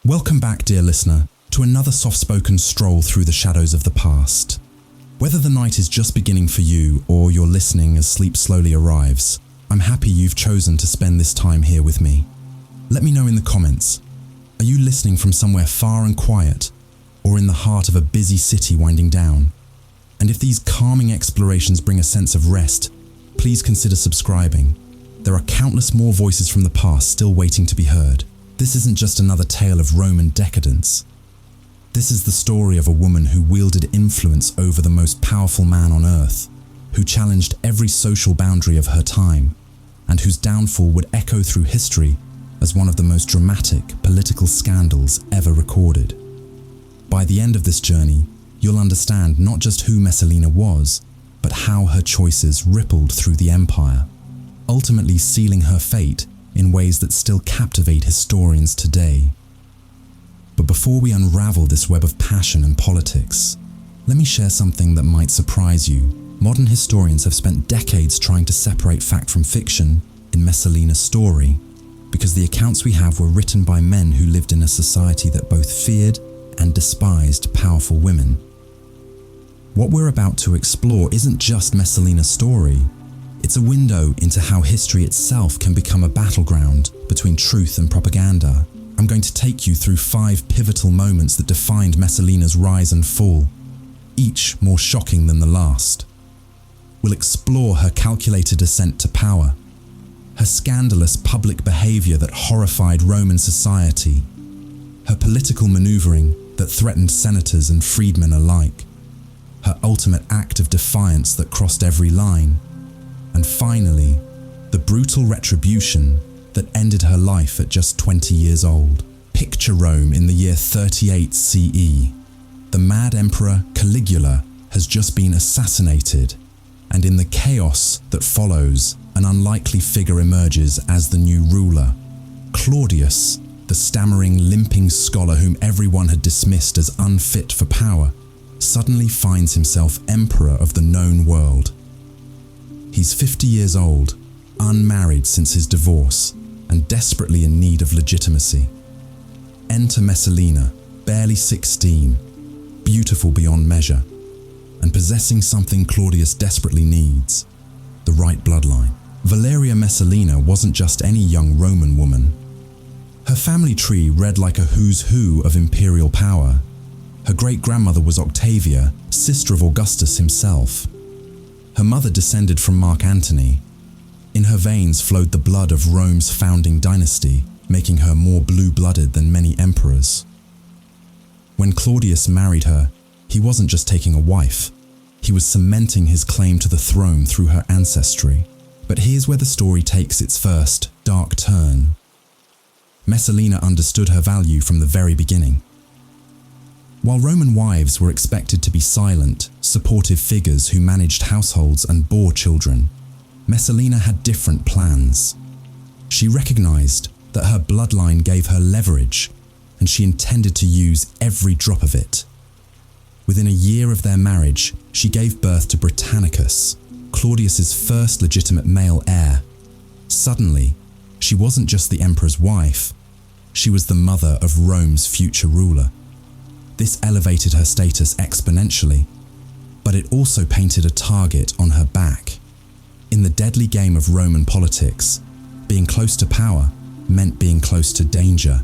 Welcome back, dear listener, to another soft-spoken stroll through the shadows of the past. Whether the night is just beginning for you or you're listening as sleep slowly arrives, I'm happy you've chosen to spend this time here with me. Let me know in the comments, are you listening from somewhere far and quiet, or in the heart of a busy city winding down? And if these calming explorations bring a sense of rest, please consider subscribing. There are countless more voices from the past still waiting to be heard. This isn't just another tale of Roman decadence. This is the story of a woman who wielded influence over the most powerful man on earth, who challenged every social boundary of her time, and whose downfall would echo through history as one of the most dramatic political scandals ever recorded. By the end of this journey, you'll understand not just who Messalina was, but how her choices rippled through the empire, ultimately sealing her fate in ways that still captivate historians today. But before we unravel this web of passion and politics, let me share something that might surprise you. Modern historians have spent decades trying to separate fact from fiction in Messalina's story, because the accounts we have were written by men who lived in a society that both feared and despised powerful women. What we're about to explore isn't just Messalina's story. It's a window into how history itself can become a battleground between truth and propaganda. I'm going to take you through 5 pivotal moments that defined Messalina's rise and fall, each more shocking than the last. We'll explore her calculated ascent to power, her scandalous public behavior that horrified Roman society, her political maneuvering that threatened senators and freedmen alike, her ultimate act of defiance that crossed every line, and finally, the brutal retribution that ended her life at just 20 years old. Picture Rome in the year 38 CE. The mad emperor Caligula has just been assassinated, and in the chaos that follows, an unlikely figure emerges as the new ruler. Claudius, the stammering, limping scholar whom everyone had dismissed as unfit for power, suddenly finds himself emperor of the known world. He's 50 years old, unmarried since his divorce, and desperately in need of legitimacy. Enter Messalina, barely 16, beautiful beyond measure, and possessing something Claudius desperately needs, the right bloodline. Valeria Messalina wasn't just any young Roman woman. Her family tree read like a who's who of imperial power. Her great-grandmother was Octavia, sister of Augustus himself. Her mother descended from Mark Antony. In her veins flowed the blood of Rome's founding dynasty, making her more blue-blooded than many emperors. When Claudius married her, he wasn't just taking a wife. He was cementing his claim to the throne through her ancestry. But here's where the story takes its first dark turn. Messalina understood her value from the very beginning. While Roman wives were expected to be silent, supportive figures who managed households and bore children, Messalina had different plans. She recognized that her bloodline gave her leverage, and she intended to use every drop of it. Within a year of their marriage, she gave birth to Britannicus, Claudius's first legitimate male heir. Suddenly, she wasn't just the emperor's wife, she was the mother of Rome's future ruler. This elevated her status exponentially, but it also painted a target on her back. In the deadly game of Roman politics, being close to power meant being close to danger,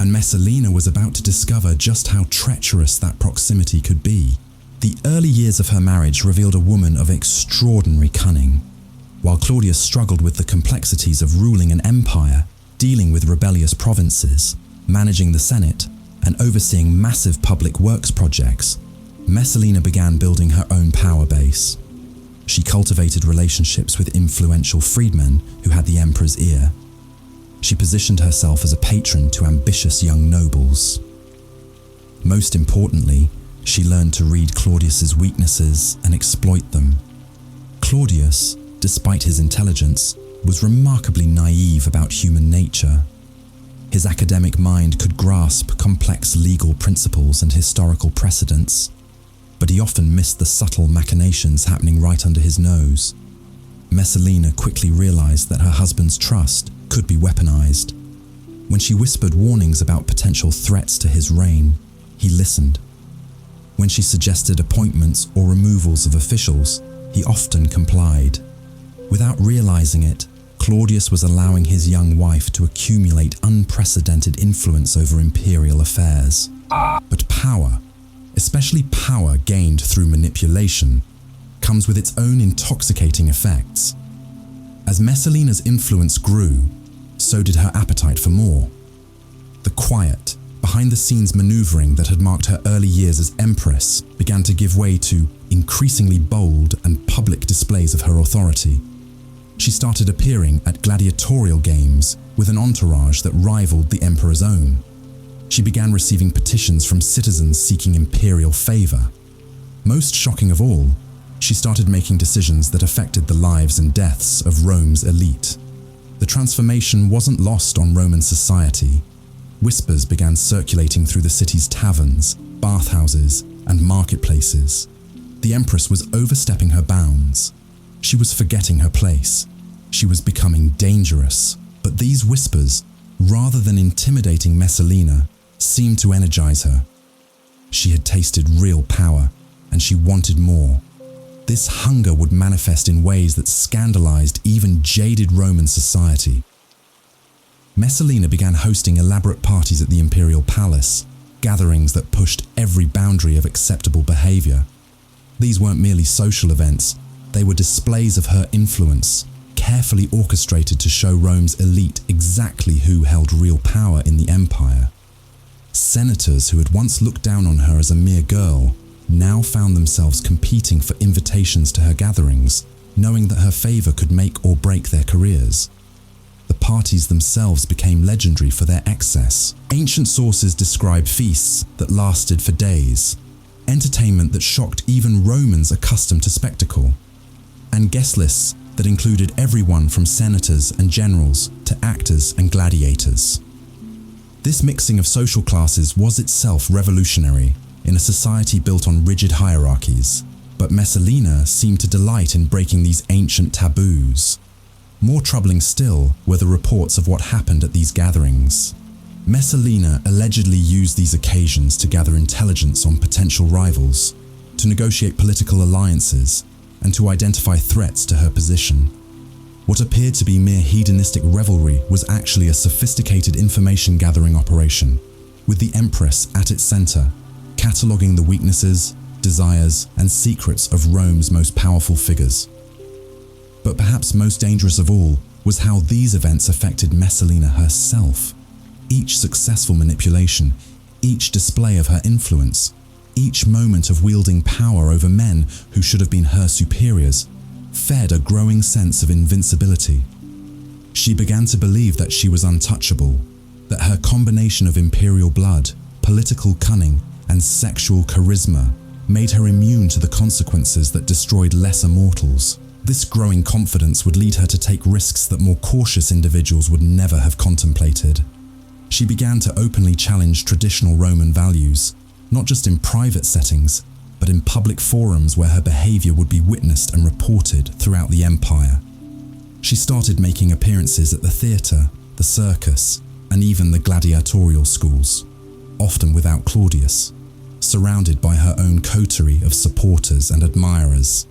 and Messalina was about to discover just how treacherous that proximity could be. The early years of her marriage revealed a woman of extraordinary cunning. While Claudius struggled with the complexities of ruling an empire, dealing with rebellious provinces, managing the Senate, and overseeing massive public works projects, Messalina began building her own power base. She cultivated relationships with influential freedmen who had the emperor's ear. She positioned herself as a patron to ambitious young nobles. Most importantly, she learned to read Claudius's weaknesses and exploit them. Claudius, despite his intelligence, was remarkably naive about human nature. His academic mind could grasp complex legal principles and historical precedents, but he often missed the subtle machinations happening right under his nose. Messalina quickly realized that her husband's trust could be weaponized. When she whispered warnings about potential threats to his reign, he listened. When she suggested appointments or removals of officials, he often complied. Without realizing it, Claudius was allowing his young wife to accumulate unprecedented influence over imperial affairs. But power, especially power gained through manipulation, comes with its own intoxicating effects. As Messalina's influence grew, so did her appetite for more. The quiet, behind-the-scenes maneuvering that had marked her early years as Empress began to give way to increasingly bold and public displays of her authority. She started appearing at gladiatorial games with an entourage that rivaled the Emperor's own. She began receiving petitions from citizens seeking imperial favor. Most shocking of all, she started making decisions that affected the lives and deaths of Rome's elite. The transformation wasn't lost on Roman society. Whispers began circulating through the city's taverns, bathhouses, and marketplaces. The Empress was overstepping her bounds. She was forgetting her place. She was becoming dangerous. But these whispers, rather than intimidating Messalina, seemed to energize her. She had tasted real power, and she wanted more. This hunger would manifest in ways that scandalized even jaded Roman society. Messalina began hosting elaborate parties at the imperial palace, gatherings that pushed every boundary of acceptable behavior. These weren't merely social events, they were displays of her influence, carefully orchestrated to show Rome's elite exactly who held real power in the empire. Senators who had once looked down on her as a mere girl now found themselves competing for invitations to her gatherings, knowing that her favor could make or break their careers. The parties themselves became legendary for their excess. Ancient sources describe feasts that lasted for days, entertainment that shocked even Romans accustomed to spectacle, and guest lists that included everyone from senators and generals to actors and gladiators. This mixing of social classes was itself revolutionary in a society built on rigid hierarchies, but Messalina seemed to delight in breaking these ancient taboos. More troubling still were the reports of what happened at these gatherings. Messalina allegedly used these occasions to gather intelligence on potential rivals, to negotiate political alliances, and to identify threats to her position. What appeared to be mere hedonistic revelry was actually a sophisticated information-gathering operation, with the Empress at its center, cataloguing the weaknesses, desires, and secrets of Rome's most powerful figures. But perhaps most dangerous of all was how these events affected Messalina herself. Each successful manipulation, each display of her influence, each moment of wielding power over men who should have been her superiors, fed a growing sense of invincibility. She began to believe that she was untouchable, that her combination of imperial blood, political cunning, and sexual charisma made her immune to the consequences that destroyed lesser mortals. This growing confidence would lead her to take risks that more cautious individuals would never have contemplated. She began to openly challenge traditional Roman values, not just in private settings, but in public forums where her behavior would be witnessed and reported throughout the empire. She started making appearances at the theatre, the circus, and even the gladiatorial schools, often without Claudius, surrounded by her own coterie of supporters and admirers.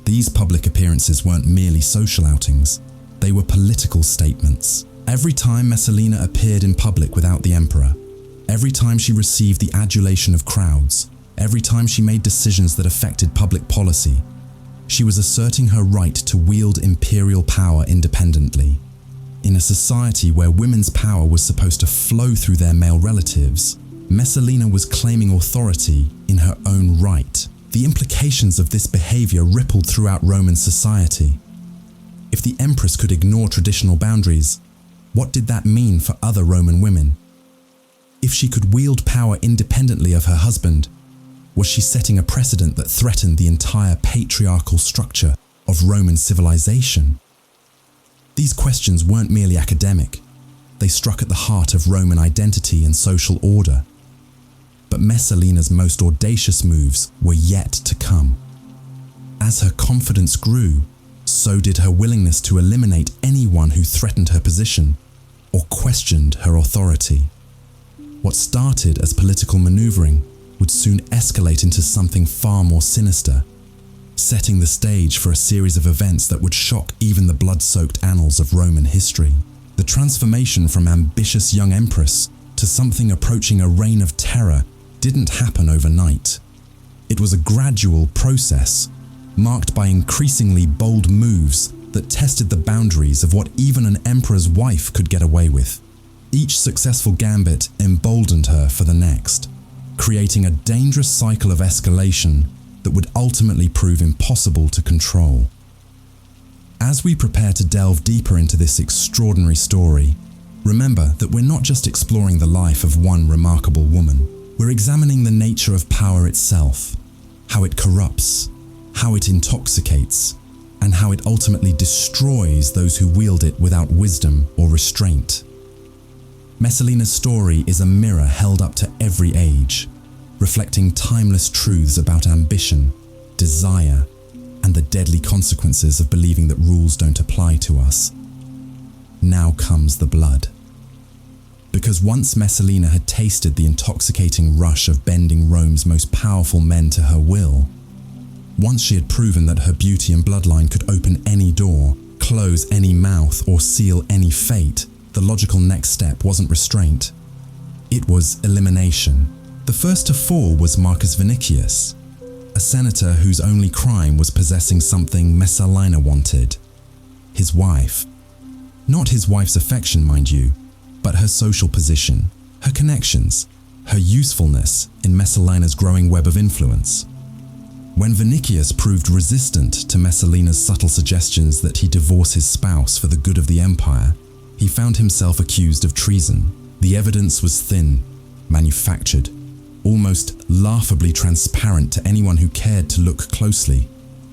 These public appearances weren't merely social outings, they were political statements. Every time Messalina appeared in public without the emperor, every time she received the adulation of crowds, every time she made decisions that affected public policy, she was asserting her right to wield imperial power independently. In a society where women's power was supposed to flow through their male relatives, Messalina was claiming authority in her own right. The implications of this behavior rippled throughout Roman society. If the Empress could ignore traditional boundaries, what did that mean for other Roman women? If she could wield power independently of her husband, was she setting a precedent that threatened the entire patriarchal structure of Roman civilization? These questions weren't merely academic, they struck at the heart of Roman identity and social order. But Messalina's most audacious moves were yet to come. As her confidence grew, so did her willingness to eliminate anyone who threatened her position or questioned her authority. What started as political maneuvering would soon escalate into something far more sinister, setting the stage for a series of events that would shock even the blood-soaked annals of Roman history. The transformation from ambitious young empress to something approaching a reign of terror didn't happen overnight. It was a gradual process, marked by increasingly bold moves that tested the boundaries of what even an emperor's wife could get away with. Each successful gambit emboldened her for the next, creating a dangerous cycle of escalation that would ultimately prove impossible to control. As we prepare to delve deeper into this extraordinary story, remember that we're not just exploring the life of one remarkable woman. We're examining the nature of power itself, how it corrupts, how it intoxicates, and how it ultimately destroys those who wield it without wisdom or restraint. Messalina's story is a mirror held up to every age, reflecting timeless truths about ambition, desire, and the deadly consequences of believing that rules don't apply to us. Now comes the blood. Because once Messalina had tasted the intoxicating rush of bending Rome's most powerful men to her will, once she had proven that her beauty and bloodline could open any door, close any mouth, or seal any fate, the logical next step wasn't restraint. It was elimination. The first to fall was Marcus Vinicius, a senator whose only crime was possessing something Messalina wanted: his wife. Not his wife's affection, mind you, but her social position, her connections, her usefulness in Messalina's growing web of influence. When Vinicius proved resistant to Messalina's subtle suggestions that he divorce his spouse for the good of the empire, he found himself accused of treason. The evidence was thin, manufactured, almost laughably transparent to anyone who cared to look closely.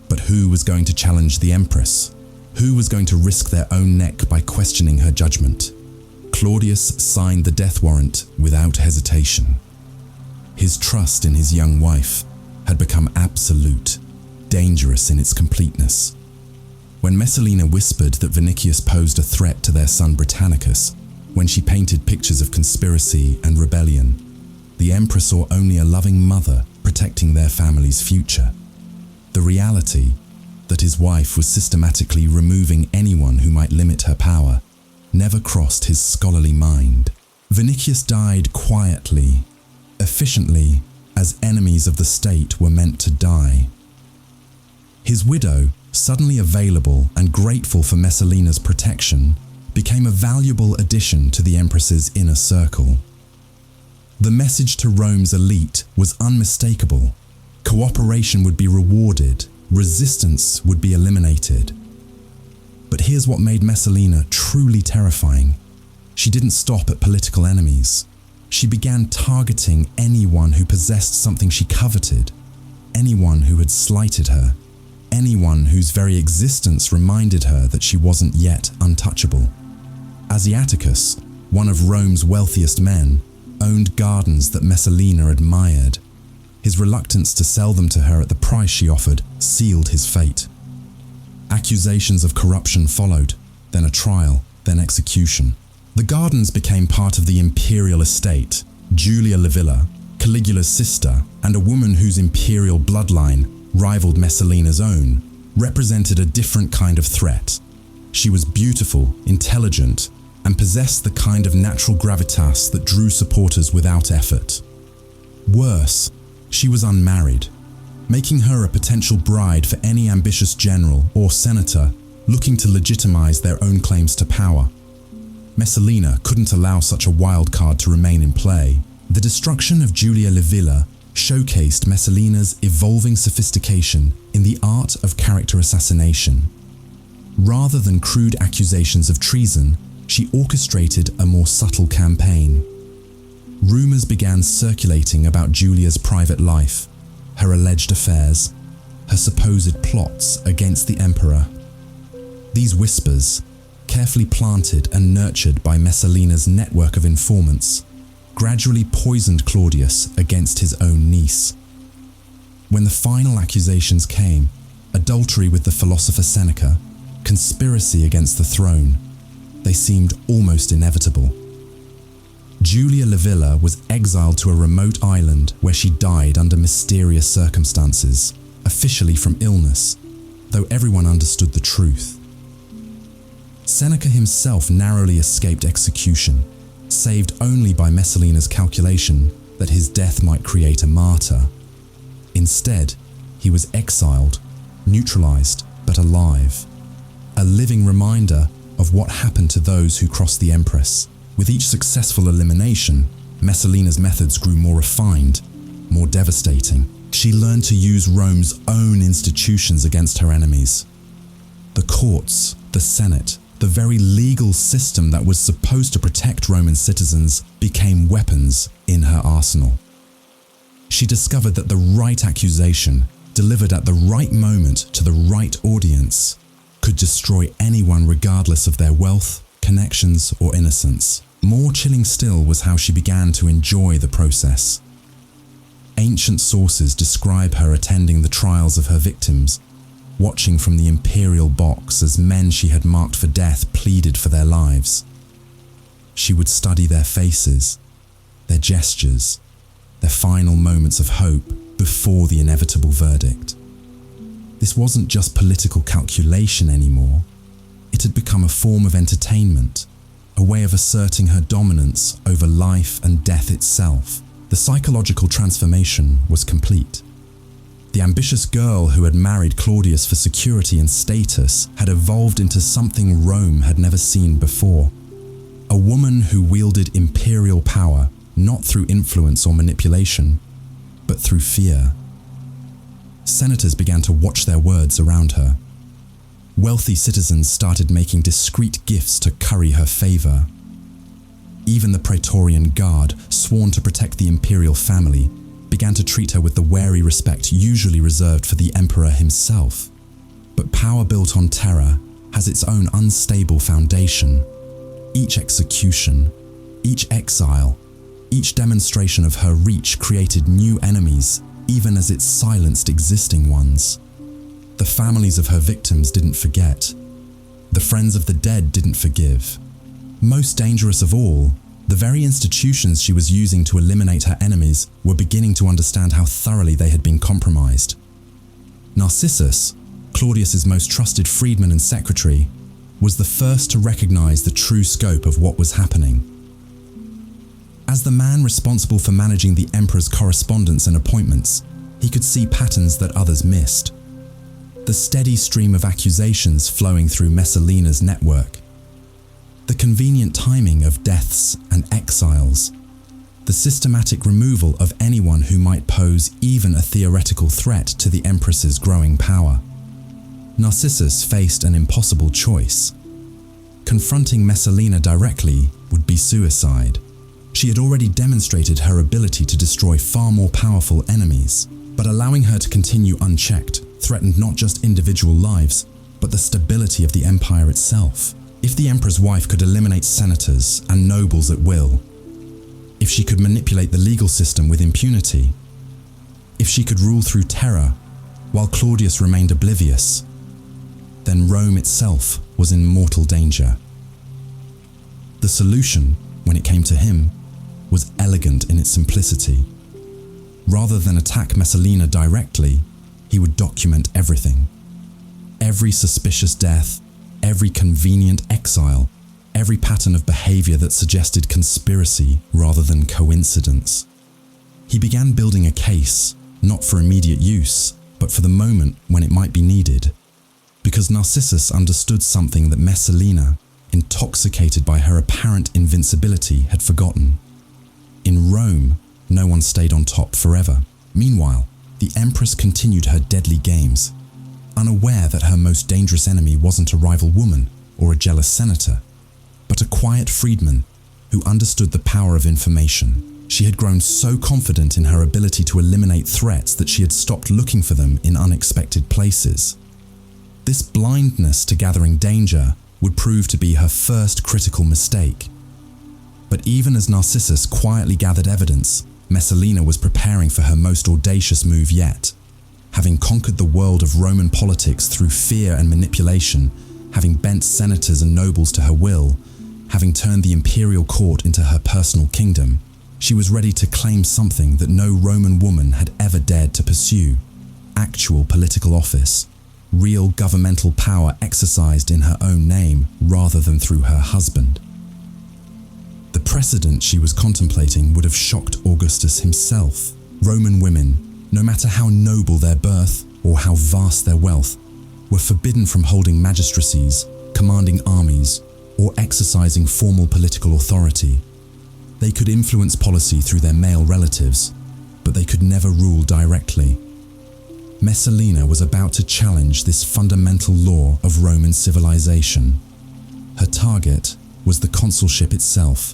But who was going to challenge the Empress? Who was going to risk their own neck by questioning her judgment? Claudius signed the death warrant without hesitation. His trust in his young wife had become absolute, dangerous in its completeness. When Messalina whispered that Vinicius posed a threat to their son Britannicus, when she painted pictures of conspiracy and rebellion, the Empress saw only a loving mother protecting their family's future. The reality that his wife was systematically removing anyone who might limit her power never crossed his scholarly mind. Vinicius died quietly, efficiently, as enemies of the state were meant to die. His widow, suddenly available and grateful for Messalina's protection, became a valuable addition to the Empress's inner circle. The message to Rome's elite was unmistakable. Cooperation would be rewarded, resistance would be eliminated. But here's what made Messalina truly terrifying. She didn't stop at political enemies. She began targeting anyone who possessed something she coveted, anyone who had slighted her, anyone whose very existence reminded her that she wasn't yet untouchable. Asiaticus, one of Rome's wealthiest men, owned gardens that Messalina admired. His reluctance to sell them to her at the price she offered sealed his fate. Accusations of corruption followed, then a trial, then execution. The gardens became part of the imperial estate. Julia Livilla, Caligula's sister, and a woman whose imperial bloodline rivaled Messalina's own, represented a different kind of threat. She was beautiful, intelligent, and possessed the kind of natural gravitas that drew supporters without effort. Worse, she was unmarried, making her a potential bride for any ambitious general or senator looking to legitimize their own claims to power. Messalina couldn't allow such a wild card to remain in play. The destruction of Julia Livilla showcased Messalina's evolving sophistication in the art of character assassination. Rather than crude accusations of treason, she orchestrated a more subtle campaign. Rumors began circulating about Julia's private life, her alleged affairs, her supposed plots against the emperor. These whispers, carefully planted and nurtured by Messalina's network of informants, gradually poisoned Claudius against his own niece. When the final accusations came, adultery with the philosopher Seneca, conspiracy against the throne, They seemed almost inevitable. Julia Livilla was exiled to a remote island where she died under mysterious circumstances, officially from illness, though everyone understood the truth. Seneca himself narrowly escaped execution, saved only by Messalina's calculation that his death might create a martyr. Instead, he was exiled, neutralized, but alive, a living reminder of what happened to those who crossed the Empress. With each successful elimination, Messalina's methods grew more refined, more devastating. She learned to use Rome's own institutions against her enemies. The courts, the Senate, the very legal system that was supposed to protect Roman citizens became weapons in her arsenal. She discovered that the right accusation, delivered at the right moment to the right audience, could destroy anyone regardless of their wealth, connections, or innocence. More chilling still was how she began to enjoy the process. Ancient sources describe her attending the trials of her victims, watching from the imperial box as men she had marked for death pleaded for their lives. She would study their faces, their gestures, their final moments of hope before the inevitable verdict. This wasn't just political calculation anymore. It had become a form of entertainment, a way of asserting her dominance over life and death itself. The psychological transformation was complete. The ambitious girl who had married Claudius for security and status had evolved into something Rome had never seen before. A woman who wielded imperial power, not through influence or manipulation, but through fear. Senators began to watch their words around her. Wealthy citizens started making discreet gifts to curry her favor. Even the Praetorian Guard, sworn to protect the imperial family, began to treat her with the wary respect usually reserved for the emperor himself. But power built on terror has its own unstable foundation. Each execution, each exile, each demonstration of her reach created new enemies, even as it silenced existing ones. The families of her victims didn't forget. The friends of the dead didn't forgive. Most dangerous of all, the very institutions she was using to eliminate her enemies were beginning to understand how thoroughly they had been compromised. Narcissus, Claudius's most trusted freedman and secretary, was the first to recognize the true scope of what was happening. As the man responsible for managing the emperor's correspondence and appointments, he could see patterns that others missed. The steady stream of accusations flowing through Messalina's network, the convenient timing of deaths and exiles, the systematic removal of anyone who might pose even a theoretical threat to the Empress's growing power. Narcissus faced an impossible choice. Confronting Messalina directly would be suicide. She had already demonstrated her ability to destroy far more powerful enemies, but allowing her to continue unchecked threatened not just individual lives, but the stability of the empire itself. If the emperor's wife could eliminate senators and nobles at will, if she could manipulate the legal system with impunity, if she could rule through terror while Claudius remained oblivious, then Rome itself was in mortal danger. The solution, when it came to him, was elegant in its simplicity. Rather than attack Messalina directly, he would document everything. Every suspicious death, every convenient exile, every pattern of behavior that suggested conspiracy rather than coincidence. He began building a case, not for immediate use, but for the moment when it might be needed. Because Narcissus understood something that Messalina, intoxicated by her apparent invincibility, had forgotten. In Rome, no one stayed on top forever. Meanwhile, the Empress continued her deadly games, unaware that her most dangerous enemy wasn't a rival woman or a jealous senator, but a quiet freedman who understood the power of information. She had grown so confident in her ability to eliminate threats that she had stopped looking for them in unexpected places. This blindness to gathering danger would prove to be her first critical mistake. But even as Narcissus quietly gathered evidence, Messalina was preparing for her most audacious move yet. Having conquered the world of Roman politics through fear and manipulation, having bent senators and nobles to her will, Having turned the imperial court into her personal kingdom, she was ready to claim something that no Roman woman had ever dared to pursue: actual political office, real governmental power exercised in her own name rather than through her husband. The precedent she was contemplating would have shocked Augustus himself. Roman women, no matter how noble their birth or how vast their wealth, were forbidden from holding magistracies, commanding armies, or exercising formal political authority. They could influence policy through their male relatives, but they could never rule directly. Messalina was about to challenge this fundamental law of Roman civilization. Her target was the consulship itself,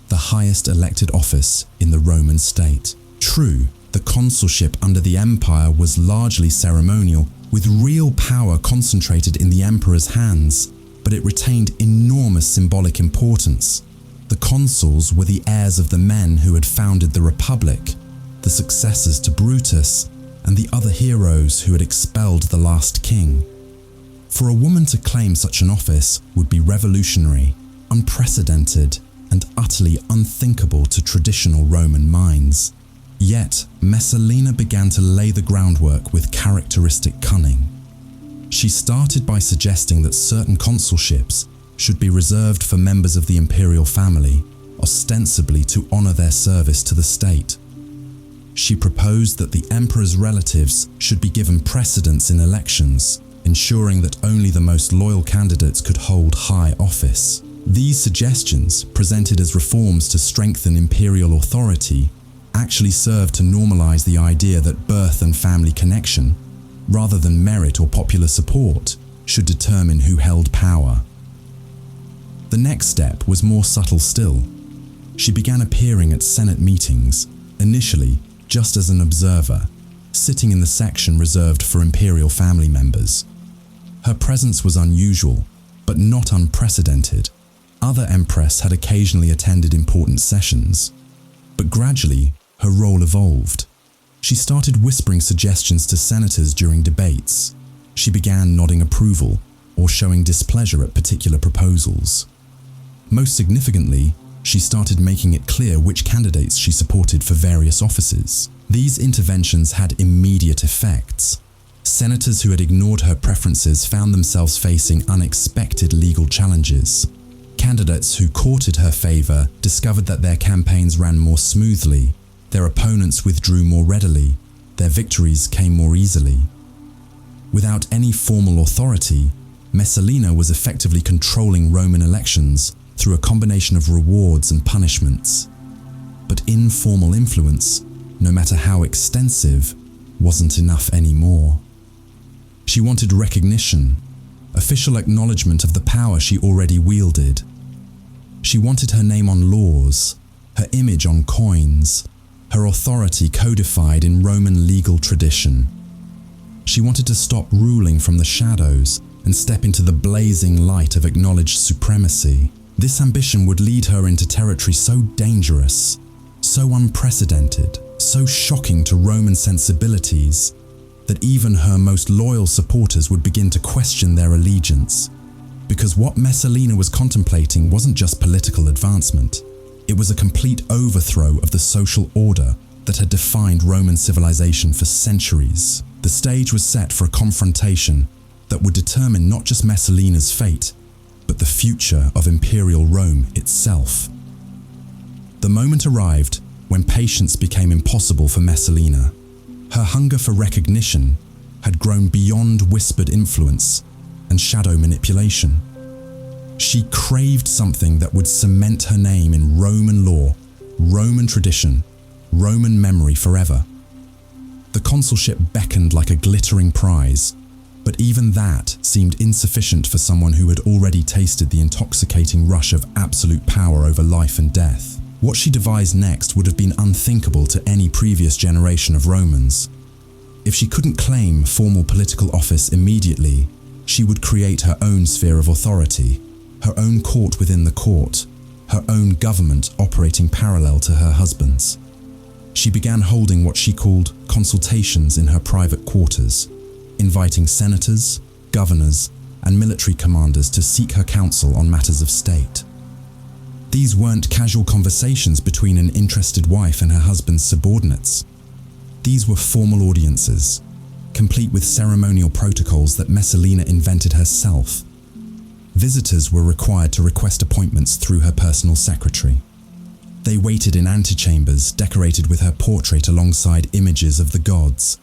the highest elected office in the Roman state. True, the consulship under the empire was largely ceremonial, with real power concentrated in the emperor's hands, but it retained enormous symbolic importance. The consuls were the heirs of the men who had founded the Republic, the successors to Brutus, and the other heroes who had expelled the last king. For a woman to claim such an office would be revolutionary, unprecedented, and utterly unthinkable to traditional Roman minds. Yet, Messalina began to lay the groundwork with characteristic cunning. She started by suggesting that certain consulships should be reserved for members of the imperial family, ostensibly to honor their service to the state. She proposed that the emperor's relatives should be given precedence in elections, ensuring that only the most loyal candidates could hold high office. These suggestions, presented as reforms to strengthen imperial authority, actually served to normalize the idea that birth and family connection, rather than merit or popular support, should determine who held power. The next step was more subtle still. She began appearing at Senate meetings, initially just as an observer, sitting in the section reserved for imperial family members. Her presence was unusual, but not unprecedented. Other Empress had occasionally attended important sessions, but gradually her role evolved. She started whispering suggestions to senators during debates. She began nodding approval or showing displeasure at particular proposals. Most significantly, she started making it clear which candidates she supported for various offices. These interventions had immediate effects. Senators who had ignored her preferences found themselves facing unexpected legal challenges. Candidates who courted her favor discovered that their campaigns ran more smoothly, their opponents withdrew more readily, their victories came more easily. Without any formal authority, Messalina was effectively controlling Roman elections through a combination of rewards and punishments. But informal influence, no matter how extensive, wasn't enough anymore. She wanted recognition, official acknowledgement of the power she already wielded. She wanted her name on laws, her image on coins, her authority codified in Roman legal tradition. She wanted to stop ruling from the shadows and step into the blazing light of acknowledged supremacy. This ambition would lead her into territory so dangerous, so unprecedented, so shocking to Roman sensibilities, that even her most loyal supporters would begin to question their allegiance. Because what Messalina was contemplating wasn't just political advancement, it was a complete overthrow of the social order that had defined Roman civilization for centuries. The stage was set for a confrontation that would determine not just Messalina's fate, but the future of imperial Rome itself. The moment arrived when patience became impossible for Messalina. Her hunger for recognition had grown beyond whispered influence and shadow manipulation. She craved something that would cement her name in Roman law, Roman tradition, Roman memory forever. The consulship beckoned like a glittering prize, but even that seemed insufficient for someone who had already tasted the intoxicating rush of absolute power over life and death. What she devised next would have been unthinkable to any previous generation of Romans. If she couldn't claim formal political office immediately, she would create her own sphere of authority, her own court within the court, her own government operating parallel to her husband's. She began holding what she called consultations in her private quarters, inviting senators, governors, and military commanders to seek her counsel on matters of state. These weren't casual conversations between an interested wife and her husband's subordinates. These were formal audiences, complete with ceremonial protocols that Messalina invented herself. Visitors were required to request appointments through her personal secretary. They waited in antechambers decorated with her portrait alongside images of the gods.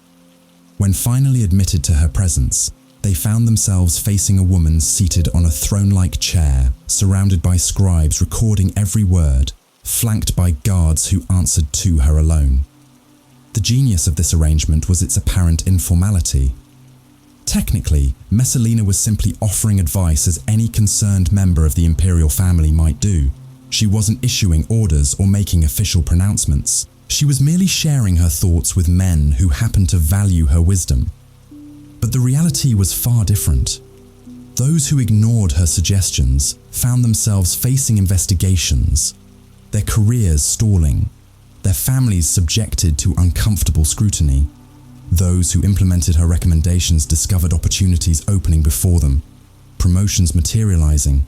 When finally admitted to her presence, they found themselves facing a woman seated on a throne-like chair, surrounded by scribes recording every word, flanked by guards who answered to her alone. The genius of this arrangement was its apparent informality. Technically, Messalina was simply offering advice as any concerned member of the imperial family might do. She wasn't issuing orders or making official pronouncements. She was merely sharing her thoughts with men who happened to value her wisdom. But the reality was far different. Those who ignored her suggestions found themselves facing investigations, their careers stalling, their families subjected to uncomfortable scrutiny. Those who implemented her recommendations discovered opportunities opening before them, promotions materializing,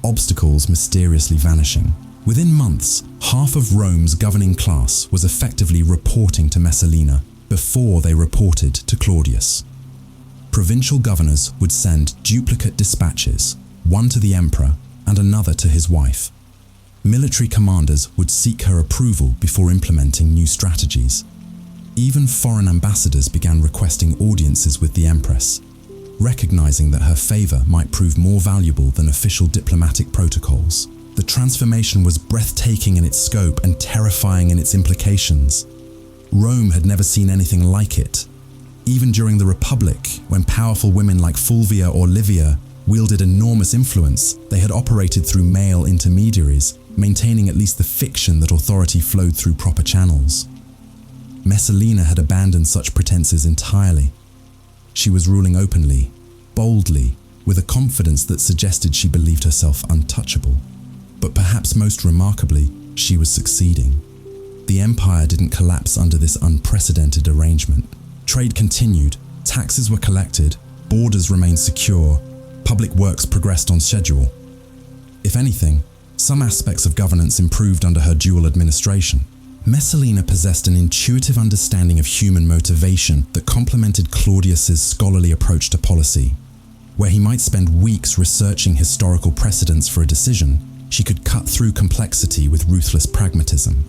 obstacles mysteriously vanishing. Within months, half of Rome's governing class was effectively reporting to Messalina before they reported to Claudius. Provincial governors would send duplicate dispatches, one to the emperor and another to his wife. Military commanders would seek her approval before implementing new strategies. Even foreign ambassadors began requesting audiences with the Empress, recognizing that her favor might prove more valuable than official diplomatic protocols. The transformation was breathtaking in its scope and terrifying in its implications. Rome had never seen anything like it. Even during the Republic, when powerful women like Fulvia or Livia wielded enormous influence, they had operated through male intermediaries, maintaining at least the fiction that authority flowed through proper channels. Messalina had abandoned such pretenses entirely. She was ruling openly, boldly, with a confidence that suggested she believed herself untouchable. But perhaps most remarkably, she was succeeding. The empire didn't collapse under this unprecedented arrangement. Trade continued, taxes were collected, borders remained secure, public works progressed on schedule. If anything, some aspects of governance improved under her dual administration. Messalina possessed an intuitive understanding of human motivation that complemented Claudius's scholarly approach to policy. Where he might spend weeks researching historical precedents for a decision, she could cut through complexity with ruthless pragmatism.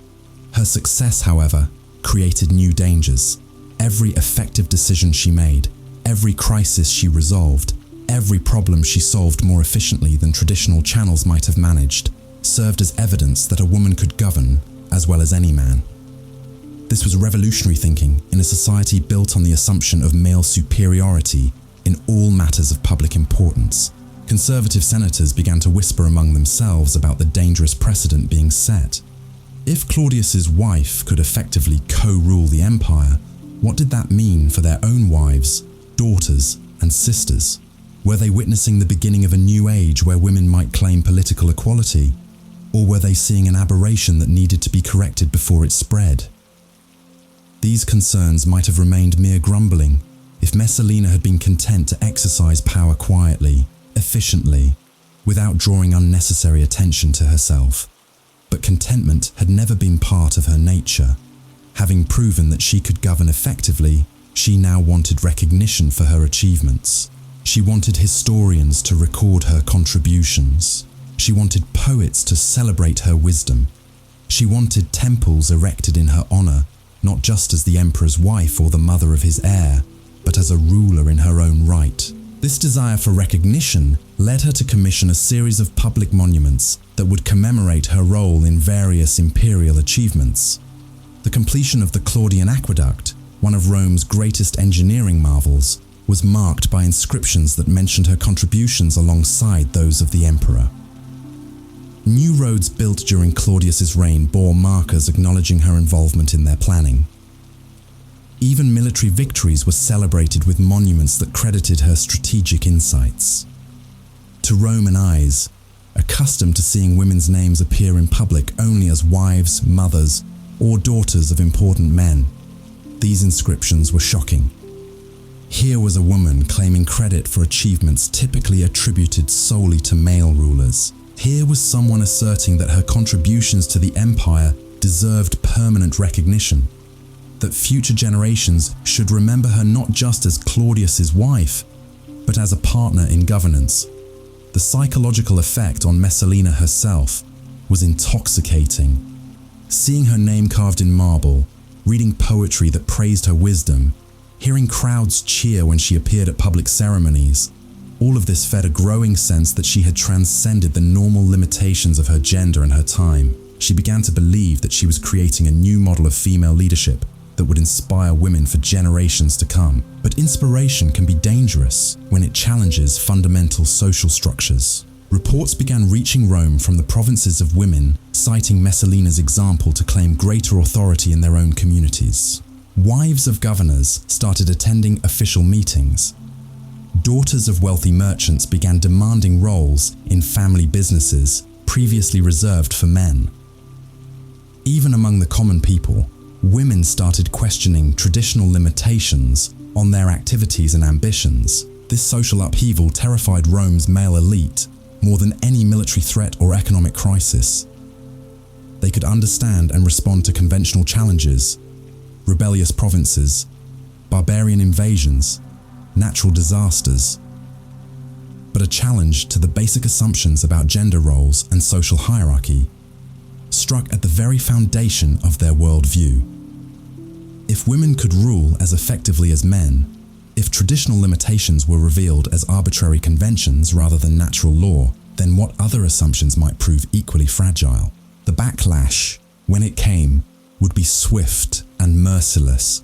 Her success, however, created new dangers. Every effective decision she made, every crisis she resolved, every problem she solved more efficiently than traditional channels might have managed, served as evidence that a woman could govern as well as any man. This was revolutionary thinking in a society built on the assumption of male superiority in all matters of public importance. Conservative senators began to whisper among themselves about the dangerous precedent being set. If Claudius's wife could effectively co-rule the empire, what did that mean for their own wives, daughters, and sisters? Were they witnessing the beginning of a new age where women might claim political equality? Or were they seeing an aberration that needed to be corrected before it spread? These concerns might have remained mere grumbling if Messalina had been content to exercise power quietly, efficiently, without drawing unnecessary attention to herself. But contentment had never been part of her nature. Having proven that she could govern effectively, she now wanted recognition for her achievements. She wanted historians to record her contributions. She wanted poets to celebrate her wisdom. She wanted temples erected in her honor, not just as the emperor's wife or the mother of his heir, but as a ruler in her own right. This desire for recognition led her to commission a series of public monuments that would commemorate her role in various imperial achievements. The completion of the Claudian Aqueduct, one of Rome's greatest engineering marvels, was marked by inscriptions that mentioned her contributions alongside those of the emperor. New roads built during Claudius's reign bore markers acknowledging her involvement in their planning. Even military victories were celebrated with monuments that credited her strategic insights. To Roman eyes, accustomed to seeing women's names appear in public only as wives, mothers, or daughters of important men, these inscriptions were shocking. Here was a woman claiming credit for achievements typically attributed solely to male rulers. Here was someone asserting that her contributions to the empire deserved permanent recognition, that future generations should remember her not just as Claudius's wife, but as a partner in governance. The psychological effect on Messalina herself was intoxicating. Seeing her name carved in marble, reading poetry that praised her wisdom, hearing crowds cheer when she appeared at public ceremonies, all of this fed a growing sense that she had transcended the normal limitations of her gender and her time. She began to believe that she was creating a new model of female leadership that would inspire women for generations to come. But inspiration can be dangerous when it challenges fundamental social structures. Reports began reaching Rome from the provinces of women, citing Messalina's example to claim greater authority in their own communities. Wives of governors started attending official meetings. Daughters of wealthy merchants began demanding roles in family businesses previously reserved for men. Even among the common people, women started questioning traditional limitations on their activities and ambitions. This social upheaval terrified Rome's male elite more than any military threat or economic crisis. They could understand and respond to conventional challenges, rebellious provinces, barbarian invasions, natural disasters. But a challenge to the basic assumptions about gender roles and social hierarchy struck at the very foundation of their worldview. If women could rule as effectively as men, if traditional limitations were revealed as arbitrary conventions rather than natural law, then what other assumptions might prove equally fragile? The backlash, when it came, would be swift and merciless.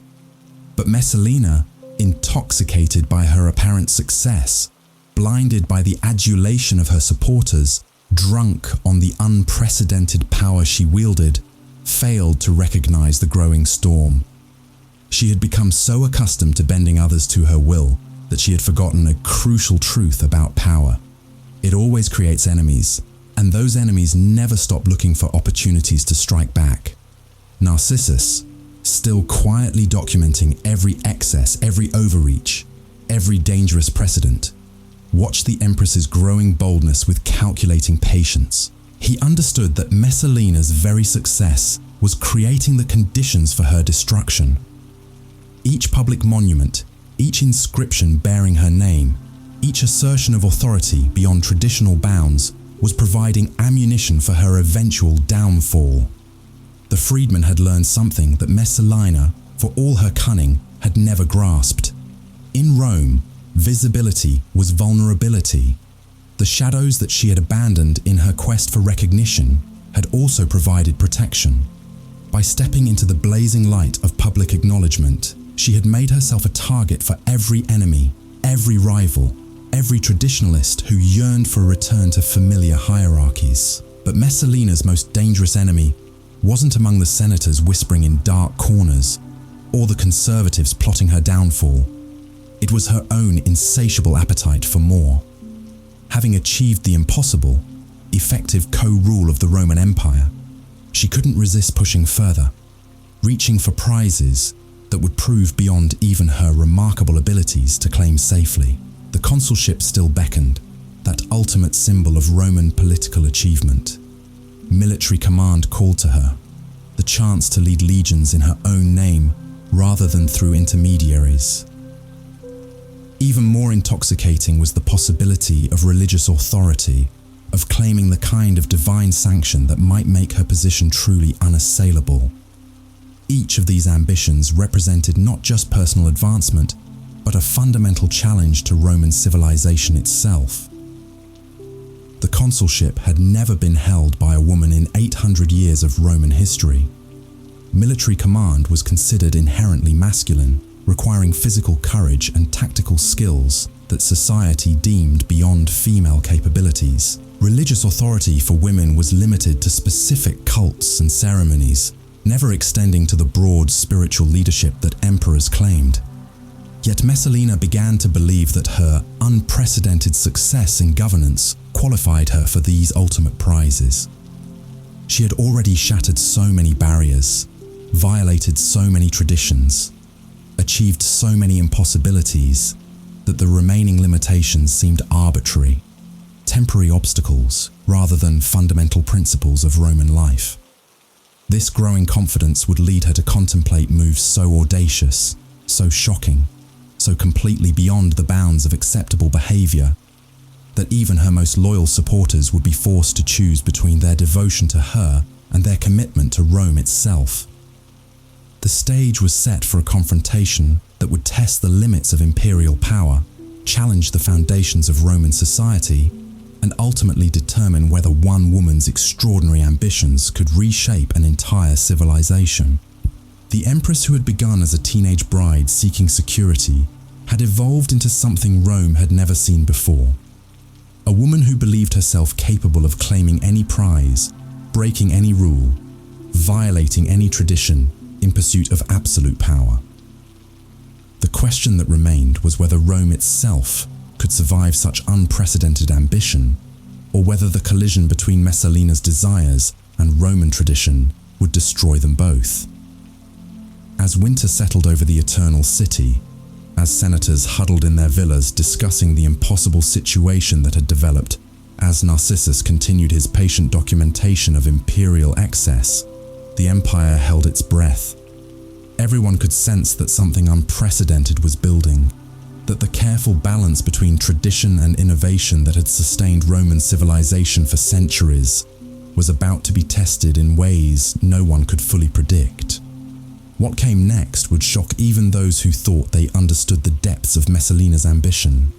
But Messalina, intoxicated by her apparent success, blinded by the adulation of her supporters, drunk on the unprecedented power she wielded, failed to recognize the growing storm. She had become so accustomed to bending others to her will that she had forgotten a crucial truth about power. It always creates enemies, and those enemies never stop looking for opportunities to strike back. Narcissus, still quietly documenting every excess, every overreach, every dangerous precedent, watched the Empress's growing boldness with calculating patience. He understood that Messalina's very success was creating the conditions for her destruction. Each public monument, each inscription bearing her name, each assertion of authority beyond traditional bounds was providing ammunition for her eventual downfall. The freedman had learned something that Messalina, for all her cunning, had never grasped. In Rome, visibility was vulnerability. The shadows that she had abandoned in her quest for recognition had also provided protection. By stepping into the blazing light of public acknowledgement, she had made herself a target for every enemy, every rival, every traditionalist who yearned for a return to familiar hierarchies. But Messalina's most dangerous enemy wasn't among the senators whispering in dark corners, or the conservatives plotting her downfall. It was her own insatiable appetite for more. Having achieved the impossible, effective co-rule of the Roman Empire, she couldn't resist pushing further, reaching for prizes that would prove beyond even her remarkable abilities to claim safely. The consulship still beckoned, that ultimate symbol of Roman political achievement. Military command called to her, the chance to lead legions in her own name rather than through intermediaries. Even more intoxicating was the possibility of religious authority, of claiming the kind of divine sanction that might make her position truly unassailable. Each of these ambitions represented not just personal advancement, but a fundamental challenge to Roman civilization itself. The consulship had never been held by a woman in 800 years of Roman history. Military command was considered inherently masculine, requiring physical courage and tactical skills that society deemed beyond female capabilities. Religious authority for women was limited to specific cults and ceremonies, never extending to the broad spiritual leadership that emperors claimed. Yet Messalina began to believe that her unprecedented success in governance qualified her for these ultimate prizes. She had already shattered so many barriers, violated so many traditions, achieved so many impossibilities that the remaining limitations seemed arbitrary. temporary obstacles rather than fundamental principles of Roman life. This growing confidence would lead her to contemplate moves so audacious, so shocking, so completely beyond the bounds of acceptable behavior, that even her most loyal supporters would be forced to choose between their devotion to her and their commitment to Rome itself. The stage was set for a confrontation that would test the limits of imperial power, challenge the foundations of Roman society, and ultimately determine whether one woman's extraordinary ambitions could reshape an entire civilization. The Empress, who had begun as a teenage bride seeking security, had evolved into something Rome had never seen before. A woman who believed herself capable of claiming any prize, breaking any rule, violating any tradition in pursuit of absolute power. The question that remained was whether Rome itself could survive such unprecedented ambition, or whether the collision between Messalina's desires and Roman tradition would destroy them both. As winter settled over the Eternal City, as senators huddled in their villas discussing the impossible situation that had developed, as Narcissus continued his patient documentation of imperial excess, the empire held its breath. Everyone could sense that something unprecedented was building, that the careful balance between tradition and innovation that had sustained Roman civilization for centuries was about to be tested in ways no one could fully predict. What came next would shock even those who thought they understood the depths of Messalina's ambition.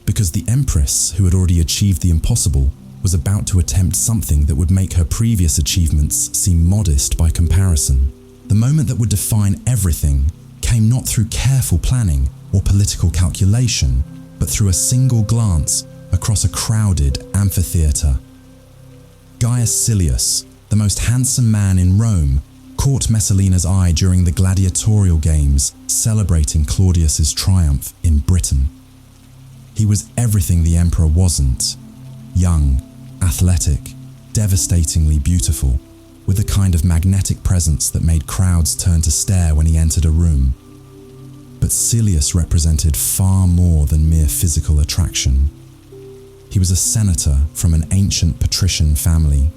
Because the Empress, who had already achieved the impossible, was about to attempt something that would make her previous achievements seem modest by comparison. The moment that would define everything came not through careful planning or political calculation, but through a single glance across a crowded amphitheatre. Gaius Silius, the most handsome man in Rome, caught Messalina's eye during the gladiatorial games celebrating Claudius's triumph in Britain. He was everything the emperor wasn't: young, athletic, devastatingly beautiful, with a kind of magnetic presence that made crowds turn to stare when he entered a room. But Silius represented far more than mere physical attraction. He was a senator from an ancient patrician family,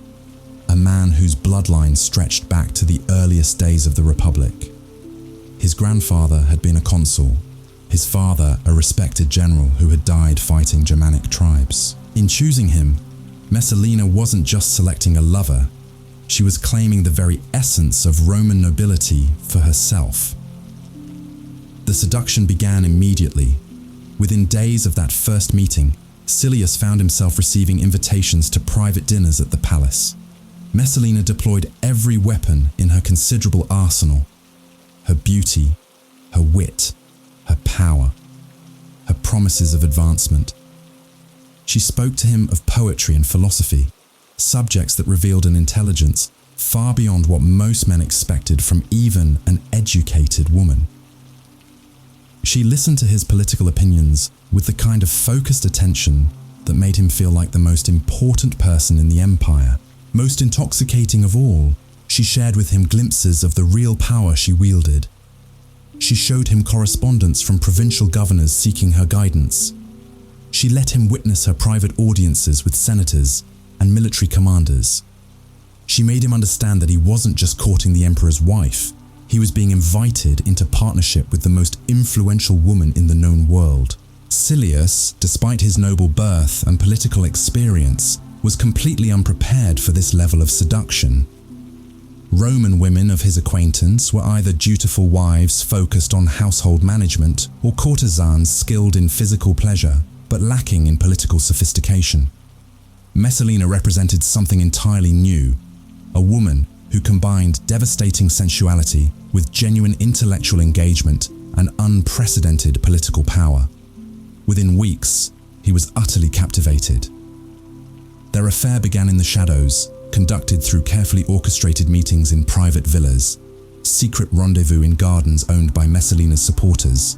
a man whose bloodline stretched back to the earliest days of the Republic. His grandfather had been a consul, his father a respected general who had died fighting Germanic tribes. In choosing him, Messalina wasn't just selecting a lover, she was claiming the very essence of Roman nobility for herself. The seduction began immediately. Within days of that first meeting, Silius found himself receiving invitations to private dinners at the palace. Messalina deployed every weapon in her considerable arsenal: her beauty, her wit, her power, her promises of advancement. She spoke to him of poetry and philosophy, subjects that revealed an intelligence far beyond what most men expected from even an educated woman. She listened to his political opinions with the kind of focused attention that made him feel like the most important person in the empire. Most intoxicating of all, she shared with him glimpses of the real power she wielded. She showed him correspondence from provincial governors seeking her guidance. She let him witness her private audiences with senators and military commanders. She made him understand that he wasn't just courting the emperor's wife, he was being invited into partnership with the most influential woman in the known world. Silius, despite his noble birth and political experience, was completely unprepared for this level of seduction. Roman women of his acquaintance were either dutiful wives focused on household management or courtesans skilled in physical pleasure, but lacking in political sophistication. Messalina represented something entirely new, a woman who combined devastating sensuality with genuine intellectual engagement and unprecedented political power. Within weeks, he was utterly captivated. Their affair began in the shadows, conducted through carefully orchestrated meetings in private villas, secret rendezvous in gardens owned by Messalina's supporters,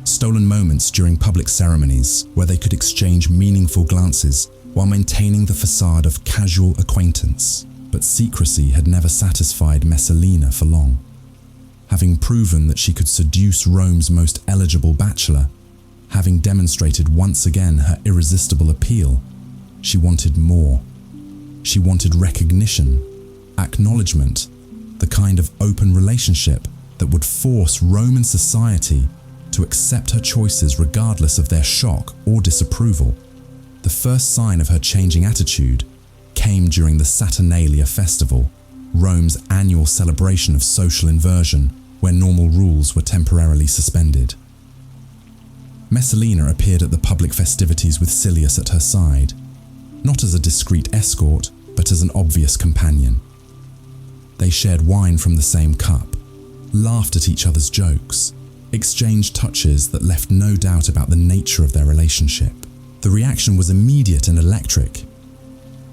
stolen moments during public ceremonies where they could exchange meaningful glances while maintaining the facade of casual acquaintance. But secrecy had never satisfied Messalina for long. Having proven that she could seduce Rome's most eligible bachelor, having demonstrated once again her irresistible appeal, she wanted more. She wanted recognition, acknowledgement, the kind of open relationship that would force Roman society to accept her choices regardless of their shock or disapproval. The first sign of her changing attitude came during the Saturnalia festival, Rome's annual celebration of social inversion, where normal rules were temporarily suspended. Messalina appeared at the public festivities with Silius at her side, not as a discreet escort, but as an obvious companion. They shared wine from the same cup, laughed at each other's jokes, exchanged touches that left no doubt about the nature of their relationship. The reaction was immediate and electric.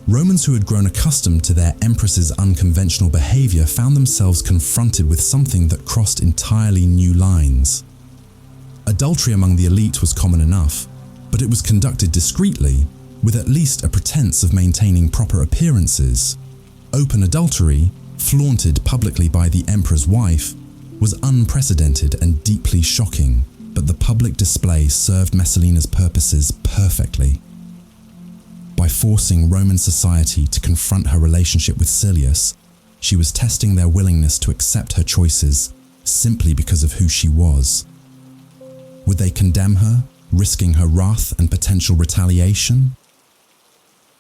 Romans who had grown accustomed to their Empress's unconventional behavior found themselves confronted with something that crossed entirely new lines. Adultery among the elite was common enough, but it was conducted discreetly, with at least a pretense of maintaining proper appearances. Open adultery, flaunted publicly by the emperor's wife, was unprecedented and deeply shocking, but the public display served Messalina's purposes perfectly. By forcing Roman society to confront her relationship with Silius, she was testing their willingness to accept her choices simply because of who she was. Would they condemn her, risking her wrath and potential retaliation?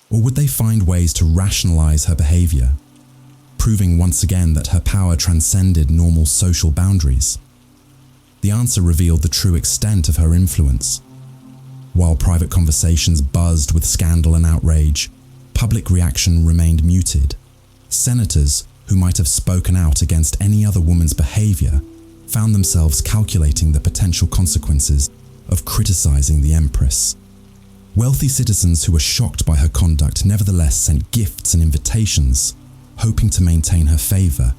Or would they find ways to rationalize her behavior, proving once again that her power transcended normal social boundaries? The answer revealed the true extent of her influence. While private conversations buzzed with scandal and outrage, public reaction remained muted. Senators, who might have spoken out against any other woman's behavior, found themselves calculating the potential consequences of criticizing the Empress. Wealthy citizens who were shocked by her conduct nevertheless sent gifts and invitations, hoping to maintain her favor.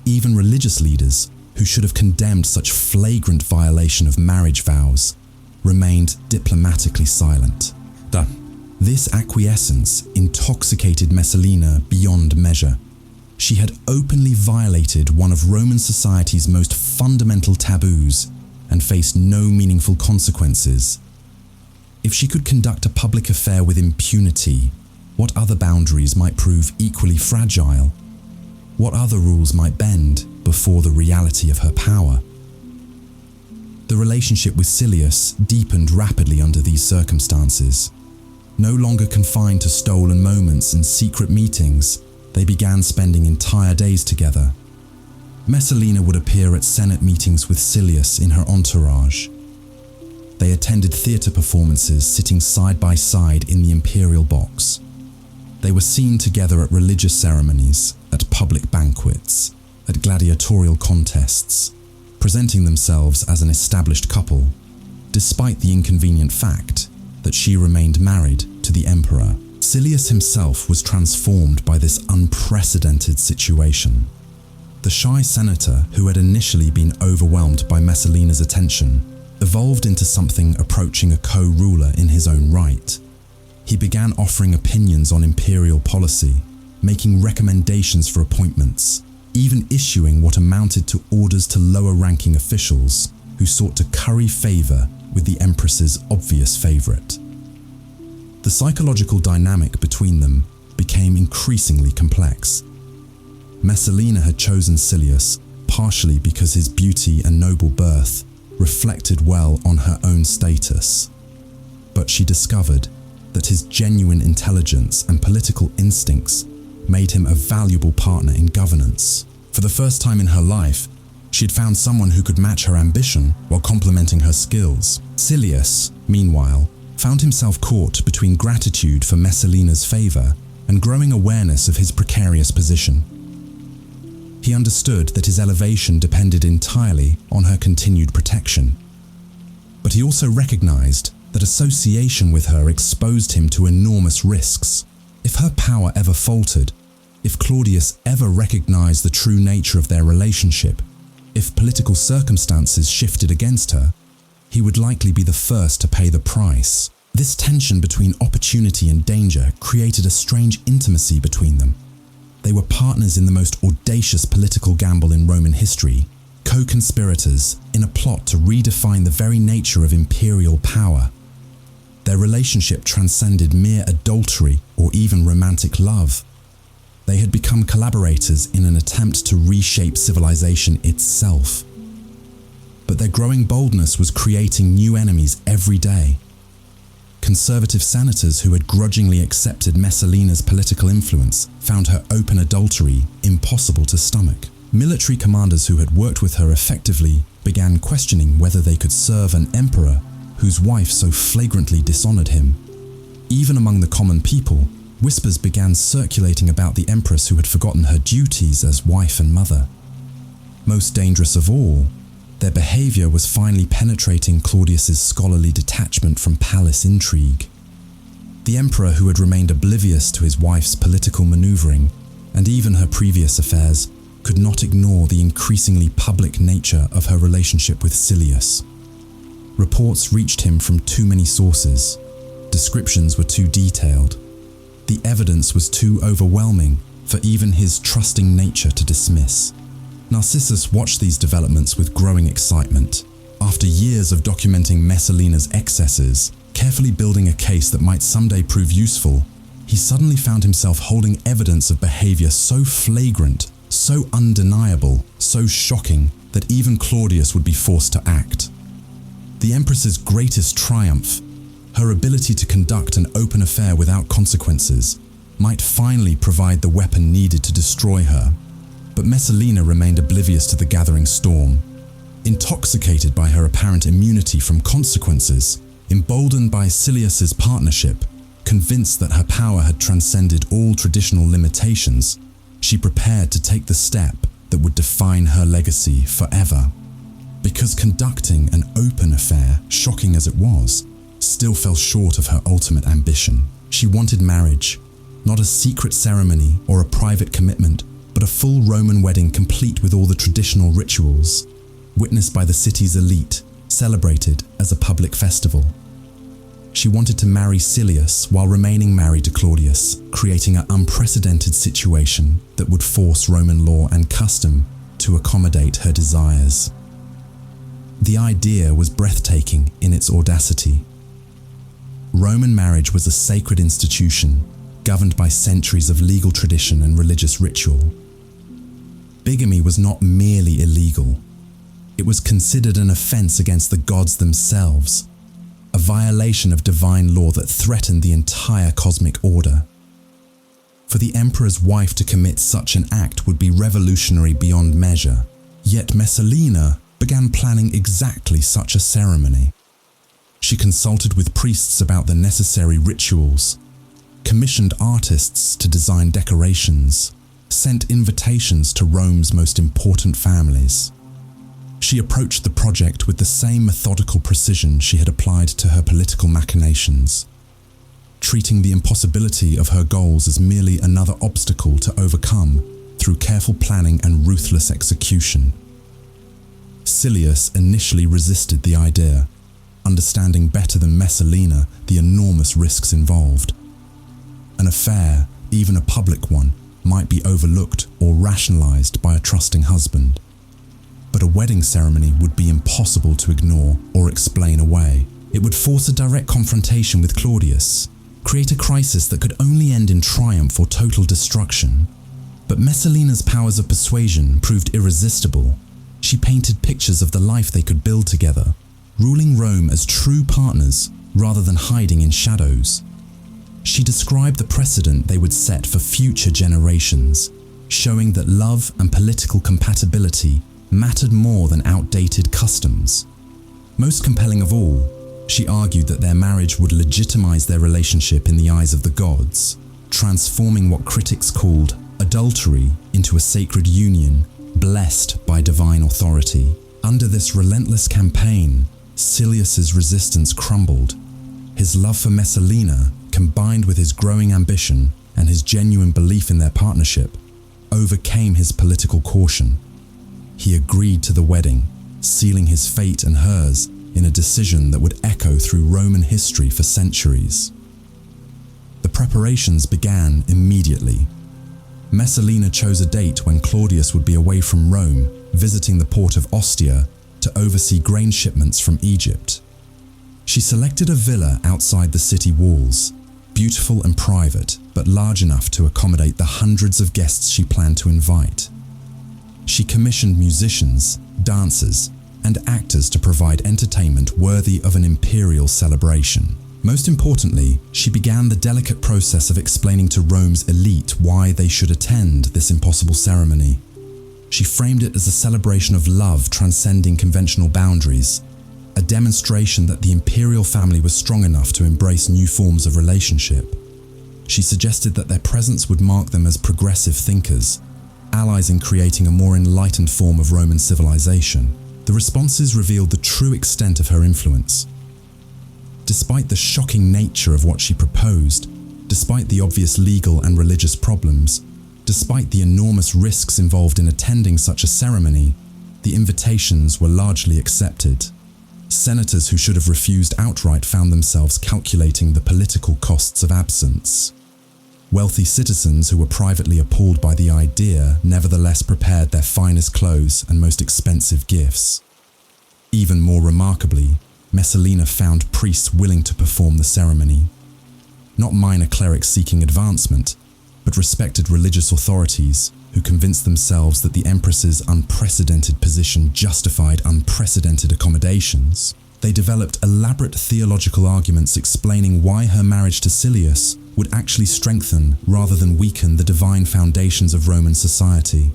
Even religious leaders, who should have condemned such flagrant violation of marriage vows, remained diplomatically silent. This acquiescence intoxicated Messalina beyond measure. She had openly violated one of Roman society's most fundamental taboos and faced no meaningful consequences. If she could conduct a public affair with impunity, what other boundaries might prove equally fragile? What other rules might bend before the reality of her power? The relationship with Silius deepened rapidly under these circumstances. No longer confined to stolen moments and secret meetings, they began spending entire days together. Messalina would appear at Senate meetings with Silius in her entourage. They attended theatre performances sitting side by side in the imperial box. They were seen together at religious ceremonies, at public banquets, at gladiatorial contests, presenting themselves as an established couple, despite the inconvenient fact that she remained married to the emperor. Silius himself was transformed by this unprecedented situation. The shy senator, who had initially been overwhelmed by Messalina's attention, evolved into something approaching a co-ruler in his own right. He began offering opinions on imperial policy, making recommendations for appointments, even issuing what amounted to orders to lower-ranking officials who sought to curry favor with the Empress's obvious favorite. The psychological dynamic between them became increasingly complex. Messalina had chosen Silius partially because his beauty and noble birth reflected well on her own status. But she discovered that his genuine intelligence and political instincts made him a valuable partner in governance. For the first time in her life, she had found someone who could match her ambition while complementing her skills. Silius, meanwhile, found himself caught between gratitude for Messalina's favor and growing awareness of his precarious position. He understood that his elevation depended entirely on her continued protection. But he also recognized that association with her exposed him to enormous risks. If her power ever faltered, if Claudius ever recognized the true nature of their relationship, if political circumstances shifted against her, he would likely be the first to pay the price. This tension between opportunity and danger created a strange intimacy between them. They were partners in the most audacious political gamble in Roman history, co-conspirators in a plot to redefine the very nature of imperial power. Their relationship transcended mere adultery or even romantic love. They had become collaborators in an attempt to reshape civilization itself. But their growing boldness was creating new enemies every day. Conservative senators who had grudgingly accepted Messalina's political influence found her open adultery impossible to stomach. Military commanders who had worked with her effectively began questioning whether they could serve an emperor whose wife so flagrantly dishonored him. Even among the common people, whispers began circulating about the Empress who had forgotten her duties as wife and mother. Most dangerous of all, their behavior was finally penetrating Claudius's scholarly detachment from palace intrigue. The emperor, who had remained oblivious to his wife's political maneuvering and even her previous affairs, could not ignore the increasingly public nature of her relationship with Silius. Reports reached him from too many sources. Descriptions were too detailed. The evidence was too overwhelming for even his trusting nature to dismiss. Narcissus watched these developments with growing excitement. After years of documenting Messalina's excesses, carefully building a case that might someday prove useful, he suddenly found himself holding evidence of behavior so flagrant, so undeniable, so shocking that even Claudius would be forced to act. The Empress's greatest triumph, her ability to conduct an open affair without consequences, might finally provide the weapon needed to destroy her. But Messalina remained oblivious to the gathering storm. Intoxicated by her apparent immunity from consequences, emboldened by Silius's partnership, convinced that her power had transcended all traditional limitations, she prepared to take the step that would define her legacy forever. Because conducting an open affair, shocking as it was, still fell short of her ultimate ambition. She wanted marriage, not a secret ceremony or a private commitment, but a full Roman wedding complete with all the traditional rituals, witnessed by the city's elite, celebrated as a public festival. She wanted to marry Silius while remaining married to Claudius, creating an unprecedented situation that would force Roman law and custom to accommodate her desires. The idea was breathtaking in its audacity. Roman marriage was a sacred institution, governed by centuries of legal tradition and religious ritual. Bigamy was not merely illegal. It was considered an offense against the gods themselves, a violation of divine law that threatened the entire cosmic order. For the emperor's wife to commit such an act would be revolutionary beyond measure, yet Messalina began planning exactly such a ceremony. She consulted with priests about the necessary rituals, commissioned artists to design decorations, sent invitations to Rome's most important families. She approached the project with the same methodical precision she had applied to her political machinations, treating the impossibility of her goals as merely another obstacle to overcome through careful planning and ruthless execution. Silius initially resisted the idea, understanding better than Messalina the enormous risks involved. An affair, even a public one, might be overlooked or rationalized by a trusting husband. But a wedding ceremony would be impossible to ignore or explain away. It would force a direct confrontation with Claudius, create a crisis that could only end in triumph or total destruction. But Messalina's powers of persuasion proved irresistible. She painted pictures of the life they could build together, ruling Rome as true partners rather than hiding in shadows. She described the precedent they would set for future generations, showing that love and political compatibility mattered more than outdated customs. Most compelling of all, she argued that their marriage would legitimize their relationship in the eyes of the gods, transforming what critics called adultery into a sacred union, blessed by divine authority. Under this relentless campaign, Silius's resistance crumbled. His love for Messalina, combined with his growing ambition and his genuine belief in their partnership, overcame his political caution. He agreed to the wedding, sealing his fate and hers in a decision that would echo through Roman history for centuries. The preparations began immediately. Messalina chose a date when Claudius would be away from Rome, visiting the port of Ostia to oversee grain shipments from Egypt. She selected a villa outside the city walls, beautiful and private, but large enough to accommodate the hundreds of guests she planned to invite. She commissioned musicians, dancers, and actors to provide entertainment worthy of an imperial celebration. Most importantly, she began the delicate process of explaining to Rome's elite why they should attend this impossible ceremony. She framed it as a celebration of love transcending conventional boundaries, a demonstration that the imperial family was strong enough to embrace new forms of relationship. She suggested that their presence would mark them as progressive thinkers, allies in creating a more enlightened form of Roman civilization. The responses revealed the true extent of her influence. Despite the shocking nature of what she proposed, despite the obvious legal and religious problems, despite the enormous risks involved in attending such a ceremony, the invitations were largely accepted. Senators who should have refused outright found themselves calculating the political costs of absence. Wealthy citizens who were privately appalled by the idea nevertheless prepared their finest clothes and most expensive gifts. Even more remarkably, Messalina found priests willing to perform the ceremony. Not minor clerics seeking advancement, but respected religious authorities who convinced themselves that the Empress's unprecedented position justified unprecedented accommodations. They developed elaborate theological arguments explaining why her marriage to Silius would actually strengthen rather than weaken the divine foundations of Roman society.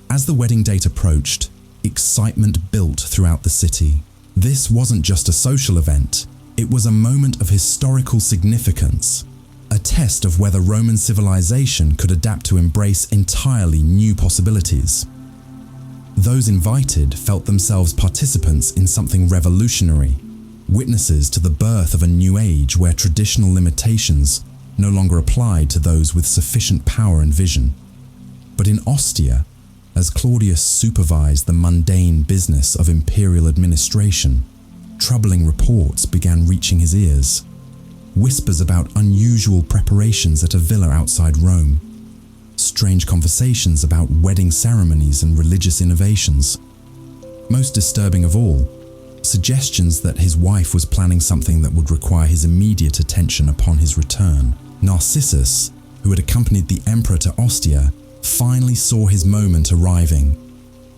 As the wedding date approached, excitement built throughout the city. This wasn't just a social event, it was a moment of historical significance, a test of whether Roman civilization could adapt to embrace entirely new possibilities. Those invited felt themselves participants in something revolutionary, witnesses to the birth of a new age where traditional limitations no longer applied to those with sufficient power and vision. But in Ostia, as Claudius supervised the mundane business of imperial administration, troubling reports began reaching his ears. Whispers about unusual preparations at a villa outside Rome, strange conversations about wedding ceremonies and religious innovations. Most disturbing of all, suggestions that his wife was planning something that would require his immediate attention upon his return. Narcissus, who had accompanied the emperor to Ostia, finally saw his moment arriving.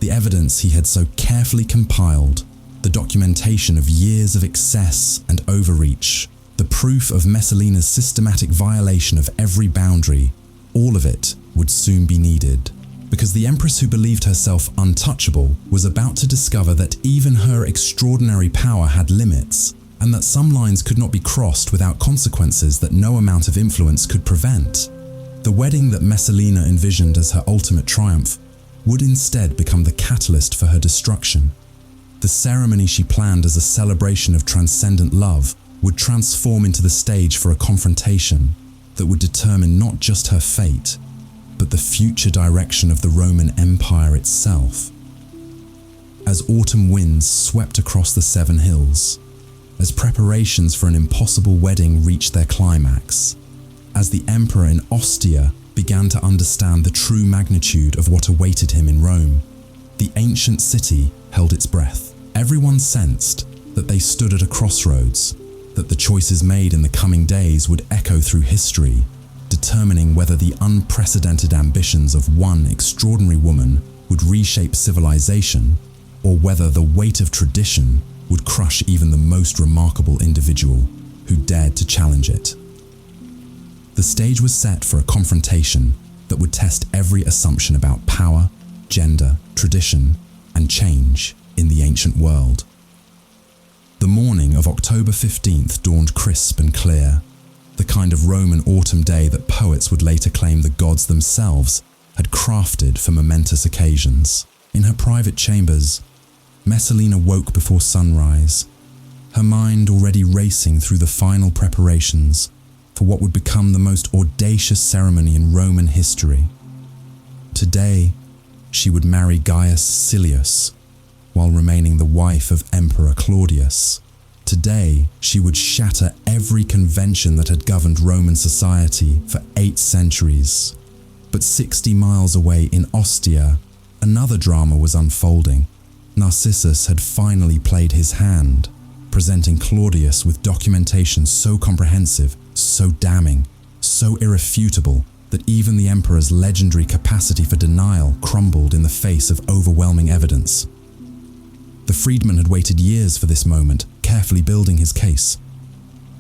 The evidence he had so carefully compiled, the documentation of years of excess and overreach, the proof of Messalina's systematic violation of every boundary, all of it would soon be needed. Because the Empress, who believed herself untouchable, was about to discover that even her extraordinary power had limits, and that some lines could not be crossed without consequences that no amount of influence could prevent. The wedding that Messalina envisioned as her ultimate triumph would instead become the catalyst for her destruction. The ceremony she planned as a celebration of transcendent love would transform into the stage for a confrontation that would determine not just her fate, but the future direction of the Roman Empire itself. As autumn winds swept across the Seven Hills, as preparations for an impossible wedding reached their climax, as the emperor in Ostia began to understand the true magnitude of what awaited him in Rome, the ancient city held its breath. Everyone sensed that they stood at a crossroads, that the choices made in the coming days would echo through history, determining whether the unprecedented ambitions of one extraordinary woman would reshape civilization, or whether the weight of tradition would crush even the most remarkable individual who dared to challenge it. The stage was set for a confrontation that would test every assumption about power, gender, tradition, and change in the ancient world. The morning of October 15th dawned crisp and clear, the kind of Roman autumn day that poets would later claim the gods themselves had crafted for momentous occasions. In her private chambers, Messalina woke before sunrise, her mind already racing through the final preparations for what would become the most audacious ceremony in Roman history. Today, she would marry Gaius Silius, while remaining the wife of Emperor Claudius. Today, she would shatter every convention that had governed Roman society for 8 centuries. But 60 miles away in Ostia, another drama was unfolding. Narcissus had finally played his hand. presenting Claudius with documentation so comprehensive, so damning, so irrefutable that even the emperor's legendary capacity for denial crumbled in the face of overwhelming evidence. The freedman had waited years for this moment, carefully building his case.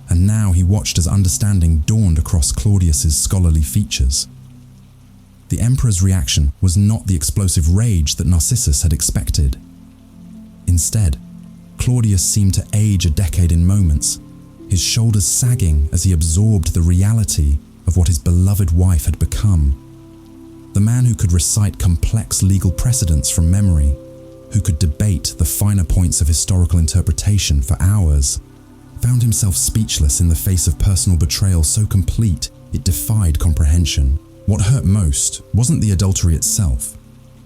And now he watched as understanding dawned across Claudius's scholarly features. The emperor's reaction was not the explosive rage that Narcissus had expected. Instead, Claudius seemed to age a decade in moments, his shoulders sagging as he absorbed the reality of what his beloved wife had become. The man who could recite complex legal precedents from memory, who could debate the finer points of historical interpretation for hours, found himself speechless in the face of personal betrayal so complete it defied comprehension. What hurt most wasn't the adultery itself.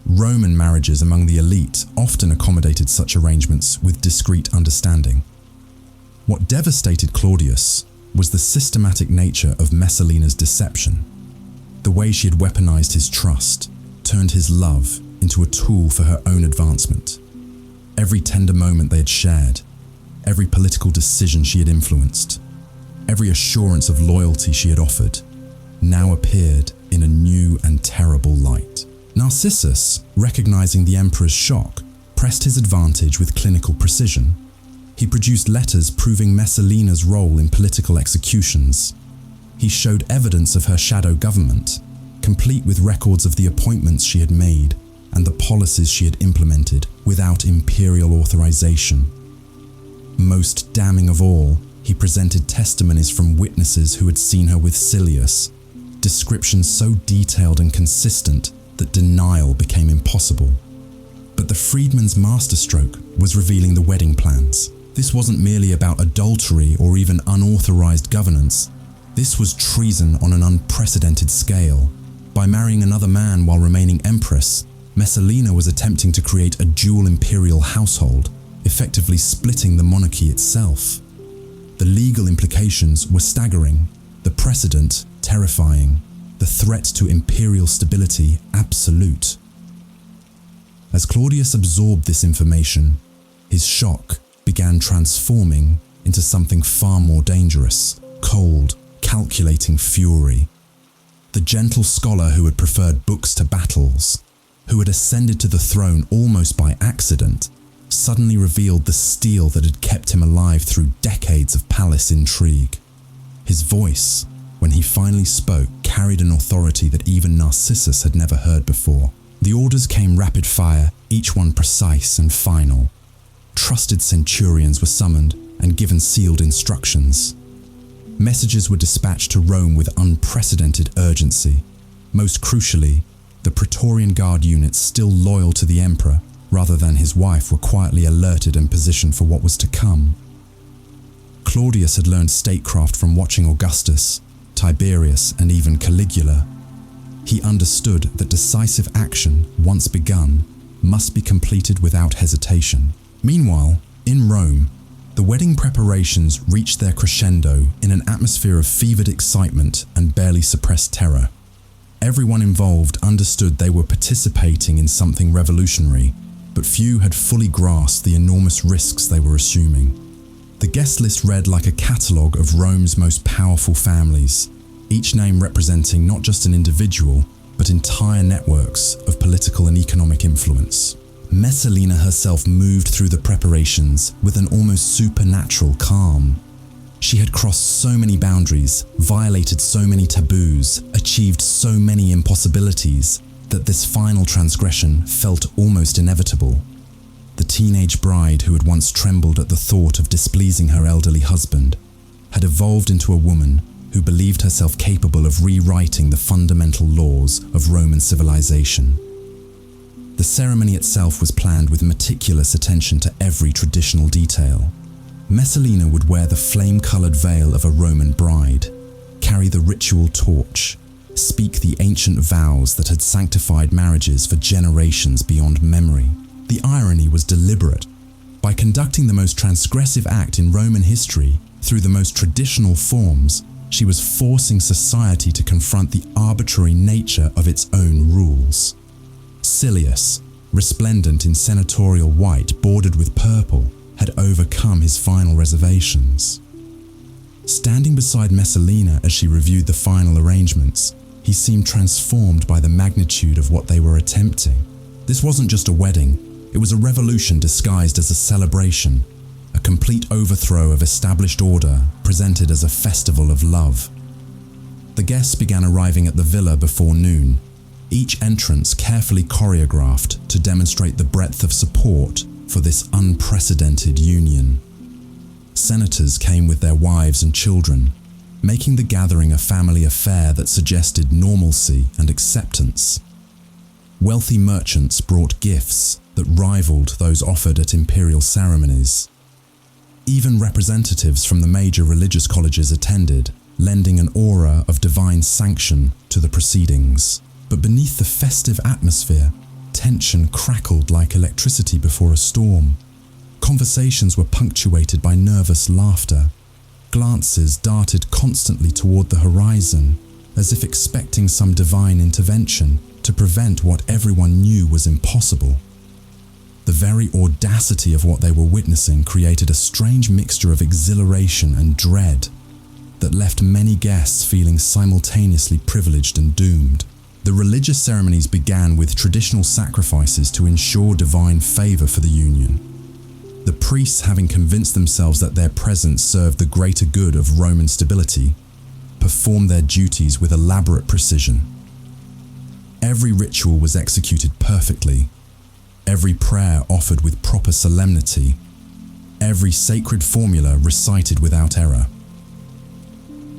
Roman marriages among the elite often accommodated such arrangements with discreet understanding. What devastated Claudius was the systematic nature of Messalina's deception, the way she had weaponized his trust, turned his love into a tool for her own advancement. Every tender moment they had shared, every political decision she had influenced, every assurance of loyalty she had offered, now appeared in a new and terrible light. Narcissus, recognizing the emperor's shock, pressed his advantage with clinical precision. He produced letters proving Messalina's role in political executions. He showed evidence of her shadow government, complete with records of the appointments she had made and the policies she had implemented without imperial authorization. Most damning of all, he presented testimonies from witnesses who had seen her with Silius, descriptions so detailed and consistent that denial became impossible. But the freedman's masterstroke was revealing the wedding plans. This wasn't merely about adultery or even unauthorized governance. This was treason on an unprecedented scale. By marrying another man while remaining Empress, Messalina was attempting to create a dual imperial household, effectively splitting the monarchy itself. The legal implications were staggering, the precedent terrifying, the threat to imperial stability absolute. As Claudius absorbed this information, his shock began transforming into something far more dangerous, cold, calculating fury. The gentle scholar who had preferred books to battles, who had ascended to the throne almost by accident, suddenly revealed the steel that had kept him alive through decades of palace intrigue. His voice, when he finally spoke, carried an authority that even Narcissus had never heard before. The orders came rapid fire, each one precise and final. Trusted centurions were summoned and given sealed instructions. Messages were dispatched to Rome with unprecedented urgency. Most crucially, the Praetorian Guard units still loyal to the emperor rather than his wife were quietly alerted and positioned for what was to come. Claudius had learned statecraft from watching Augustus, Tiberius, and even Caligula. He understood that decisive action, once begun, must be completed without hesitation. Meanwhile, in Rome, the wedding preparations reached their crescendo in an atmosphere of fevered excitement and barely suppressed terror. Everyone involved understood they were participating in something revolutionary, but few had fully grasped the enormous risks they were assuming. The guest list read like a catalogue of Rome's most powerful families, each name representing not just an individual, but entire networks of political and economic influence. Messalina herself moved through the preparations with an almost supernatural calm. She had crossed so many boundaries, violated so many taboos, achieved so many impossibilities, that this final transgression felt almost inevitable. The teenage bride who had once trembled at the thought of displeasing her elderly husband had evolved into a woman who believed herself capable of rewriting the fundamental laws of Roman civilization. The ceremony itself was planned with meticulous attention to every traditional detail. Messalina would wear the flame-colored veil of a Roman bride, carry the ritual torch, speak the ancient vows that had sanctified marriages for generations beyond memory. The irony was deliberate. By conducting the most transgressive act in Roman history through the most traditional forms, she was forcing society to confront the arbitrary nature of its own rules. Silius, resplendent in senatorial white bordered with purple, had overcome his final reservations. Standing beside Messalina as she reviewed the final arrangements, he seemed transformed by the magnitude of what they were attempting. This wasn't just a wedding, it was a revolution disguised as a celebration, a complete overthrow of established order presented as a festival of love. The guests began arriving at the villa before noon, each entrance carefully choreographed to demonstrate the breadth of support for this unprecedented union. Senators came with their wives and children, making the gathering a family affair that suggested normalcy and acceptance. Wealthy merchants brought gifts that rivaled those offered at imperial ceremonies. Even representatives from the major religious colleges attended, lending an aura of divine sanction to the proceedings. But beneath the festive atmosphere, tension crackled like electricity before a storm. Conversations were punctuated by nervous laughter. Glances darted constantly toward the horizon, as if expecting some divine intervention to prevent what everyone knew was impossible. The very audacity of what they were witnessing created a strange mixture of exhilaration and dread that left many guests feeling simultaneously privileged and doomed. The religious ceremonies began with traditional sacrifices to ensure divine favor for the union. The priests, having convinced themselves that their presence served the greater good of Roman stability, performed their duties with elaborate precision. Every ritual was executed perfectly, every prayer offered with proper solemnity, every sacred formula recited without error.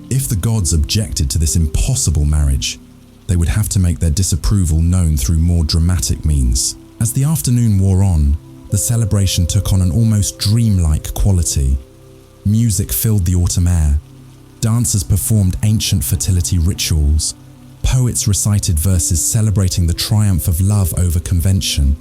If the gods objected to this impossible marriage, they would have to make their disapproval known through more dramatic means. As the afternoon wore on, the celebration took on an almost dreamlike quality. Music filled the autumn air. Dancers performed ancient fertility rituals. Poets recited verses celebrating the triumph of love over convention.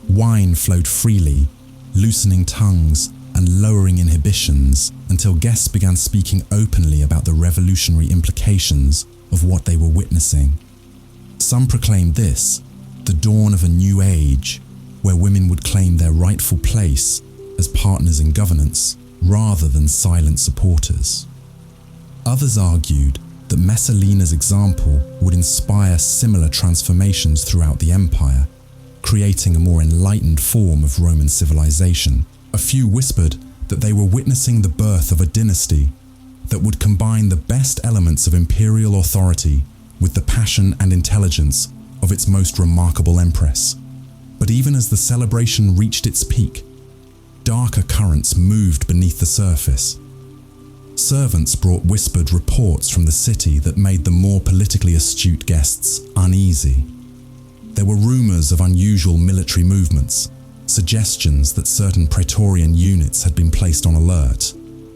Wine flowed freely, loosening tongues and lowering inhibitions until guests began speaking openly about the revolutionary implications of what they were witnessing. Some proclaimed this the dawn of a new age, where women would claim their rightful place as partners in governance rather than silent supporters. Others argued that Messalina's example would inspire similar transformations throughout the empire, creating a more enlightened form of Roman civilization. A few whispered that they were witnessing the birth of a dynasty that would combine the best elements of imperial authority with the passion and intelligence of its most remarkable empress. But even as the celebration reached its peak, darker currents moved beneath the surface. Servants brought whispered reports from the city that made the more politically astute guests uneasy. There were rumors of unusual military movements, suggestions that certain Praetorian units had been placed on alert,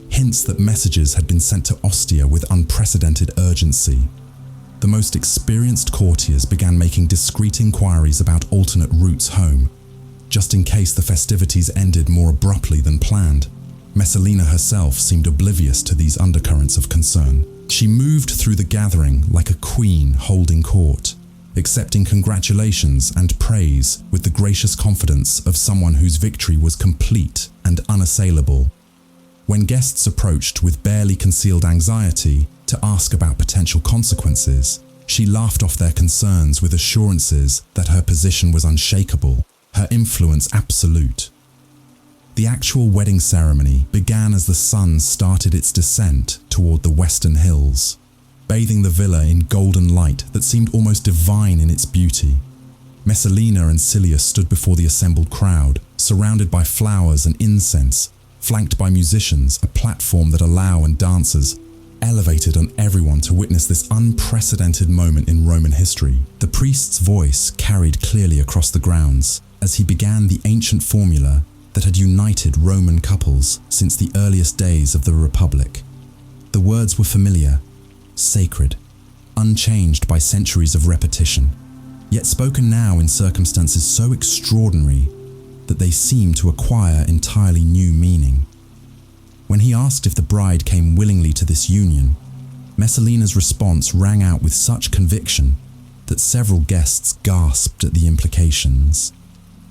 hints that messages had been sent to Ostia with unprecedented urgency. The most experienced courtiers began making discreet inquiries about alternate routes home, just in case the festivities ended more abruptly than planned. Messalina herself seemed oblivious to these undercurrents of concern. She moved through the gathering like a queen holding court, accepting congratulations and praise with the gracious confidence of someone whose victory was complete and unassailable. When guests approached with barely concealed anxiety to ask about potential consequences, she laughed off their concerns with assurances that her position was unshakable, her influence absolute. The actual wedding ceremony began as the sun started its descent toward the western hills, bathing the villa in golden light that seemed almost divine in its beauty. Messalina and Cilia stood before the assembled crowd, surrounded by flowers and incense, flanked by musicians, a platform that allowed and dancers elevated on everyone to witness this unprecedented moment in Roman history. The priest's voice carried clearly across the grounds as he began the ancient formula that had united Roman couples since the earliest days of the Republic. The words were familiar, sacred, unchanged by centuries of repetition, yet spoken now in circumstances so extraordinary that they seemed to acquire entirely new meaning. When he asked if the bride came willingly to this union, Messalina's response rang out with such conviction that several guests gasped at the implications.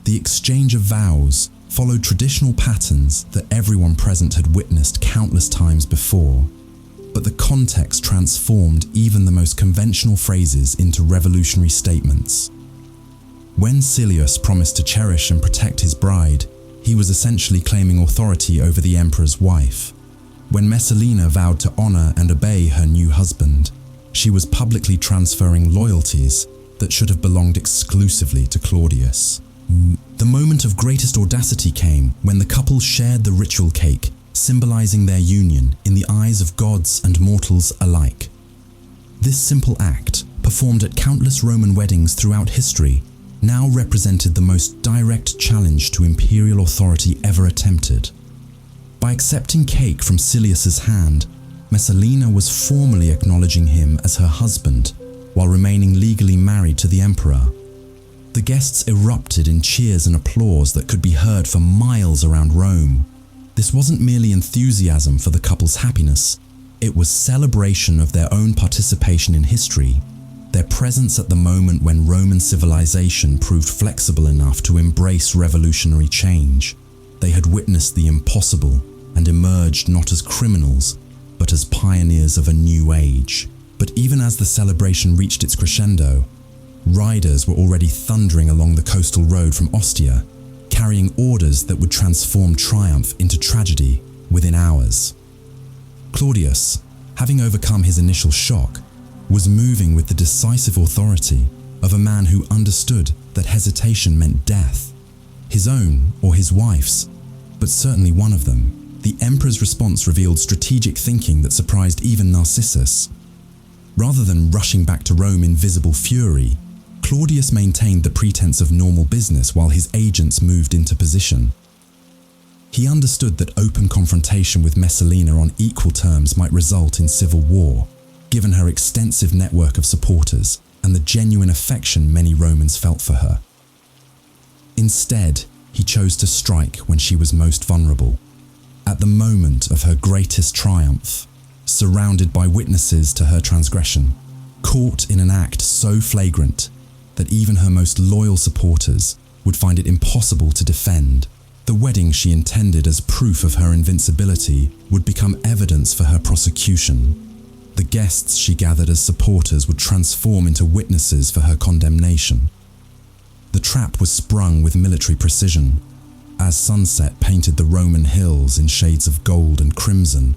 The exchange of vows followed traditional patterns that everyone present had witnessed countless times before, but the context transformed even the most conventional phrases into revolutionary statements. When Silius promised to cherish and protect his bride, he was essentially claiming authority over the emperor's wife. When Messalina vowed to honor and obey her new husband, she was publicly transferring loyalties that should have belonged exclusively to Claudius. The moment of greatest audacity came when the couple shared the ritual cake, symbolizing their union in the eyes of gods and mortals alike. This simple act, performed at countless Roman weddings throughout history, now represented the most direct challenge to imperial authority ever attempted. By accepting cake from Silius's hand, Messalina was formally acknowledging him as her husband, while remaining legally married to the emperor. The guests erupted in cheers and applause that could be heard for miles around Rome. This wasn't merely enthusiasm for the couple's happiness, it was celebration of their own participation in history, their presence at the moment when Roman civilization proved flexible enough to embrace revolutionary change. They had witnessed the impossible and emerged not as criminals, but as pioneers of a new age. But even as the celebration reached its crescendo, riders were already thundering along the coastal road from Ostia, carrying orders that would transform triumph into tragedy within hours. Claudius, having overcome his initial shock, was moving with the decisive authority of a man who understood that hesitation meant death. His own or his wife's, but certainly one of them. The emperor's response revealed strategic thinking that surprised even Narcissus. Rather than rushing back to Rome in visible fury, Claudius maintained the pretense of normal business while his agents moved into position. He understood that open confrontation with Messalina on equal terms might result in civil war, given her extensive network of supporters and the genuine affection many Romans felt for her. Instead, he chose to strike when she was most vulnerable, at the moment of her greatest triumph, surrounded by witnesses to her transgression, caught in an act so flagrant that even her most loyal supporters would find it impossible to defend. The wedding she intended as proof of her invincibility would become evidence for her prosecution. The guests she gathered as supporters would transform into witnesses for her condemnation. The trap was sprung with military precision, as sunset painted the Roman hills in shades of gold and crimson.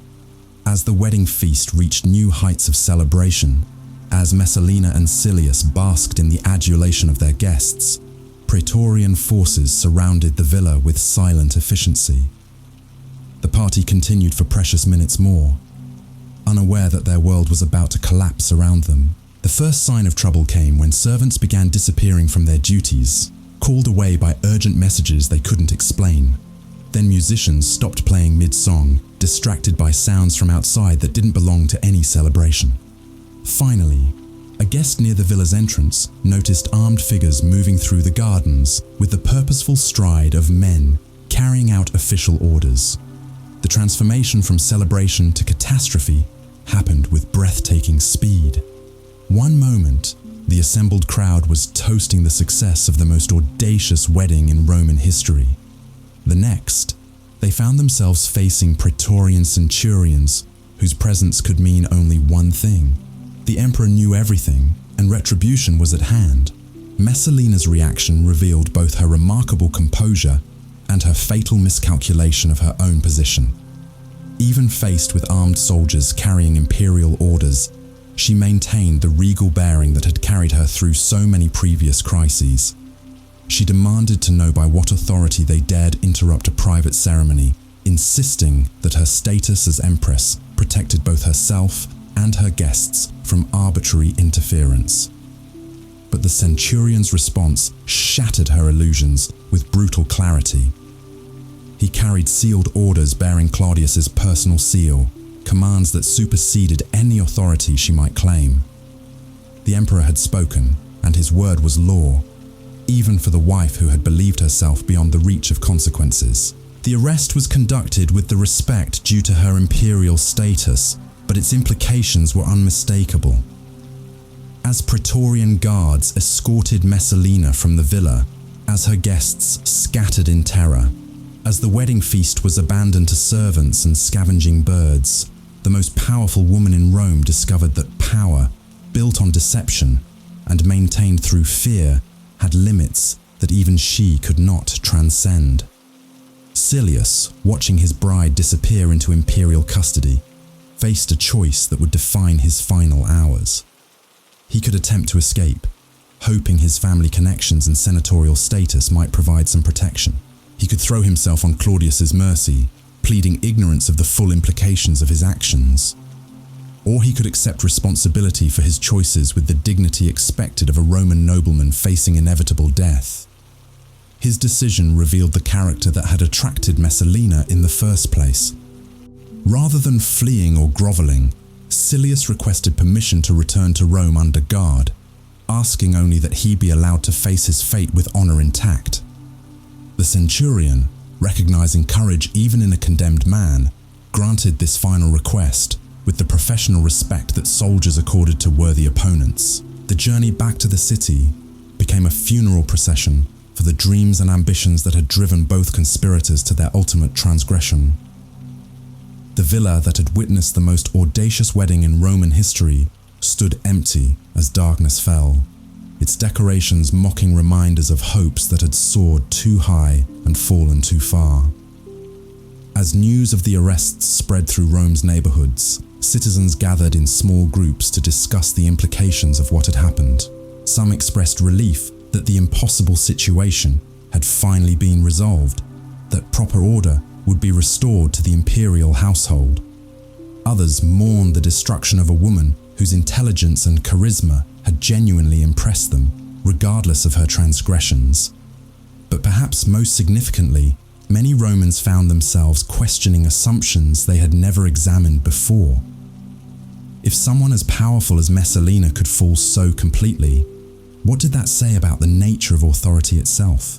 As the wedding feast reached new heights of celebration, as Messalina and Silius basked in the adulation of their guests, Praetorian forces surrounded the villa with silent efficiency. The party continued for precious minutes more, unaware that their world was about to collapse around them. The first sign of trouble came when servants began disappearing from their duties, called away by urgent messages they couldn't explain. Then musicians stopped playing mid-song, distracted by sounds from outside that didn't belong to any celebration. Finally, a guest near the villa's entrance noticed armed figures moving through the gardens with the purposeful stride of men carrying out official orders. The transformation from celebration to catastrophe happened with breathtaking speed. One moment, the assembled crowd was toasting the success of the most audacious wedding in Roman history. The next, they found themselves facing Praetorian centurions whose presence could mean only one thing. The emperor knew everything, and retribution was at hand. Messalina's reaction revealed both her remarkable composure and her fatal miscalculation of her own position. Even faced with armed soldiers carrying imperial orders, she maintained the regal bearing that had carried her through so many previous crises. She demanded to know by what authority they dared interrupt a private ceremony, insisting that her status as Empress protected both herself and her guests from arbitrary interference. But the centurion's response shattered her illusions with brutal clarity. He carried sealed orders bearing Claudius's personal seal, commands that superseded any authority she might claim. The emperor had spoken, and his word was law, even for the wife who had believed herself beyond the reach of consequences. The arrest was conducted with the respect due to her imperial status, but its implications were unmistakable. As Praetorian guards escorted Messalina from the villa, as her guests scattered in terror, As the wedding feast was abandoned to servants and scavenging birds, the most powerful woman in Rome discovered that power, built on deception and maintained through fear, had limits that even she could not transcend. Silius, watching his bride disappear into imperial custody, faced a choice that would define his final hours. He could attempt to escape, hoping his family connections and senatorial status might provide some protection. He could throw himself on Claudius's mercy, pleading ignorance of the full implications of his actions. Or he could accept responsibility for his choices with the dignity expected of a Roman nobleman facing inevitable death. His decision revealed the character that had attracted Messalina in the first place. Rather than fleeing or groveling, Silius requested permission to return to Rome under guard, asking only that he be allowed to face his fate with honor intact. The centurion, recognizing courage even in a condemned man, granted this final request with the professional respect that soldiers accorded to worthy opponents. The journey back to the city became a funeral procession for the dreams and ambitions that had driven both conspirators to their ultimate transgression. The villa that had witnessed the most audacious wedding in Roman history stood empty as darkness fell, its decorations mocking reminders of hopes that had soared too high and fallen too far. As news of the arrests spread through Rome's neighborhoods, citizens gathered in small groups to discuss the implications of what had happened. Some expressed relief that the impossible situation had finally been resolved, that proper order would be restored to the imperial household. Others mourned the destruction of a woman whose intelligence and charisma had genuinely impressed them, regardless of her transgressions. But perhaps most significantly, many Romans found themselves questioning assumptions they had never examined before. If someone as powerful as Messalina could fall so completely, what did that say about the nature of authority itself?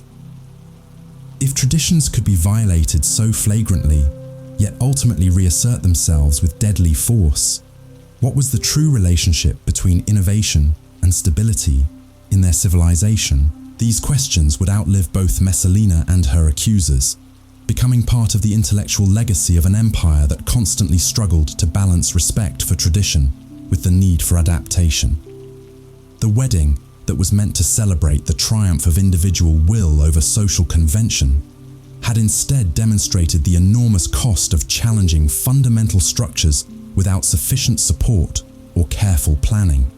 If traditions could be violated so flagrantly, yet ultimately reassert themselves with deadly force, what was the true relationship between innovation and stability in their civilization? These questions would outlive both Messalina and her accusers, becoming part of the intellectual legacy of an empire that constantly struggled to balance respect for tradition with the need for adaptation. The wedding that was meant to celebrate the triumph of individual will over social convention had instead demonstrated the enormous cost of challenging fundamental structures without sufficient support or careful planning.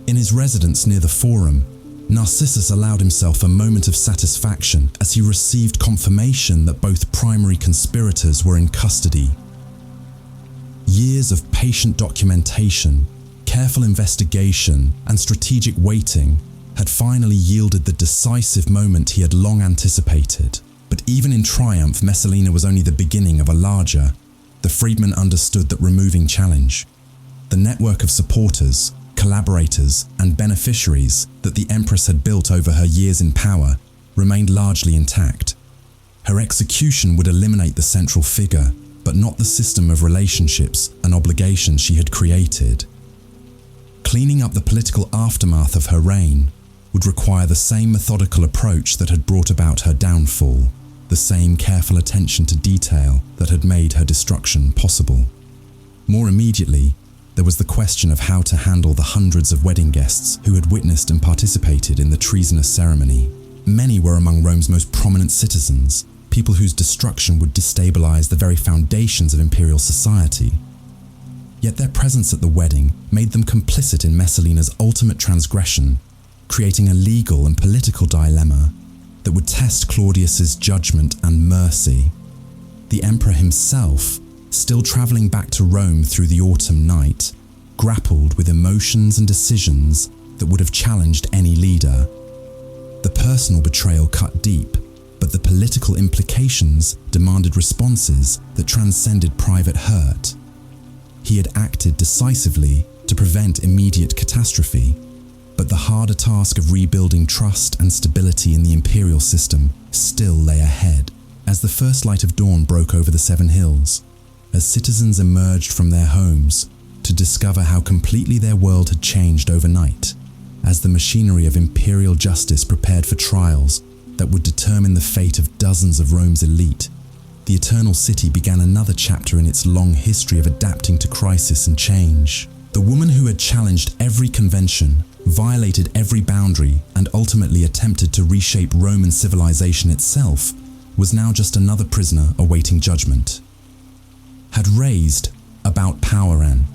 In his residence near the Forum, Narcissus allowed himself a moment of satisfaction as he received confirmation that both primary conspirators were in custody. Years of patient documentation, careful investigation, and strategic waiting had finally yielded the decisive moment he had long anticipated. But even in triumph, Messalina was only the beginning of a larger. The freedman understood that removing challenge, the network of supporters, collaborators, and beneficiaries that the Empress had built over her years in power remained largely intact. Her execution would eliminate the central figure, but not the system of relationships and obligations she had created. Cleaning up the political aftermath of her reign would require the same methodical approach that had brought about her downfall, the same careful attention to detail that had made her destruction possible. More immediately, there was the question of how to handle the hundreds of wedding guests who had witnessed and participated in the treasonous ceremony. Many were among Rome's most prominent citizens, people whose destruction would destabilize the very foundations of imperial society. Yet their presence at the wedding made them complicit in Messalina's ultimate transgression, creating a legal and political dilemma that would test Claudius's judgment and mercy. The emperor himself, still traveling back to Rome through the autumn night, grappled with emotions and decisions that would have challenged any leader. The personal betrayal cut deep, but the political implications demanded responses that transcended private hurt. He had acted decisively to prevent immediate catastrophe, but the harder task of rebuilding trust and stability in the imperial system still lay ahead. As the first light of dawn broke over the Seven Hills, as citizens emerged from their homes to discover how completely their world had changed overnight, as the machinery of imperial justice prepared for trials that would determine the fate of dozens of Rome's elite, the Eternal City began another chapter in its long history of adapting to crisis and change. The woman who had challenged every convention, violated every boundary, and ultimately attempted to reshape Roman civilization itself was now just another prisoner awaiting judgment. Had raised about power Anne,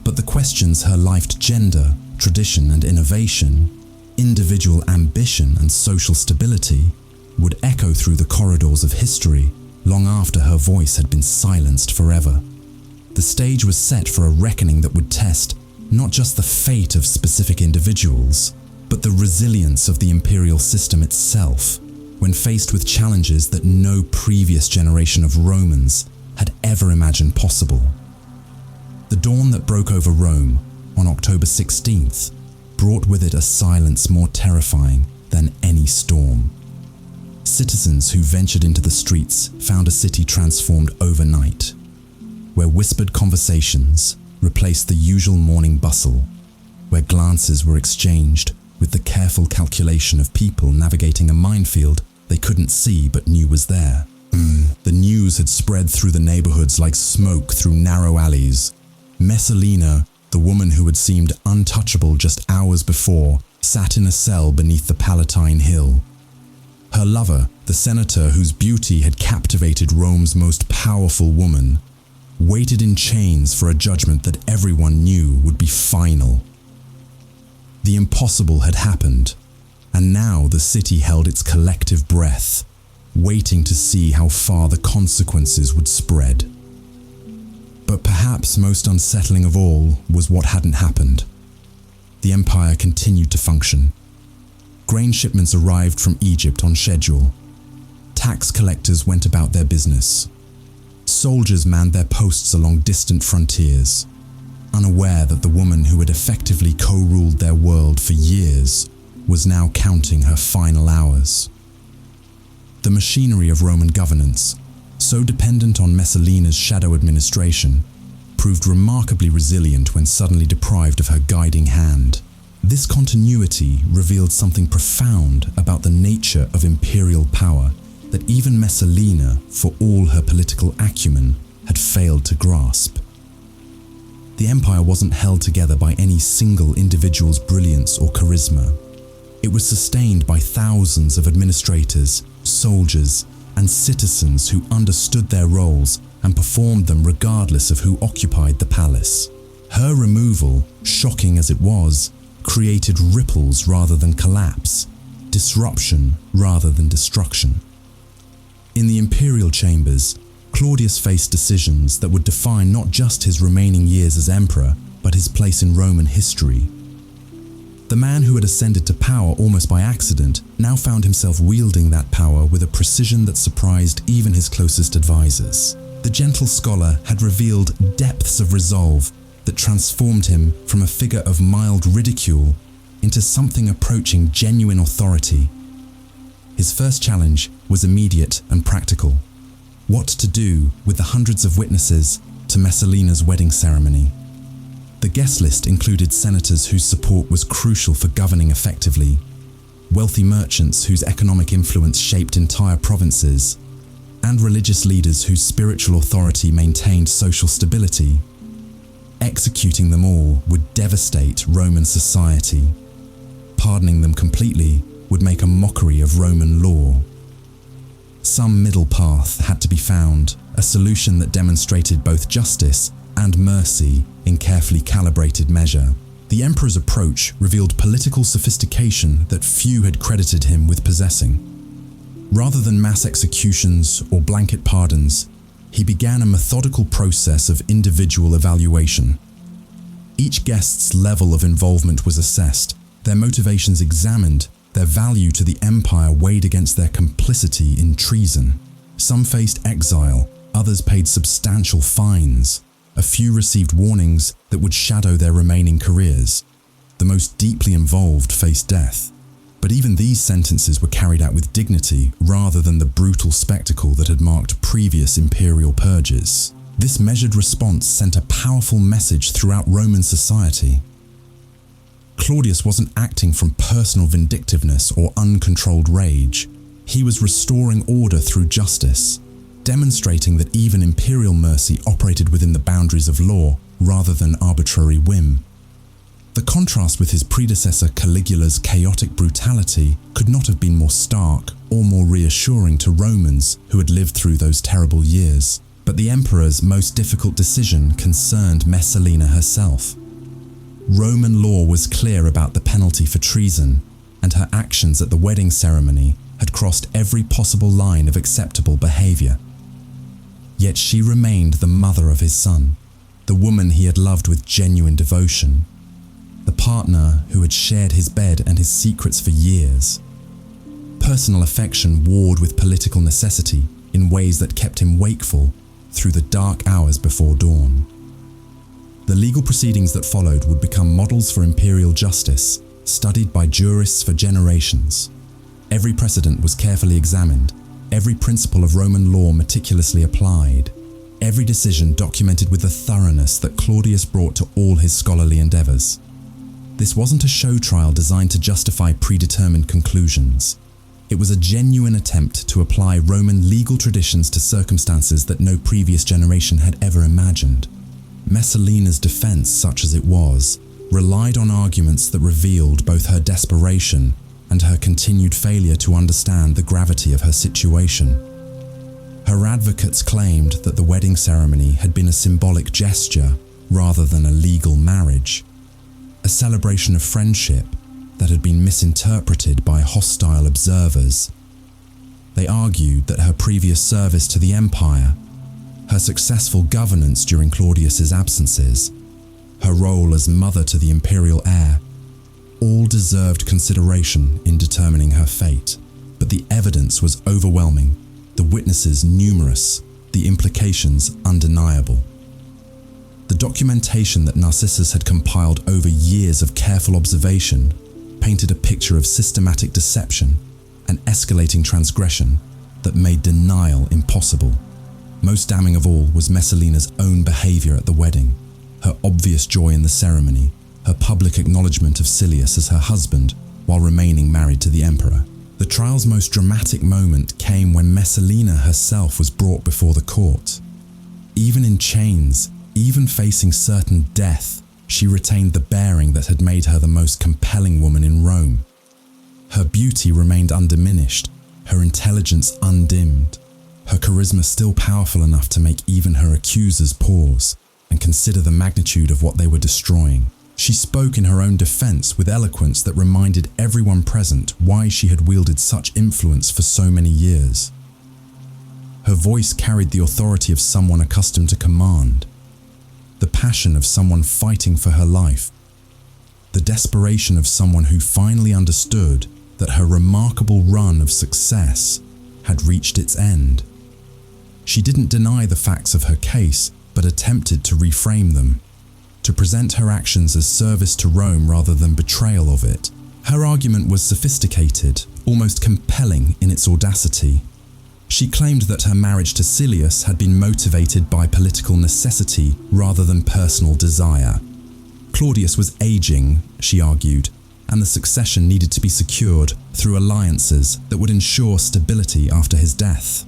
but the questions her lifed gender, tradition and innovation, individual ambition and social stability would echo through the corridors of history long after her voice had been silenced forever. The stage was set for a reckoning that would test not just the fate of specific individuals, but the resilience of the imperial system itself when faced with challenges that no previous generation of Romans had ever imagined possible. The dawn that broke over Rome on October 16th brought with it a silence more terrifying than any storm. Citizens who ventured into the streets found a city transformed overnight, where whispered conversations replaced the usual morning bustle, where glances were exchanged with the careful calculation of people navigating a minefield they couldn't see but knew was there. The news had spread through the neighborhoods like smoke through narrow alleys. Messalina, the woman who had seemed untouchable just hours before, sat in a cell beneath the Palatine Hill. Her lover, the senator whose beauty had captivated Rome's most powerful woman, waited in chains for a judgment that everyone knew would be final. The impossible had happened, and now the city held its collective breath, waiting to see how far the consequences would spread. But perhaps most unsettling of all was what hadn't happened. The empire continued to function. Grain shipments arrived from Egypt on schedule. Tax collectors went about their business. Soldiers manned their posts along distant frontiers, unaware that the woman who had effectively co-ruled their world for years was now counting her final hours. The machinery of Roman governance, so dependent on Messalina's shadow administration, proved remarkably resilient when suddenly deprived of her guiding hand. This continuity revealed something profound about the nature of imperial power that even Messalina, for all her political acumen, had failed to grasp. The empire wasn't held together by any single individual's brilliance or charisma. It was sustained by thousands of administrators, soldiers, and citizens who understood their roles and performed them regardless of who occupied the palace. Her removal, shocking as it was, created ripples rather than collapse, disruption rather than destruction. In the imperial chambers, Claudius faced decisions that would define not just his remaining years as emperor, but his place in Roman history. The man who had ascended to power almost by accident now found himself wielding that power with a precision that surprised even his closest advisors. The gentle scholar had revealed depths of resolve that transformed him from a figure of mild ridicule into something approaching genuine authority. His first challenge was immediate and practical. What to do with the hundreds of witnesses to Messalina's wedding ceremony? The guest list included senators whose support was crucial for governing effectively, wealthy merchants whose economic influence shaped entire provinces, and religious leaders whose spiritual authority maintained social stability. Executing them all would devastate Roman society. Pardoning them completely would make a mockery of Roman law. Some middle path had to be found, a solution that demonstrated both justice and mercy in carefully calibrated measure. The emperor's approach revealed political sophistication that few had credited him with possessing. Rather than mass executions or blanket pardons, he began a methodical process of individual evaluation. Each guest's level of involvement was assessed, their motivations examined, their value to the empire weighed against their complicity in treason. Some faced exile, others paid substantial fines. A few received warnings that would shadow their remaining careers. The most deeply involved faced death. But even these sentences were carried out with dignity rather than the brutal spectacle that had marked previous imperial purges. This measured response sent a powerful message throughout Roman society. Claudius wasn't acting from personal vindictiveness or uncontrolled rage. He was restoring order through justice, demonstrating that even imperial mercy operated within the boundaries of law rather than arbitrary whim. The contrast with his predecessor Caligula's chaotic brutality could not have been more stark or more reassuring to Romans who had lived through those terrible years. But the emperor's most difficult decision concerned Messalina herself. Roman law was clear about the penalty for treason, and her actions at the wedding ceremony had crossed every possible line of acceptable behavior. Yet she remained the mother of his son, the woman he had loved with genuine devotion, the partner who had shared his bed and his secrets for years. Personal affection warred with political necessity in ways that kept him wakeful through the dark hours before dawn. The legal proceedings that followed would become models for imperial justice, studied by jurists for generations. Every precedent was carefully examined, every principle of Roman law meticulously applied, every decision documented with the thoroughness that Claudius brought to all his scholarly endeavors. This wasn't a show trial designed to justify predetermined conclusions. It was a genuine attempt to apply Roman legal traditions to circumstances that no previous generation had ever imagined. Messalina's defense, such as it was, relied on arguments that revealed both her desperation and her continued failure to understand the gravity of her situation. Her advocates claimed that the wedding ceremony had been a symbolic gesture rather than a legal marriage, a celebration of friendship that had been misinterpreted by hostile observers. They argued that her previous service to the empire, her successful governance during Claudius's absences, her role as mother to the imperial heir, all deserved consideration in determining her fate. But the evidence was overwhelming, the witnesses numerous, the implications undeniable. The documentation that Narcissus had compiled over years of careful observation painted a picture of systematic deception and escalating transgression that made denial impossible. Most damning of all was Messalina's own behavior at the wedding, her obvious joy in the ceremony, her public acknowledgement of Silius as her husband while remaining married to the emperor. The trial's most dramatic moment came when Messalina herself was brought before the court. Even in chains, even facing certain death, she retained the bearing that had made her the most compelling woman in Rome. Her beauty remained undiminished, her intelligence undimmed, her charisma still powerful enough to make even her accusers pause and consider the magnitude of what they were destroying. She spoke in her own defense with eloquence that reminded everyone present why she had wielded such influence for so many years. Her voice carried the authority of someone accustomed to command, the passion of someone fighting for her life, the desperation of someone who finally understood that her remarkable run of success had reached its end. She didn't deny the facts of her case, but attempted to reframe them, to present her actions as service to Rome rather than betrayal of it. Her argument was sophisticated, almost compelling in its audacity. She claimed that her marriage to Silius had been motivated by political necessity rather than personal desire. Claudius was aging, she argued, and the succession needed to be secured through alliances that would ensure stability after his death.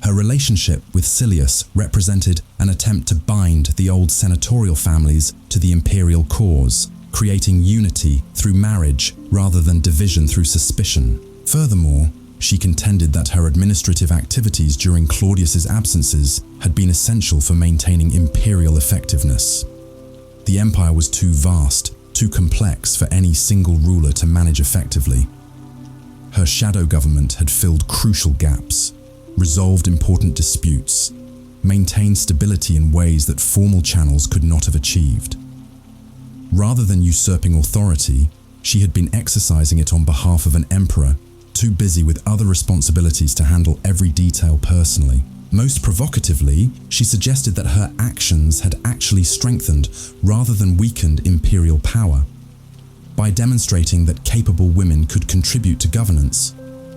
Her relationship with Silius represented an attempt to bind the old senatorial families to the imperial cause, creating unity through marriage rather than division through suspicion. Furthermore, she contended that her administrative activities during Claudius's absences had been essential for maintaining imperial effectiveness. The empire was too vast, too complex for any single ruler to manage effectively. Her shadow government had filled crucial gaps, resolved important disputes, maintained stability in ways that formal channels could not have achieved. Rather than usurping authority, she had been exercising it on behalf of an emperor too busy with other responsibilities to handle every detail personally. Most provocatively, she suggested that her actions had actually strengthened rather than weakened imperial power. By demonstrating that capable women could contribute to governance,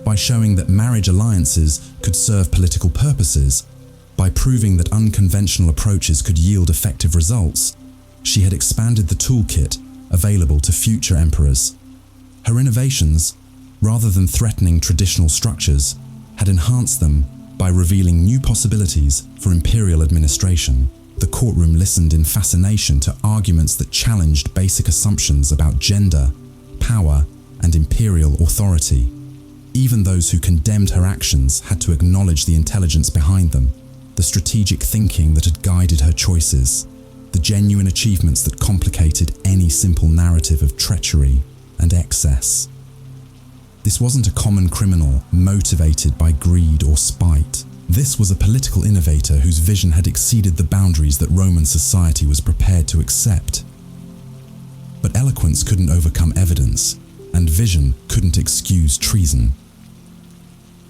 by showing that marriage alliances could serve political purposes, by proving that unconventional approaches could yield effective results, she had expanded the toolkit, available to future emperors. Her innovations, rather than threatening traditional structures, had enhanced them by revealing new possibilities for imperial administration. The courtroom listened in fascination to arguments that challenged basic assumptions about gender, power, and imperial authority. Even those who condemned her actions had to acknowledge the intelligence behind them, the strategic thinking that had guided her choices, the genuine achievements that complicated any simple narrative of treachery and excess. This wasn't a common criminal motivated by greed or spite. This was a political innovator whose vision had exceeded the boundaries that Roman society was prepared to accept. But eloquence couldn't overcome evidence, and vision couldn't excuse treason.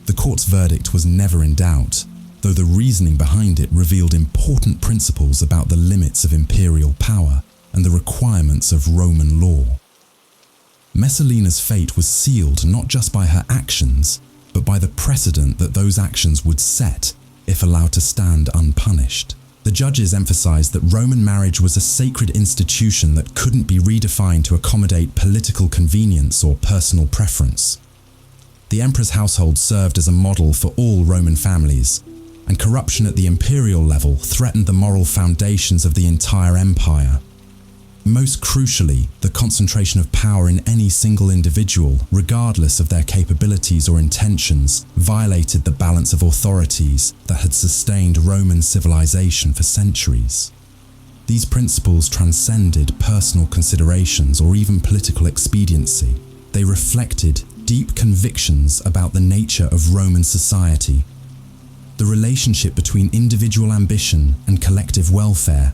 The court's verdict was never in doubt, though the reasoning behind it revealed important principles about the limits of imperial power and the requirements of Roman law. Messalina's fate was sealed not just by her actions, but by the precedent that those actions would set if allowed to stand unpunished. The judges emphasized that Roman marriage was a sacred institution that couldn't be redefined to accommodate political convenience or personal preference. The Empress household served as a model for all Roman families, and corruption at the imperial level threatened the moral foundations of the entire empire. Most crucially, the concentration of power in any single individual, regardless of their capabilities or intentions, violated the balance of authorities that had sustained Roman civilization for centuries. These principles transcended personal considerations or even political expediency. They reflected deep convictions about the nature of Roman society, the relationship between individual ambition and collective welfare,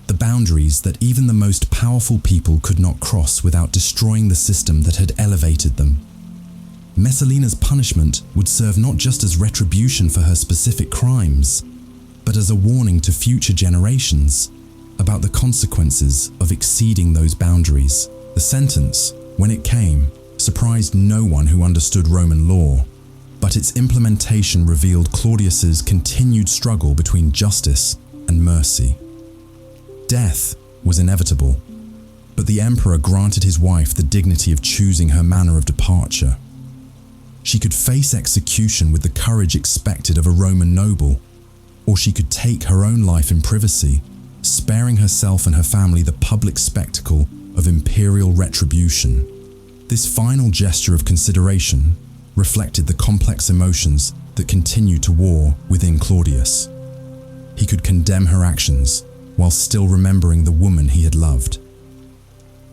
the boundaries that even the most powerful people could not cross without destroying the system that had elevated them. Messalina's punishment would serve not just as retribution for her specific crimes, but as a warning to future generations about the consequences of exceeding those boundaries. The sentence, when it came, surprised no one who understood Roman law, but its implementation revealed Claudius's continued struggle between justice and mercy. Death was inevitable, but the emperor granted his wife the dignity of choosing her manner of departure. She could face execution with the courage expected of a Roman noble, or she could take her own life in privacy, sparing herself and her family the public spectacle of imperial retribution. This final gesture of consideration reflected the complex emotions that continued to war within Claudius. He could condemn her actions while still remembering the woman he had loved.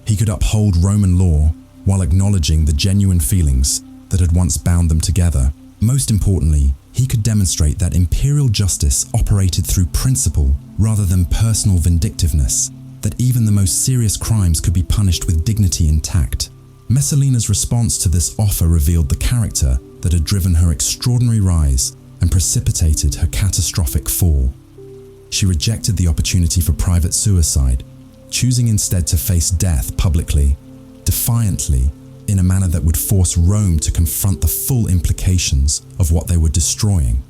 He could uphold Roman law while acknowledging the genuine feelings that had once bound them together. Most importantly, he could demonstrate that imperial justice operated through principle rather than personal vindictiveness, that even the most serious crimes could be punished with dignity intact. Messalina's response to this offer revealed the character that had driven her extraordinary rise and precipitated her catastrophic fall. She rejected the opportunity for private suicide, choosing instead to face death publicly, defiantly, in a manner that would force Rome to confront the full implications of what they were destroying.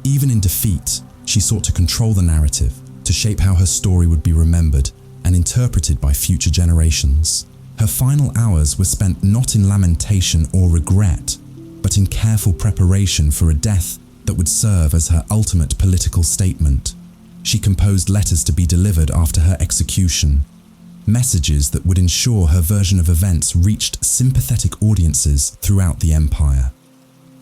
Even in defeat, she sought to control the narrative, to shape how her story would be remembered and interpreted by future generations. Her final hours were spent not in lamentation or regret, but in careful preparation for a death that would serve as her ultimate political statement. She composed letters to be delivered after her execution, messages that would ensure her version of events reached sympathetic audiences throughout the empire.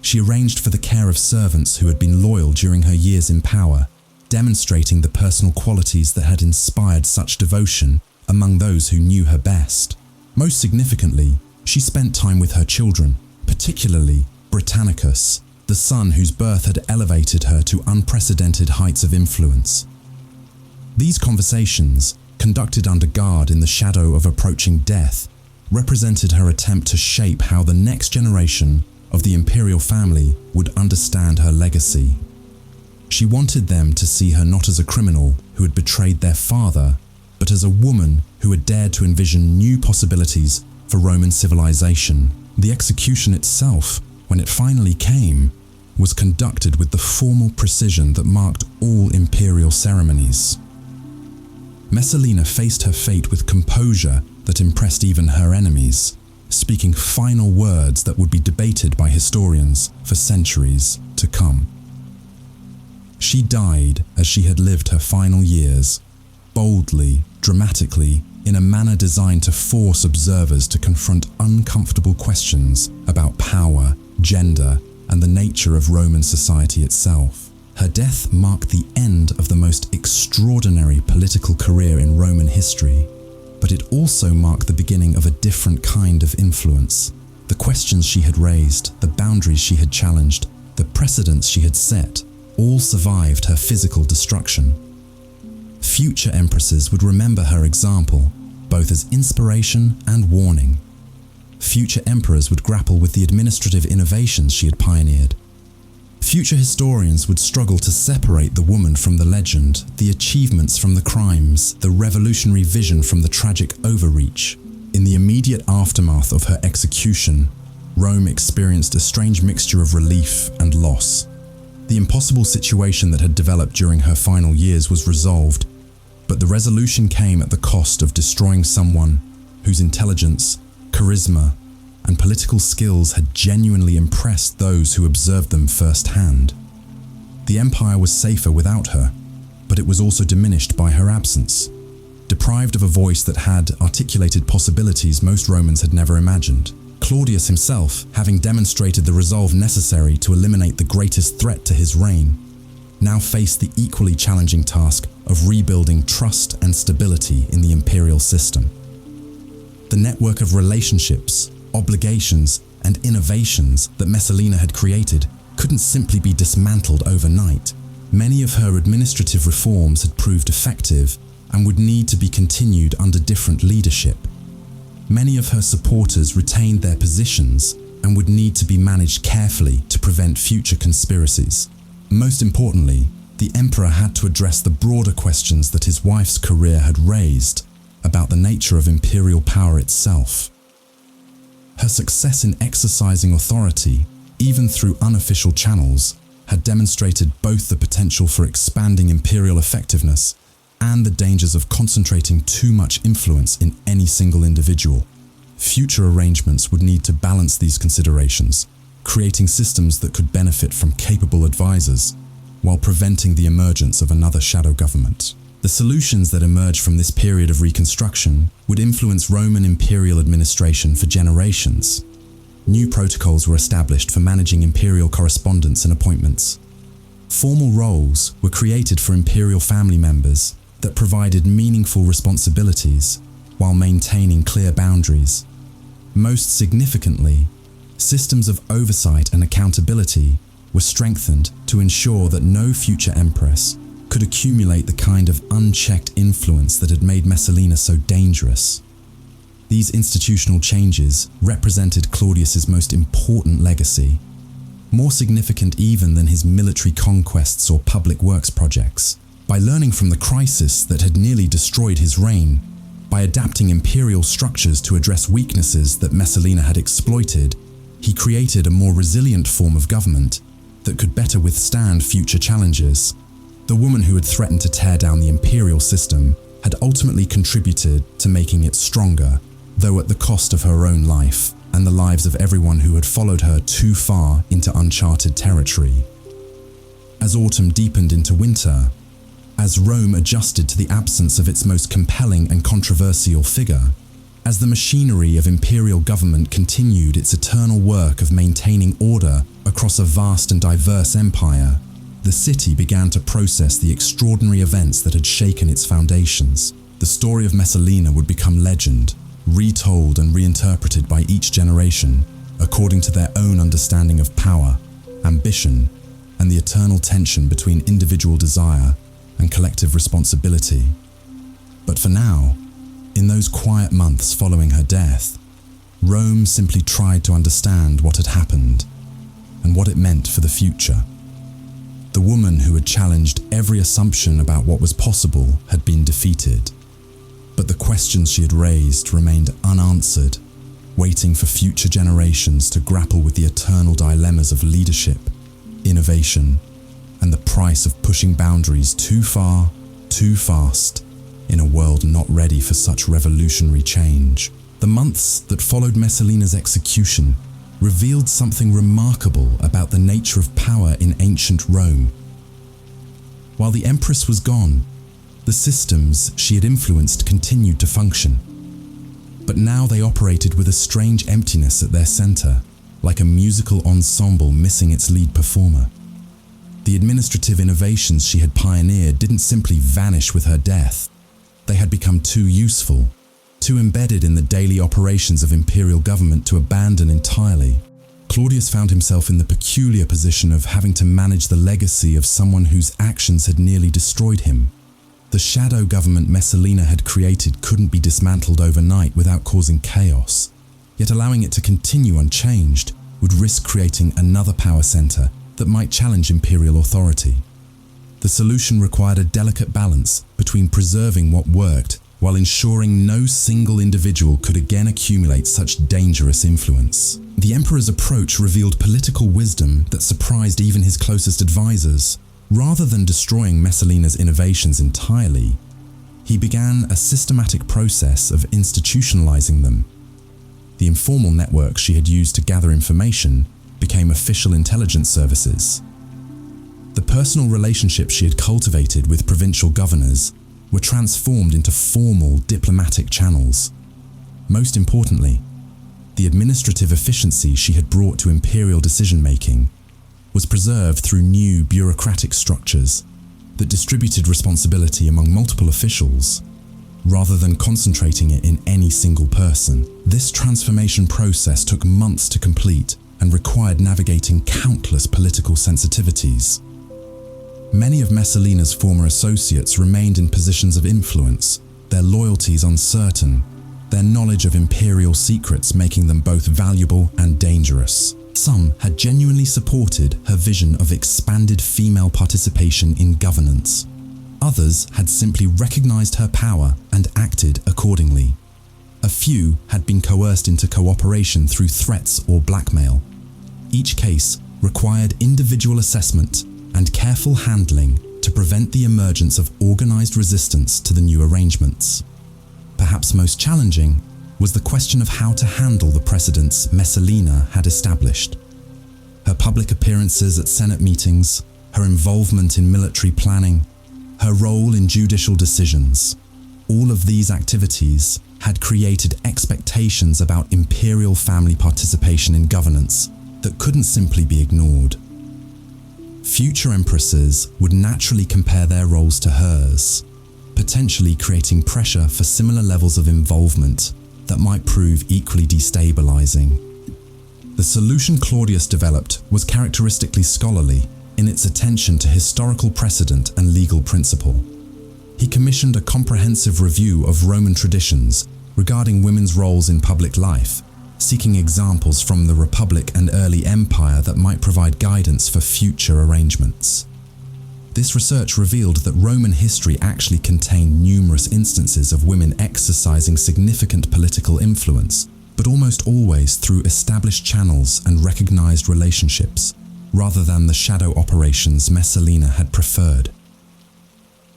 She arranged for the care of servants who had been loyal during her years in power, demonstrating the personal qualities that had inspired such devotion among those who knew her best. Most significantly, she spent time with her children, particularly Britannicus, the son whose birth had elevated her to unprecedented heights of influence. These conversations, conducted under guard in the shadow of approaching death, represented her attempt to shape how the next generation of the imperial family would understand her legacy. She wanted them to see her not as a criminal who had betrayed their father, but as a woman who had dared to envision new possibilities for Roman civilization. The execution itself, when it finally came, was conducted with the formal precision that marked all imperial ceremonies. Messalina faced her fate with composure that impressed even her enemies, speaking final words that would be debated by historians for centuries to come. She died as she had lived her final years, boldly, dramatically, in a manner designed to force observers to confront uncomfortable questions about power, gender, and the nature of Roman society itself. Her death marked the end of the most extraordinary political career in Roman history, but it also marked the beginning of a different kind of influence. The questions she had raised, the boundaries she had challenged, the precedents she had set, all survived her physical destruction. Future empresses would remember her example, both as inspiration and warning. Future emperors would grapple with the administrative innovations she had pioneered. Future historians would struggle to separate the woman from the legend, the achievements from the crimes, the revolutionary vision from the tragic overreach. In the immediate aftermath of her execution, Rome experienced a strange mixture of relief and loss. The impossible situation that had developed during her final years was resolved, but the resolution came at the cost of destroying someone whose intelligence, charisma, and political skills had genuinely impressed those who observed them firsthand. The empire was safer without her, but it was also diminished by her absence, deprived of a voice that had articulated possibilities most Romans had never imagined. Claudius himself, having demonstrated the resolve necessary to eliminate the greatest threat to his reign, now faced the equally challenging task of rebuilding trust and stability in the imperial system. The network of relationships, obligations, and innovations that Messalina had created couldn't simply be dismantled overnight. Many of her administrative reforms had proved effective and would need to be continued under different leadership. Many of her supporters retained their positions and would need to be managed carefully to prevent future conspiracies. Most importantly, the emperor had to address the broader questions that his wife's career had raised about the nature of imperial power itself. Her success in exercising authority, even through unofficial channels, had demonstrated both the potential for expanding imperial effectiveness and the dangers of concentrating too much influence in any single individual. Future arrangements would need to balance these considerations, creating systems that could benefit from capable advisors, while preventing the emergence of another shadow government. The solutions that emerged from this period of reconstruction would influence Roman imperial administration for generations. New protocols were established for managing imperial correspondence and appointments. Formal roles were created for imperial family members that provided meaningful responsibilities while maintaining clear boundaries. Most significantly, systems of oversight and accountability were strengthened to ensure that no future empress could accumulate the kind of unchecked influence that had made Messalina so dangerous. These institutional changes represented Claudius's most important legacy, more significant even than his military conquests or public works projects. By learning from the crisis that had nearly destroyed his reign, by adapting imperial structures to address weaknesses that Messalina had exploited, he created a more resilient form of government that could better withstand future challenges. The woman who had threatened to tear down the imperial system had ultimately contributed to making it stronger, though at the cost of her own life and the lives of everyone who had followed her too far into uncharted territory. As autumn deepened into winter, as Rome adjusted to the absence of its most compelling and controversial figure, as the machinery of imperial government continued its eternal work of maintaining order across a vast and diverse empire, the city began to process the extraordinary events that had shaken its foundations. The story of Messalina would become legend, retold and reinterpreted by each generation according to their own understanding of power, ambition, and the eternal tension between individual desire and collective responsibility. But for now, in those quiet months following her death, Rome simply tried to understand what had happened and what it meant for the future. The woman who had challenged every assumption about what was possible had been defeated, but the questions she had raised remained unanswered, waiting for future generations to grapple with the eternal dilemmas of leadership, innovation, and the price of pushing boundaries too far, too fast, in a world not ready for such revolutionary change. The months that followed Messalina's execution revealed something remarkable about the nature of power in ancient Rome. While the Empress was gone, the systems she had influenced continued to function. But now they operated with a strange emptiness at their center, like a musical ensemble missing its lead performer. The administrative innovations she had pioneered didn't simply vanish with her death. They had become too useful, too embedded in the daily operations of imperial government to abandon entirely. Claudius found himself in the peculiar position of having to manage the legacy of someone whose actions had nearly destroyed him. The shadow government Messalina had created couldn't be dismantled overnight without causing chaos, yet allowing it to continue unchanged would risk creating another power center that might challenge imperial authority. The solution required a delicate balance between preserving what worked while ensuring no single individual could again accumulate such dangerous influence. The emperor's approach revealed political wisdom that surprised even his closest advisors. Rather than destroying Messalina's innovations entirely, he began a systematic process of institutionalizing them. The informal networks she had used to gather information became official intelligence services. The personal relationships she had cultivated with provincial governors were transformed into formal diplomatic channels. Most importantly, the administrative efficiency she had brought to imperial decision-making was preserved through new bureaucratic structures that distributed responsibility among multiple officials, rather than concentrating it in any single person. This transformation process took months to complete and required navigating countless political sensitivities. Many of Messalina's former associates remained in positions of influence, their loyalties uncertain, their knowledge of imperial secrets making them both valuable and dangerous. Some had genuinely supported her vision of expanded female participation in governance. Others had simply recognized her power and acted accordingly. A few had been coerced into cooperation through threats or blackmail. Each case required individual assessment and careful handling to prevent the emergence of organized resistance to the new arrangements. Perhaps most challenging was the question of how to handle the precedents Messalina had established. Her public appearances at Senate meetings, her involvement in military planning, her role in judicial decisions. All of these activities had created expectations about imperial family participation in governance that couldn't simply be ignored. Future empresses would naturally compare their roles to hers, potentially creating pressure for similar levels of involvement that might prove equally destabilizing. The solution Claudius developed was characteristically scholarly in its attention to historical precedent and legal principle. He commissioned a comprehensive review of Roman traditions regarding women's roles in public life, seeking examples from the Republic and early Empire that might provide guidance for future arrangements. This research revealed that Roman history actually contained numerous instances of women exercising significant political influence, but almost always through established channels and recognized relationships, rather than the shadow operations Messalina had preferred.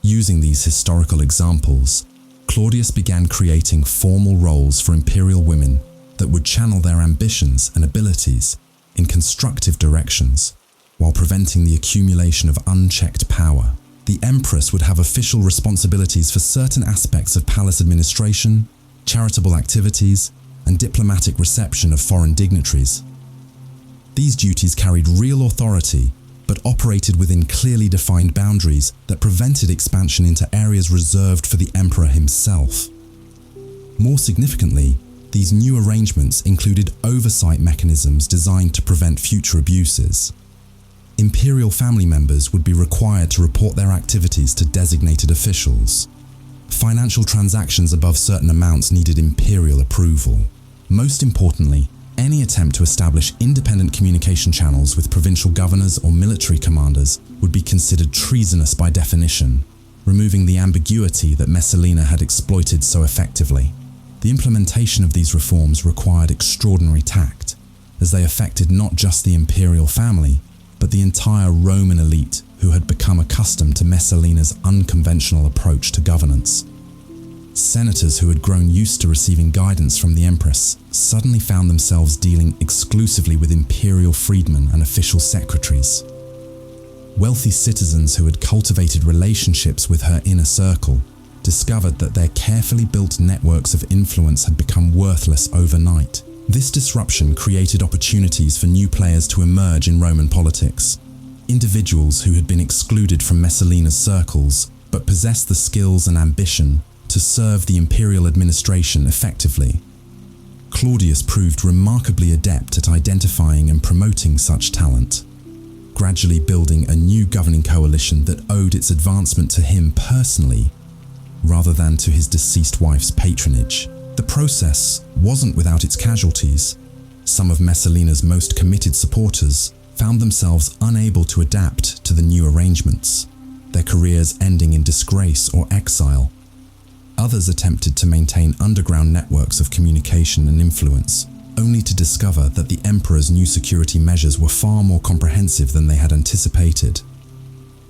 Using these historical examples, Claudius began creating formal roles for imperial women that would channel their ambitions and abilities in constructive directions, while preventing the accumulation of unchecked power. The Empress would have official responsibilities for certain aspects of palace administration, charitable activities, and diplomatic reception of foreign dignitaries. These duties carried real authority, but operated within clearly defined boundaries that prevented expansion into areas reserved for the emperor himself. More significantly, these new arrangements included oversight mechanisms designed to prevent future abuses. Imperial family members would be required to report their activities to designated officials. Financial transactions above certain amounts needed imperial approval. Most importantly, any attempt to establish independent communication channels with provincial governors or military commanders would be considered treasonous by definition, removing the ambiguity that Messalina had exploited so effectively. The implementation of these reforms required extraordinary tact, as they affected not just the imperial family, but the entire Roman elite who had become accustomed to Messalina's unconventional approach to governance. Senators who had grown used to receiving guidance from the Empress suddenly found themselves dealing exclusively with imperial freedmen and official secretaries. Wealthy citizens who had cultivated relationships with her inner circle discovered that their carefully built networks of influence had become worthless overnight. This disruption created opportunities for new players to emerge in Roman politics. Individuals who had been excluded from Messalina's circles but possessed the skills and ambition to serve the imperial administration effectively. Claudius proved remarkably adept at identifying and promoting such talent, gradually building a new governing coalition that owed its advancement to him personally rather than to his deceased wife's patronage. The process wasn't without its casualties. Some of Messalina's most committed supporters found themselves unable to adapt to the new arrangements, their careers ending in disgrace or exile. Others attempted to maintain underground networks of communication and influence, only to discover that the emperor's new security measures were far more comprehensive than they had anticipated.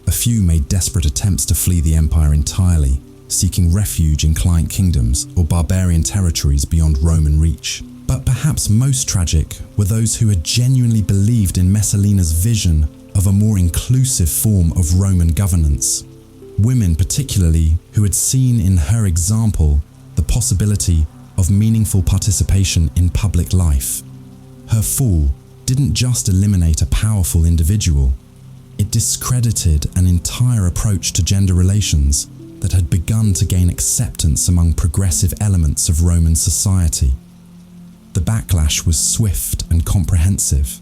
A few made desperate attempts to flee the empire entirely, seeking refuge in client kingdoms or barbarian territories beyond Roman reach. But perhaps most tragic were those who had genuinely believed in Messalina's vision of a more inclusive form of Roman governance. Women particularly who had seen in her example the possibility of meaningful participation in public life. Her fall didn't just eliminate a powerful individual, it discredited an entire approach to gender relations that had begun to gain acceptance among progressive elements of Roman society. The backlash was swift and comprehensive,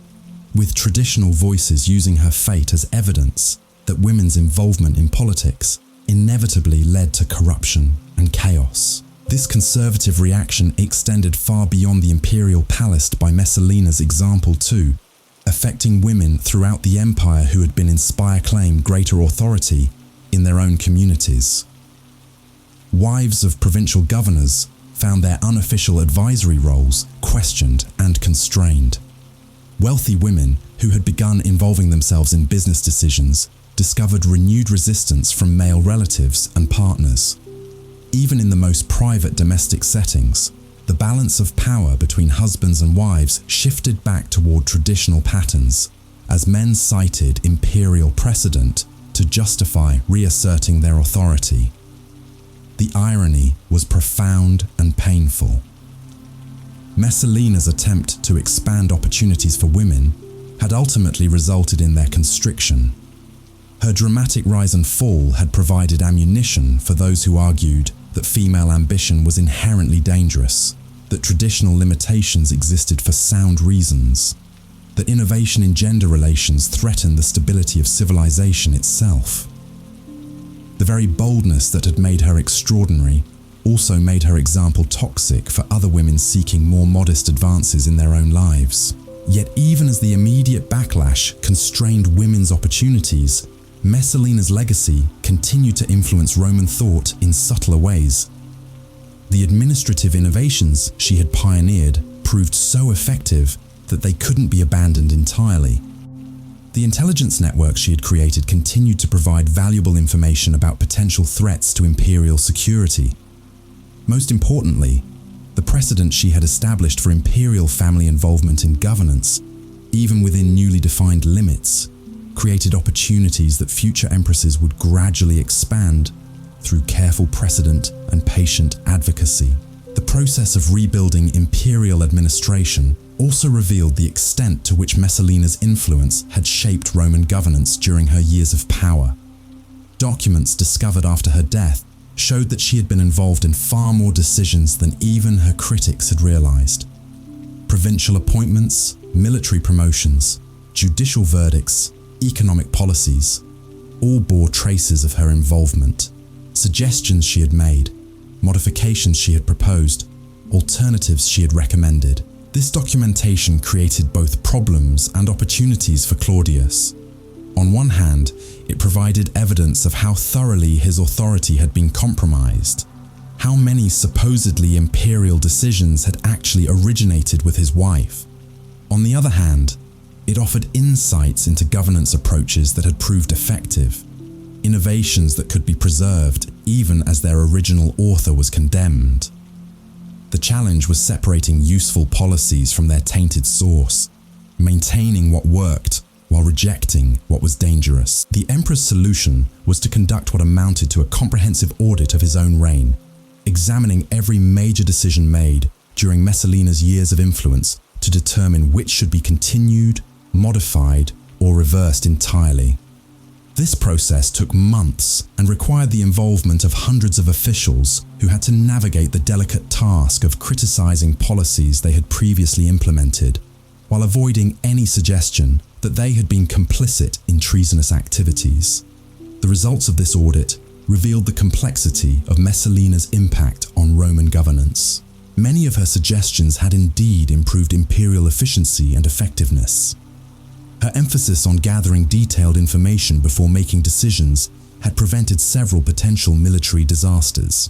with traditional voices using her fate as evidence that women's involvement in politics inevitably led to corruption and chaos. This conservative reaction extended far beyond the imperial palace by Messalina's example too, affecting women throughout the empire who had been inspired to claim greater authority in their own communities. Wives of provincial governors found their unofficial advisory roles questioned and constrained. Wealthy women who had begun involving themselves in business decisions discovered renewed resistance from male relatives and partners. Even in the most private domestic settings, the balance of power between husbands and wives shifted back toward traditional patterns, as men cited imperial precedent to justify reasserting their authority. The irony was profound and painful. Messalina's attempt to expand opportunities for women had ultimately resulted in their constriction. Her dramatic rise and fall had provided ammunition for those who argued that female ambition was inherently dangerous, that traditional limitations existed for sound reasons, that innovation in gender relations threatened the stability of civilization itself. The very boldness that had made her extraordinary also made her example toxic for other women seeking more modest advances in their own lives. Yet even as the immediate backlash constrained women's opportunities, Messalina's legacy continued to influence Roman thought in subtler ways. The administrative innovations she had pioneered proved so effective that they couldn't be abandoned entirely. The intelligence networks she had created continued to provide valuable information about potential threats to imperial security. Most importantly, the precedent she had established for imperial family involvement in governance, even within newly defined limits, created opportunities that future empresses would gradually expand through careful precedent and patient advocacy. The process of rebuilding imperial administration also revealed the extent to which Messalina's influence had shaped Roman governance during her years of power. Documents discovered after her death showed that she had been involved in far more decisions than even her critics had realized. Provincial appointments, military promotions, judicial verdicts, economic policies, all bore traces of her involvement. Suggestions she had made, modifications she had proposed, alternatives she had recommended. This documentation created both problems and opportunities for Claudius. On one hand, it provided evidence of how thoroughly his authority had been compromised, how many supposedly imperial decisions had actually originated with his wife. On the other hand, it offered insights into governance approaches that had proved effective. In innovations that could be preserved even as their original author was condemned. The challenge was separating useful policies from their tainted source, maintaining what worked while rejecting what was dangerous. The Empress' solution was to conduct what amounted to a comprehensive audit of his own reign, examining every major decision made during Messalina's years of influence to determine which should be continued, modified, or reversed entirely. This process took months and required the involvement of hundreds of officials who had to navigate the delicate task of criticizing policies they had previously implemented, while avoiding any suggestion that they had been complicit in treasonous activities. The results of this audit revealed the complexity of Messalina's impact on Roman governance. Many of her suggestions had indeed improved imperial efficiency and effectiveness. Her emphasis on gathering detailed information before making decisions had prevented several potential military disasters.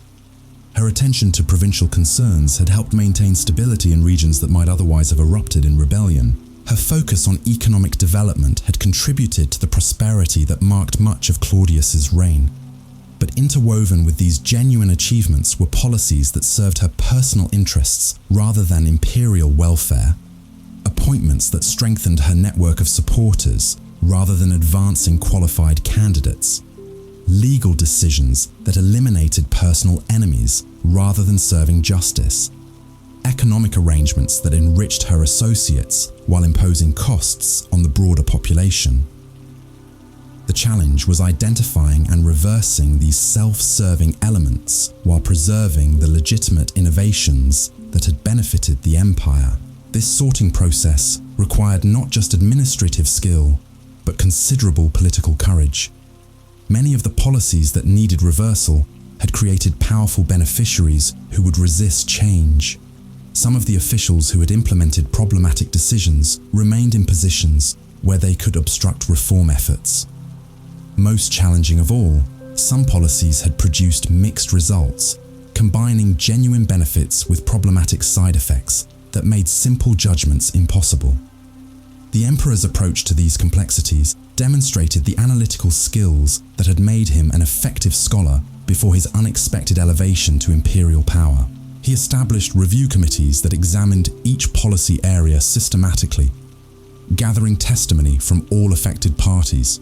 Her attention to provincial concerns had helped maintain stability in regions that might otherwise have erupted in rebellion. Her focus on economic development had contributed to the prosperity that marked much of Claudius's reign. But interwoven with these genuine achievements were policies that served her personal interests rather than imperial welfare. Appointments that strengthened her network of supporters rather than advancing qualified candidates. Legal decisions that eliminated personal enemies rather than serving justice. Economic arrangements that enriched her associates while imposing costs on the broader population. The challenge was identifying and reversing these self-serving elements while preserving the legitimate innovations that had benefited the empire. This sorting process required not just administrative skill, but considerable political courage. Many of the policies that needed reversal had created powerful beneficiaries who would resist change. Some of the officials who had implemented problematic decisions remained in positions where they could obstruct reform efforts. Most challenging of all, some policies had produced mixed results, combining genuine benefits with problematic side effects that made simple judgments impossible. The emperor's approach to these complexities demonstrated the analytical skills that had made him an effective scholar before his unexpected elevation to imperial power. He established review committees that examined each policy area systematically, gathering testimony from all affected parties,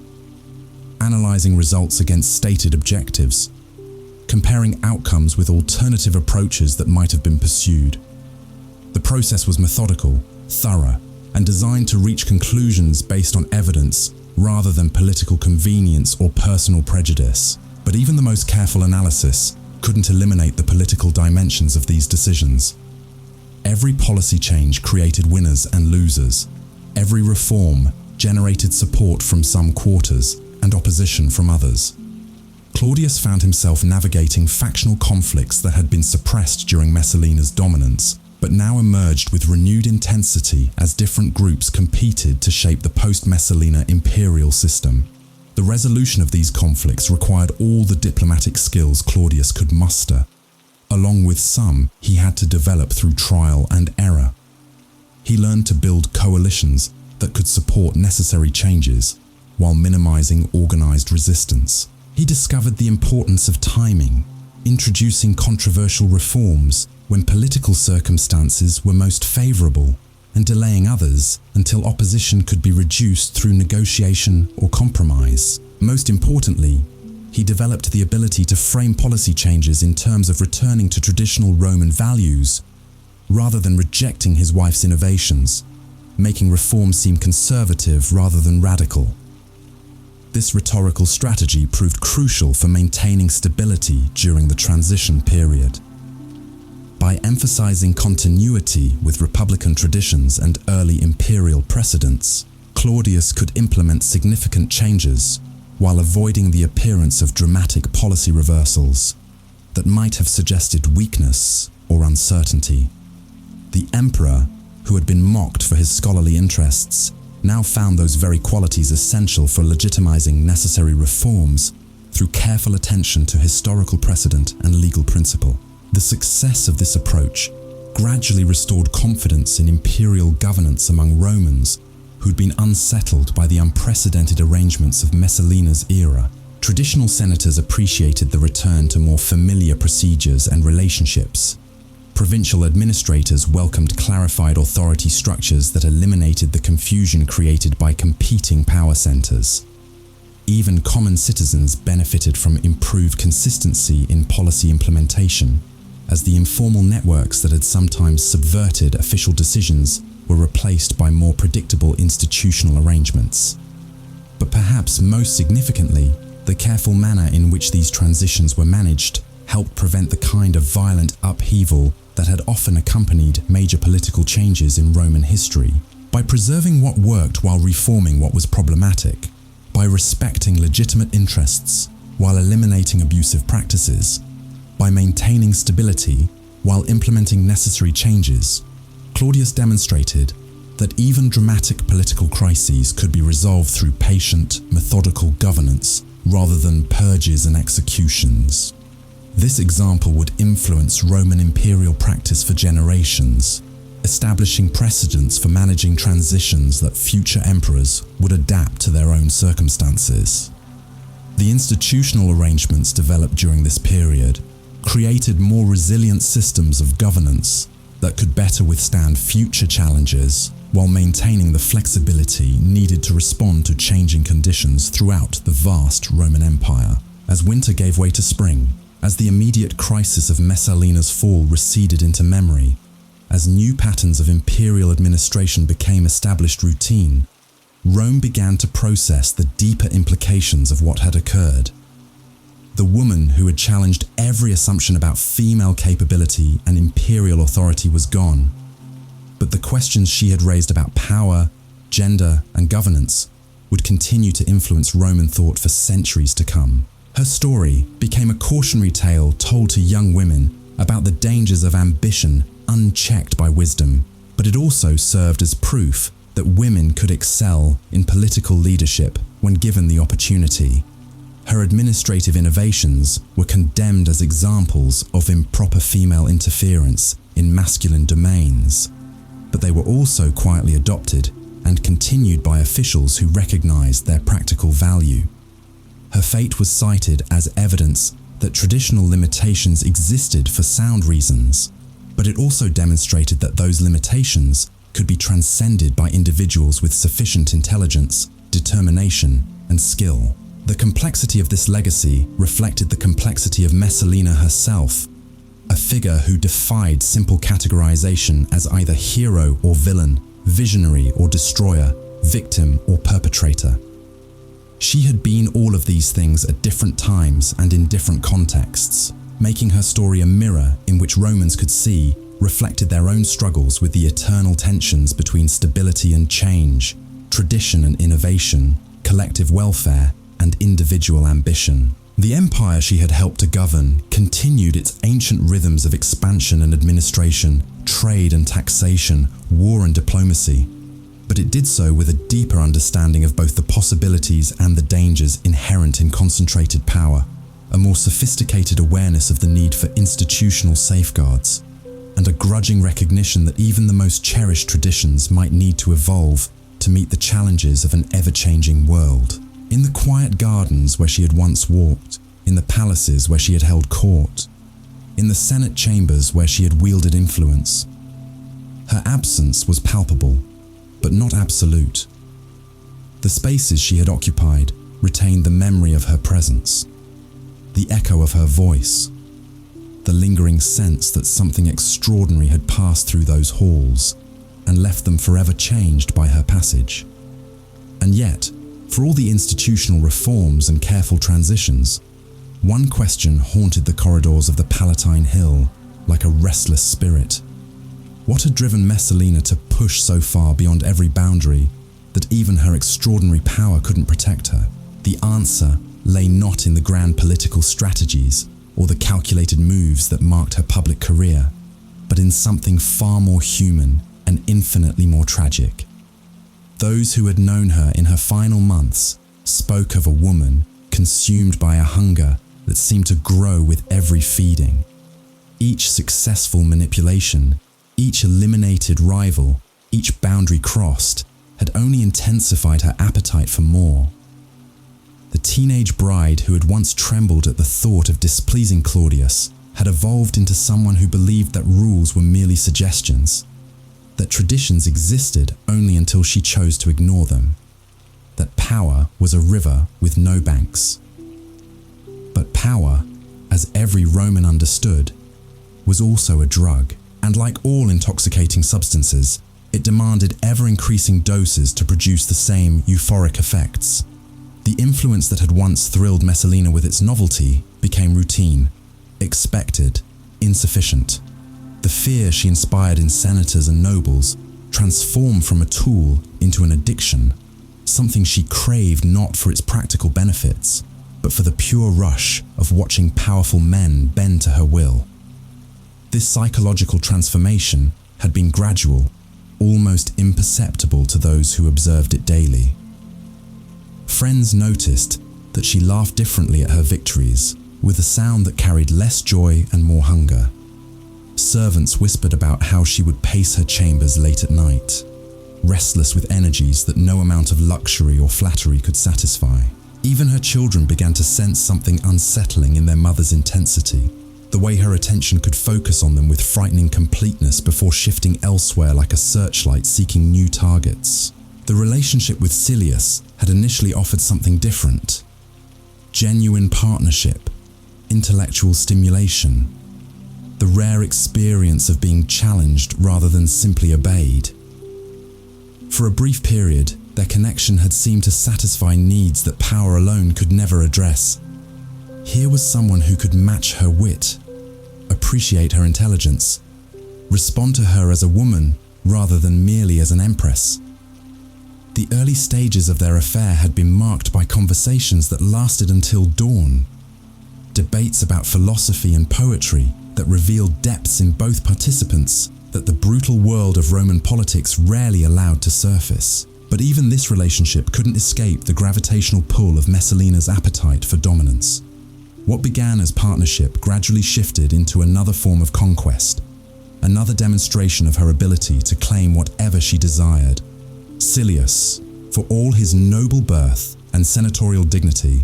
analyzing results against stated objectives, comparing outcomes with alternative approaches that might have been pursued. The process was methodical, thorough, and designed to reach conclusions based on evidence rather than political convenience or personal prejudice. But even the most careful analysis couldn't eliminate the political dimensions of these decisions. Every policy change created winners and losers. Every reform generated support from some quarters and opposition from others. Claudius found himself navigating factional conflicts that had been suppressed during Messalina's dominance, but now emerged with renewed intensity as different groups competed to shape the post-Messalina imperial system. The resolution of these conflicts required all the diplomatic skills Claudius could muster. Along with some he had to develop through trial and error. He learned to build coalitions that could support necessary changes while minimizing organized resistance. He discovered the importance of timing, introducing controversial reforms when political circumstances were most favorable, and delaying others until opposition could be reduced through negotiation or compromise. Most importantly, he developed the ability to frame policy changes in terms of returning to traditional Roman values, rather than rejecting his wife's innovations, making reform seem conservative rather than radical. This rhetorical strategy proved crucial for maintaining stability during the transition period. By emphasizing continuity with Republican traditions and early imperial precedents, Claudius could implement significant changes while avoiding the appearance of dramatic policy reversals that might have suggested weakness or uncertainty. The emperor, who had been mocked for his scholarly interests, now found those very qualities essential for legitimizing necessary reforms through careful attention to historical precedent and legal principle. The success of this approach gradually restored confidence in imperial governance among Romans who'd been unsettled by the unprecedented arrangements of Messalina's era. Traditional senators appreciated the return to more familiar procedures and relationships. Provincial administrators welcomed clarified authority structures that eliminated the confusion created by competing power centers. Even common citizens benefited from improved consistency in policy implementation, as the informal networks that had sometimes subverted official decisions were replaced by more predictable institutional arrangements. But perhaps most significantly, the careful manner in which these transitions were managed helped prevent the kind of violent upheaval that had often accompanied major political changes in Roman history. By preserving what worked while reforming what was problematic, by respecting legitimate interests while eliminating abusive practices, by maintaining stability while implementing necessary changes, Claudius demonstrated that even dramatic political crises could be resolved through patient, methodical governance rather than purges and executions. This example would influence Roman imperial practice for generations, establishing precedents for managing transitions that future emperors would adapt to their own circumstances. The institutional arrangements developed during this period created more resilient systems of governance that could better withstand future challenges while maintaining the flexibility needed to respond to changing conditions throughout the vast Roman Empire. As winter gave way to spring, as the immediate crisis of Messalina's fall receded into memory, as new patterns of imperial administration became established routine, Rome began to process the deeper implications of what had occurred. The woman who had challenged every assumption about female capability and imperial authority was gone, but the questions she had raised about power, gender, and governance would continue to influence Roman thought for centuries to come. Her story became a cautionary tale told to young women about the dangers of ambition unchecked by wisdom, but it also served as proof that women could excel in political leadership when given the opportunity. Her administrative innovations were condemned as examples of improper female interference in masculine domains, but they were also quietly adopted and continued by officials who recognized their practical value. Her fate was cited as evidence that traditional limitations existed for sound reasons, but it also demonstrated that those limitations could be transcended by individuals with sufficient intelligence, determination, and skill. The complexity of this legacy reflected the complexity of Messalina herself, a figure who defied simple categorization as either hero or villain, visionary or destroyer, victim or perpetrator. She had been all of these things at different times and in different contexts, making her story a mirror in which Romans could see reflected their own struggles with the eternal tensions between stability and change, tradition and innovation, collective welfare, and individual ambition. The empire she had helped to govern continued its ancient rhythms of expansion and administration, trade and taxation, war and diplomacy, but it did so with a deeper understanding of both the possibilities and the dangers inherent in concentrated power, a more sophisticated awareness of the need for institutional safeguards, and a grudging recognition that even the most cherished traditions might need to evolve to meet the challenges of an ever-changing world. In the quiet gardens where she had once walked, in the palaces where she had held court, in the Senate chambers where she had wielded influence, her absence was palpable, but not absolute. The spaces she had occupied retained the memory of her presence, the echo of her voice, the lingering sense that something extraordinary had passed through those halls and left them forever changed by her passage. And yet, for all the institutional reforms and careful transitions, one question haunted the corridors of the Palatine Hill like a restless spirit. What had driven Messalina to push so far beyond every boundary that even her extraordinary power couldn't protect her? The answer lay not in the grand political strategies or the calculated moves that marked her public career, but in something far more human and infinitely more tragic. Those who had known her in her final months spoke of a woman consumed by a hunger that seemed to grow with every feeding. Each successful manipulation, each eliminated rival, each boundary crossed, had only intensified her appetite for more. The The teenage bride who had once trembled at the thought of displeasing Claudius had evolved into someone who believed that rules were merely suggestions, that traditions existed only until she chose to ignore them, that power was a river with no banks. But power, as every Roman understood, was also a drug, and like all intoxicating substances, it demanded ever-increasing doses to produce the same euphoric effects. The influence that had once thrilled Messalina with its novelty became routine, expected, insufficient. The fear she inspired in senators and nobles transformed from a tool into an addiction, something she craved not for its practical benefits, but for the pure rush of watching powerful men bend to her will. This psychological transformation had been gradual, almost imperceptible to those who observed it daily. Friends noticed that she laughed differently at her victories, with a sound that carried less joy and more hunger. Servants whispered about how she would pace her chambers late at night, restless with energies that no amount of luxury or flattery could satisfy. Even her children began to sense something unsettling in their mother's intensity, the way her attention could focus on them with frightening completeness before shifting elsewhere like a searchlight seeking new targets. The relationship with Silius had initially offered something different: genuine partnership, intellectual stimulation, the rare experience of being challenged rather than simply obeyed. For a brief period, their connection had seemed to satisfy needs that power alone could never address. Here was someone who could match her wit, appreciate her intelligence, respond to her as a woman rather than merely as an empress. The early stages of their affair had been marked by conversations that lasted until dawn, debates about philosophy and poetry that revealed depths in both participants that the brutal world of Roman politics rarely allowed to surface. But even this relationship couldn't escape the gravitational pull of Messalina's appetite for dominance. What began as partnership gradually shifted into another form of conquest, another demonstration of her ability to claim whatever she desired. Silius, for all his noble birth and senatorial dignity,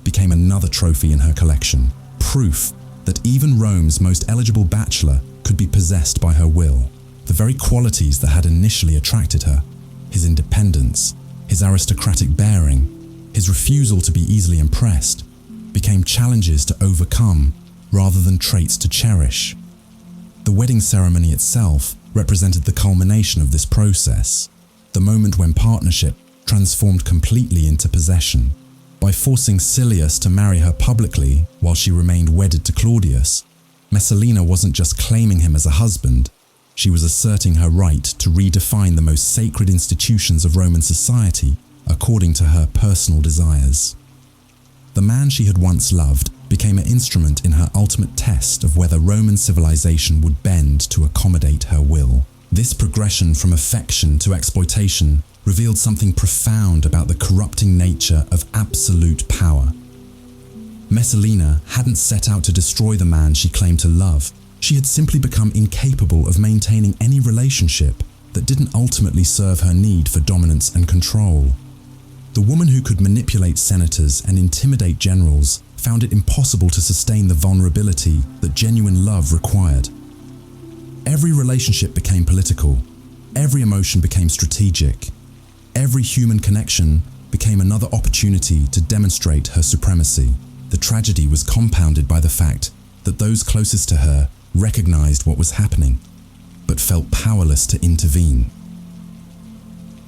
became another trophy in her collection, proof that even Rome's most eligible bachelor could be possessed by her will. The very qualities that had initially attracted her, his independence, his aristocratic bearing, his refusal to be easily impressed, became challenges to overcome rather than traits to cherish. The wedding ceremony itself represented the culmination of this process, the moment when partnership transformed completely into possession. By forcing Silius to marry her publicly while she remained wedded to Claudius, Messalina wasn't just claiming him as a husband, she was asserting her right to redefine the most sacred institutions of Roman society according to her personal desires. The man she had once loved became an instrument in her ultimate test of whether Roman civilization would bend to accommodate her will. This progression from affection to exploitation revealed something profound about the corrupting nature of absolute power. Messalina hadn't set out to destroy the man she claimed to love. She had simply become incapable of maintaining any relationship that didn't ultimately serve her need for dominance and control. The woman who could manipulate senators and intimidate generals found it impossible to sustain the vulnerability that genuine love required. Every relationship became political. Every emotion became strategic. Every human connection became another opportunity to demonstrate her supremacy. The tragedy was compounded by the fact that those closest to her recognized what was happening, but felt powerless to intervene.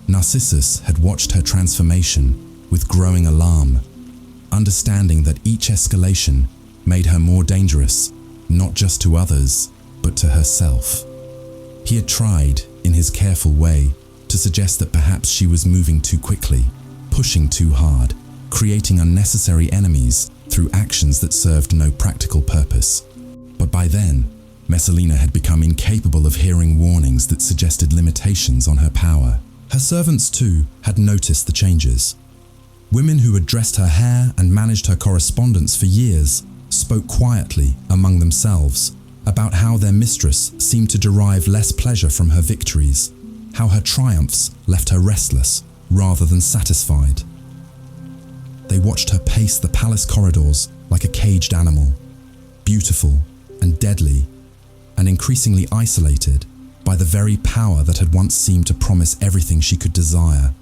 Narcissus had watched her transformation with growing alarm, understanding that each escalation made her more dangerous, not just to others, but to herself. He had tried, in his careful way, to suggest that perhaps she was moving too quickly, pushing too hard, creating unnecessary enemies through actions that served no practical purpose. But by then, Messalina had become incapable of hearing warnings that suggested limitations on her power. Her servants, too, had noticed the changes. Women who had dressed her hair and managed her correspondence for years spoke quietly among themselves about how their mistress seemed to derive less pleasure from her victories, how her triumphs left her restless rather than satisfied. they watched her pace the palace corridors like a caged animal, beautiful and deadly, and increasingly isolated by the very power that had once seemed to promise everything she could desire.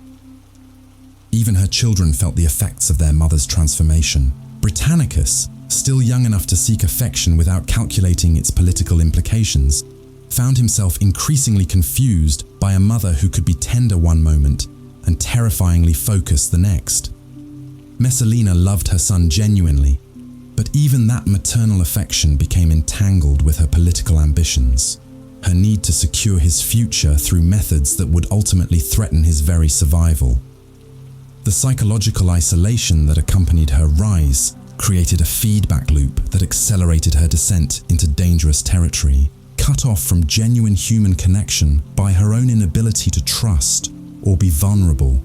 Even her children felt the effects of their mother's transformation. Britannicus, still young enough to seek affection without calculating its political implications, found himself increasingly confused by a mother who could be tender one moment and terrifyingly focused the next. Messalina loved her son genuinely, but even that maternal affection became entangled with her political ambitions, her need to secure his future through methods that would ultimately threaten his very survival. The psychological isolation that accompanied her rise created a feedback loop that accelerated her descent into dangerous territory, cut off from genuine human connection by her own inability to trust or be vulnerable.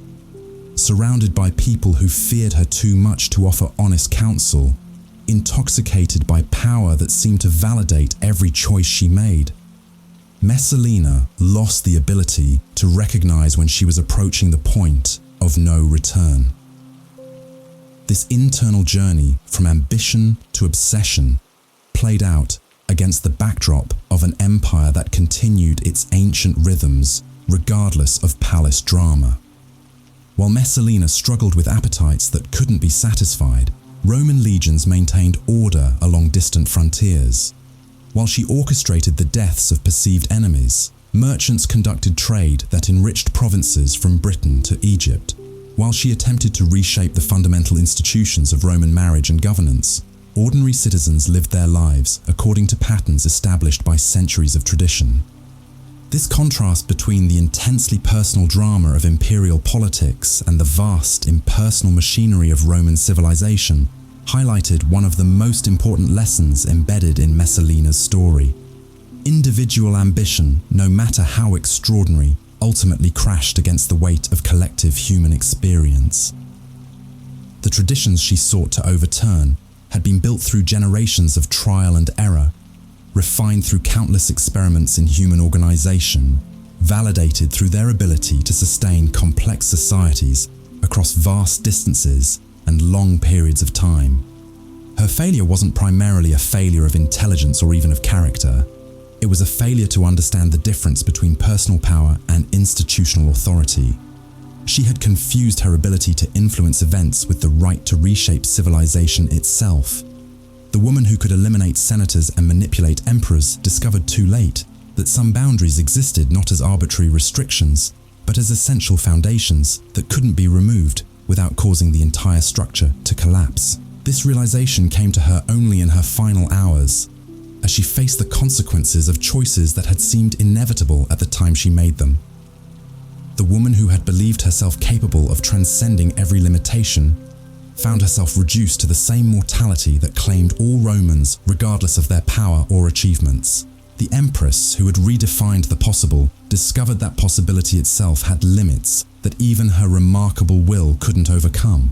Surrounded by people who feared her too much to offer honest counsel, intoxicated by power that seemed to validate every choice she made, Messalina lost the ability to recognize when she was approaching the point of no return. This internal journey from ambition to obsession played out against the backdrop of an empire that continued its ancient rhythms regardless of palace drama. While Messalina struggled with appetites that couldn't be satisfied, Roman legions maintained order along distant frontiers. While she orchestrated the deaths of perceived enemies, merchants conducted trade that enriched provinces from Britain to Egypt. While she attempted to reshape the fundamental institutions of Roman marriage and governance, ordinary citizens lived their lives according to patterns established by centuries of tradition. This contrast between the intensely personal drama of imperial politics and the vast, impersonal machinery of Roman civilization highlighted one of the most important lessons embedded in Messalina's story. Individual ambition, no matter how extraordinary, ultimately crashed against the weight of collective human experience. The traditions she sought to overturn had been built through generations of trial and error, refined through countless experiments in human organization, validated through their ability to sustain complex societies across vast distances and long periods of time. Her failure wasn't primarily a failure of intelligence or even of character. It was a failure to understand the difference between personal power and institutional authority. She had confused her ability to influence events with the right to reshape civilization itself. The woman who could eliminate senators and manipulate emperors discovered too late that some boundaries existed not as arbitrary restrictions, but as essential foundations that couldn't be removed without causing the entire structure to collapse. This realization came to her only in her final hours, as she faced the consequences of choices that had seemed inevitable at the time she made them. The woman who had believed herself capable of transcending every limitation found herself reduced to the same mortality that claimed all Romans regardless of their power or achievements. The Empress, who had redefined the possible, discovered that possibility itself had limits that even her remarkable will couldn't overcome.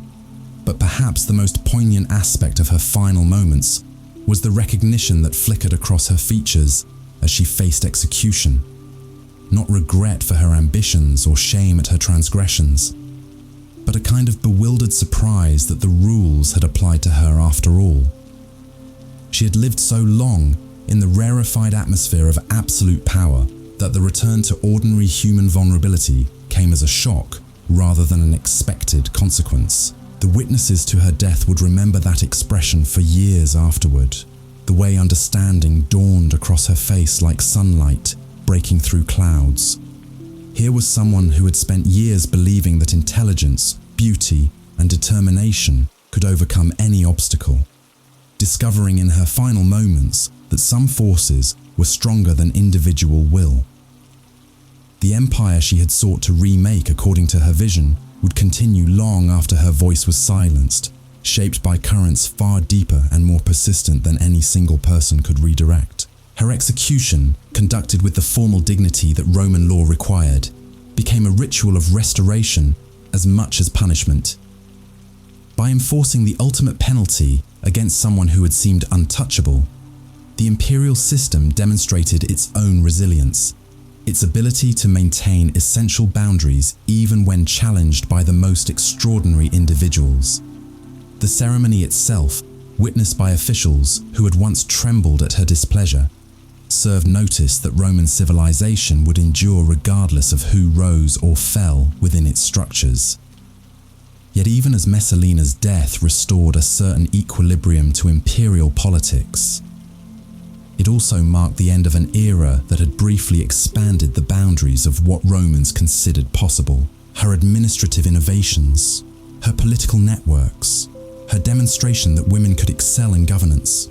But perhaps the most poignant aspect of her final moments was the recognition that flickered across her features as she faced execution. Not regret for her ambitions or shame at her transgressions, but a kind of bewildered surprise that the rules had applied to her after all. She had lived so long in the rarefied atmosphere of absolute power that the return to ordinary human vulnerability came as a shock rather than an expected consequence. The witnesses to her death would remember that expression for years afterward, the way understanding dawned across her face like sunlight breaking through clouds. Here was someone who had spent years believing that intelligence, beauty, and determination could overcome any obstacle, discovering in her final moments that some forces were stronger than individual will. The empire she had sought to remake according to her vision would continue long after her voice was silenced, shaped by currents far deeper and more persistent than any single person could redirect. Her execution, conducted with the formal dignity that Roman law required, became a ritual of restoration as much as punishment. By enforcing the ultimate penalty against someone who had seemed untouchable, the imperial system demonstrated its own resilience, its ability to maintain essential boundaries even when challenged by the most extraordinary individuals. The ceremony itself, witnessed by officials who had once trembled at her displeasure, served notice that Roman civilization would endure regardless of who rose or fell within its structures. Yet even as Messalina's death restored a certain equilibrium to imperial politics, it also marked the end of an era that had briefly expanded the boundaries of what Romans considered possible. Her administrative innovations, her political networks, her demonstration that women could excel in governance.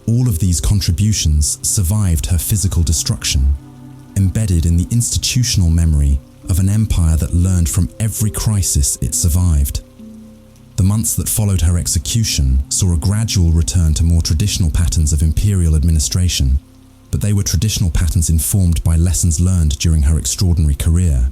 All of these contributions survived her physical destruction, embedded in the institutional memory of an empire that learned from every crisis it survived. The months that followed her execution saw a gradual return to more traditional patterns of imperial administration, but they were traditional patterns informed by lessons learned during her extraordinary career.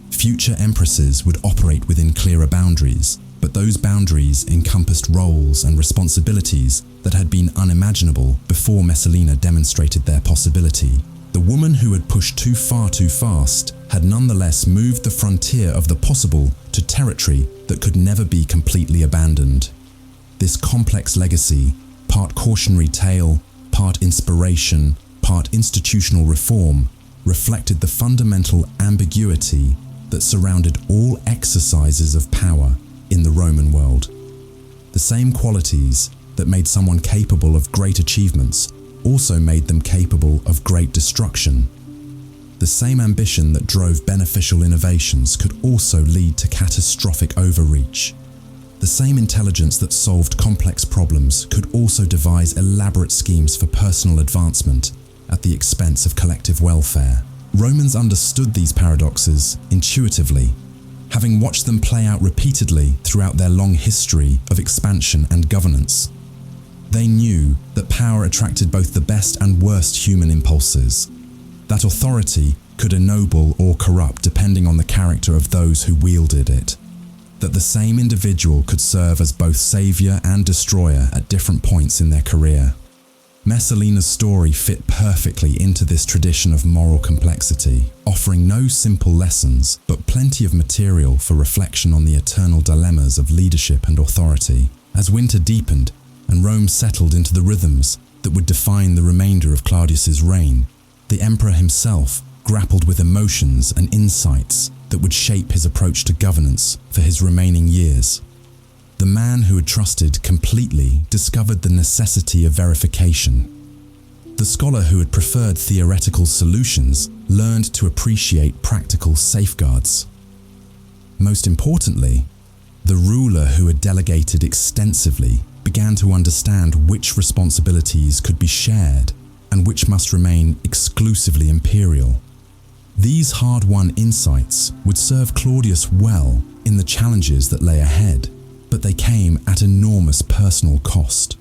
Future empresses would operate within clearer boundaries, but those boundaries encompassed roles and responsibilities that had been unimaginable before Messalina demonstrated their possibility. The woman who had pushed too far too fast had nonetheless moved the frontier of the possible to territory that could never be completely abandoned. This complex legacy, part cautionary tale, part inspiration, part institutional reform, reflected the fundamental ambiguity that surrounded all exercises of power in the Roman world. The same qualities that made someone capable of great achievements also made them capable of great destruction. The same ambition that drove beneficial innovations could also lead to catastrophic overreach. The same intelligence that solved complex problems could also devise elaborate schemes for personal advancement at the expense of collective welfare. Romans understood these paradoxes intuitively, having watched them play out repeatedly throughout their long history of expansion and governance. They knew that power attracted both the best and worst human impulses, that authority could ennoble or corrupt depending on the character of those who wielded it, that the same individual could serve as both savior and destroyer at different points in their career. Messalina's story fit perfectly into this tradition of moral complexity, offering no simple lessons, but plenty of material for reflection on the eternal dilemmas of leadership and authority. As winter deepened and Rome settled into the rhythms that would define the remainder of Claudius's reign, the emperor himself grappled with emotions and insights that would shape his approach to governance for his remaining years. The man who had trusted completely discovered the necessity of verification. The scholar who had preferred theoretical solutions learned to appreciate practical safeguards. Most importantly, the ruler who had delegated extensively began to understand which responsibilities could be shared and which must remain exclusively imperial. These hard-won insights would serve Claudius well in the challenges that lay ahead, but they came at enormous personal cost.